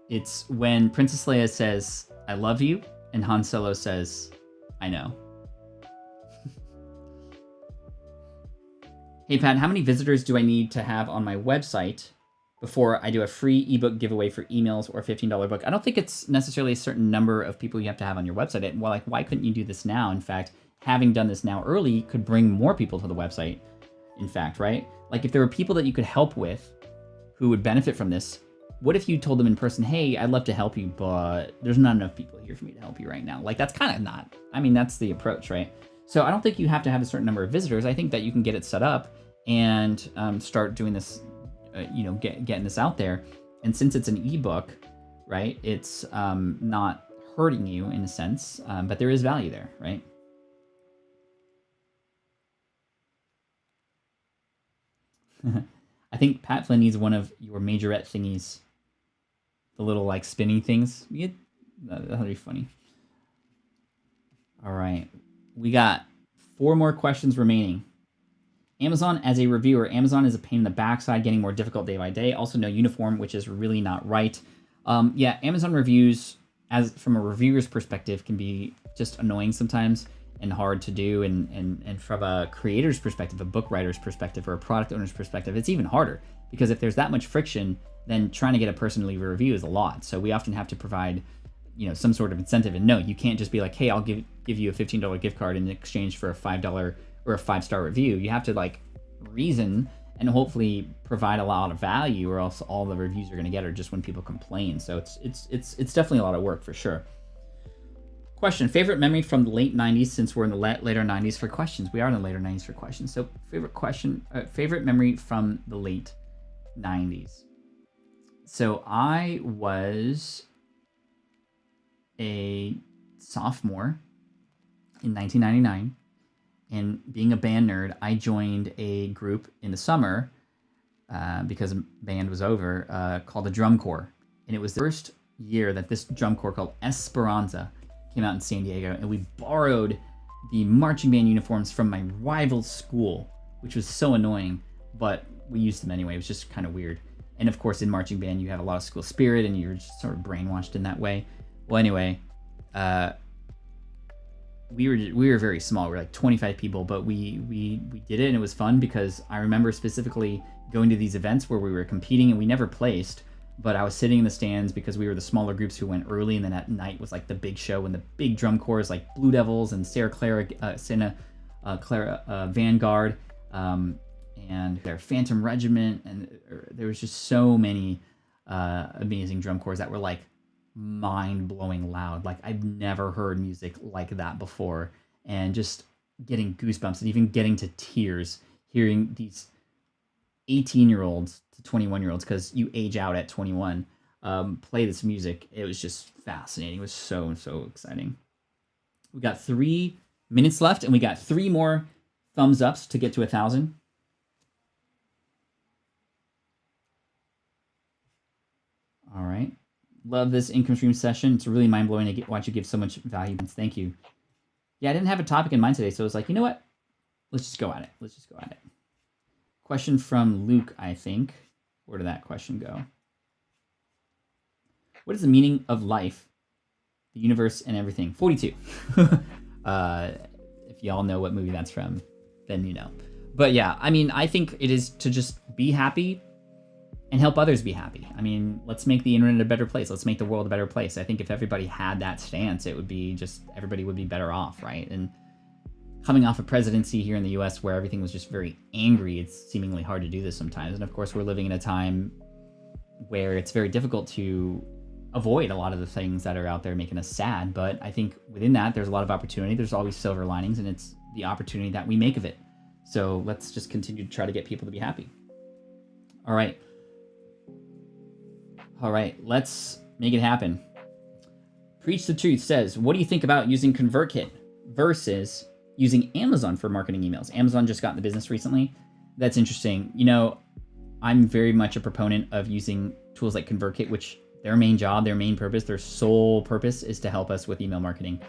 It's when Princess Leia says, "I love you," and Han Solo says, "I know." Hey Pat, how many visitors do I need to have on my website before I do a free ebook giveaway for emails or a $15 book? I don't think it's necessarily a certain number of people you have to have on your website. Well, like, why couldn't you do this now? In fact, having done this now early could bring more people to the website. In fact, right? Like, if there were people that you could help with who would benefit from this, what if you told them in person, "Hey, I'd love to help you, but there's not enough people here for me to help you right now." Like, that's kind of not, I mean, that's the approach, right? So I don't think you have to have a certain number of visitors. I think that you can get it set up and start doing this, getting this out there. And since it's an ebook, right, it's not hurting you in a sense, but there is value there, right? I think Pat Flynn needs one of your majorette thingies. The little, like, spinning things. That'll be funny. All right. We got 4 more questions remaining. Amazon as a reviewer. Amazon is a pain in the backside, getting more difficult day by day. Also, no uniform, which is really not right. Yeah, Amazon reviews, as from a reviewer's perspective, can be just annoying sometimes and hard to do. And from a creator's perspective, a book writer's perspective, or a product owner's perspective, it's even harder. Because if there's that much friction, then trying to get a person to leave a review is a lot. So we often have to provide, some sort of incentive. And no, you can't just be like, "Hey, I'll give you a $15 gift card in exchange for a $5 or a 5-star review." You have to, like, reason and hopefully provide a lot of value, or else all the reviews you're going to get are just when people complain. So it's definitely a lot of work for sure. Question: favorite memory from the late 90s, since we're in the later 90s for questions. We are in the later 90s for questions. So favorite memory from the late 90s. So I was a sophomore in 1999, and being a band nerd, I joined a group in the summer because band was over, called the Drum Corps. And it was the first year that this drum corps called Esperanza came out in San Diego, and we borrowed the marching band uniforms from my rival school, which was so annoying, but we used them anyway. It was just kind of weird. And of course, in marching band, you have a lot of school spirit, and you're just sort of brainwashed in that way. Well, anyway, we were very small. We were like 25 people, but we did it, and it was fun because I remember specifically going to these events where we were competing, and we never placed. But I was sitting in the stands because we were the smaller groups who went early, and then at night was like the big show, and the big drum corps like Blue Devils and Santa Clara Vanguard, and their Phantom Regiment, and there was just so many amazing drum corps that were like mind-blowing loud. Like, I've never heard music like that before, and just getting goosebumps and even getting to tears hearing these 18-year-olds to 21-year-olds, because you age out at 21, play this music. It was just fascinating. It was so exciting. We got 3 minutes left, and we got 3 more thumbs ups to get to 1,000. All right. Love this income stream session. It's really mind-blowing to watch you give so much value. Thank you. Yeah, I didn't have a topic in mind today, so I was like, you know what? Let's just go at it. Question from Luke, I think. Where did that question go? What is the meaning of life, the universe, and everything? 42. If y'all know what movie that's from, then you know. But yeah, I mean, I think it is to just be happy and help others be happy. I mean, let's make the internet a better place. Let's make the world a better place. I think if everybody had that stance, it would be just, everybody would be better off, right? And coming off a presidency here in the US where everything was just very angry, it's seemingly hard to do this sometimes. And of course, we're living in a time where it's very difficult to avoid a lot of the things that are out there making us sad. But I think within that, there's a lot of opportunity. There's always silver linings, and it's the opportunity that we make of it. So let's just continue to try to get people to be happy. All right, let's make it happen. Preach the Truth says, what do you think about using ConvertKit versus using Amazon for marketing emails? Amazon just got in the business recently. That's interesting. You know, I'm very much a proponent of using tools like ConvertKit, which their main job, their main purpose, their sole purpose is to help us with email marketing,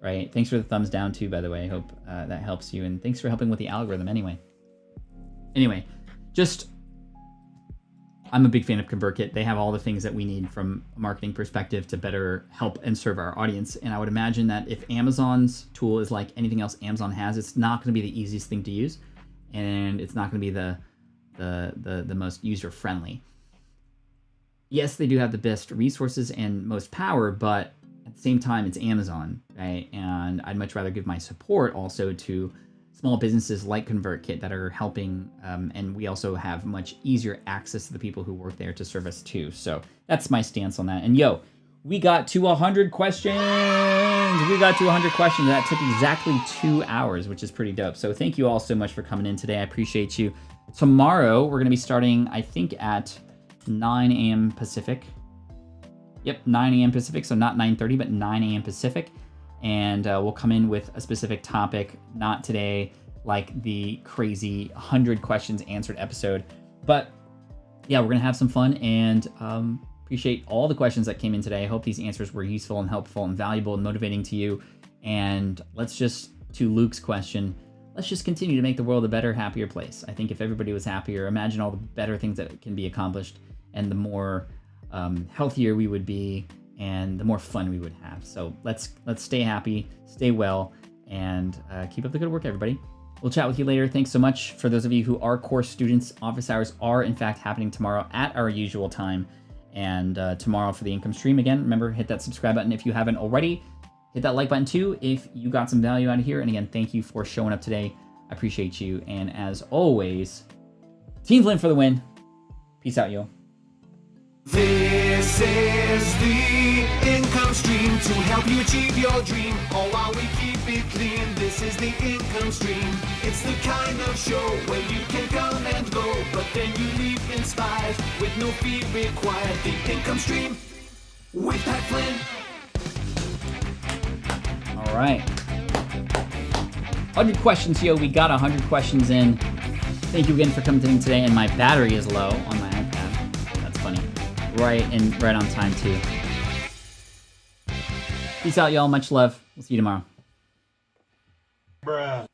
right? Thanks for the thumbs down too, by the way. I hope that helps you. And thanks for helping with the algorithm anyway. Anyway, I'm a big fan of ConvertKit. They have all the things that we need from a marketing perspective to better help and serve our audience. And I would imagine that if Amazon's tool is like anything else Amazon has, it's not going to be the easiest thing to use, and it's not going to be the most user-friendly. Yes, they do have the best resources and most power, but at the same time, it's Amazon, right? And I'd much rather give my support also to small businesses like ConvertKit that are helping, and we also have much easier access to the people who work there to serve us too. So that's my stance on that. And yo, we got to 100 questions. We got to 100 questions. That took exactly 2 hours, which is pretty dope. So thank you all so much for coming in today. I appreciate you. Tomorrow, we're going to be starting, I think, at 9 a.m. Pacific. Yep, 9 a.m. Pacific, so not 9:30, but 9 a.m. Pacific. And we'll come in with a specific topic, not today, like the crazy 100 questions answered episode. But yeah, we're going to have some fun, and appreciate all the questions that came in today. I hope these answers were useful and helpful and valuable and motivating to you. And to Luke's question, let's just continue to make the world a better, happier place. I think if everybody was happier, imagine all the better things that can be accomplished, and the more healthier we would be, and the more fun we would have. So let's stay happy, stay well, and keep up the good work, everybody. We'll chat with you later. Thanks so much. For those of you who are course students, office hours are in fact happening tomorrow at our usual time. And tomorrow for the income stream, again, remember, hit that subscribe button if you haven't already. Hit that like button too if you got some value out of here. And again, thank you for showing up today. I appreciate you. And as always, Team Flynn for the win. Peace out, yo. This is the income stream to help you achieve your dream. All while we keep it clean. This is the income stream. It's the kind of show where you can come and go, but then you leave inspired with no fee required. The income stream with Pat Flynn. All right. 100 questions, yo. We got 100 questions in. Thank you again for coming in today. And my battery is low on my iPad. That's funny. Right on time too. Peace out, y'all. Much love. We'll see you tomorrow. Bruh.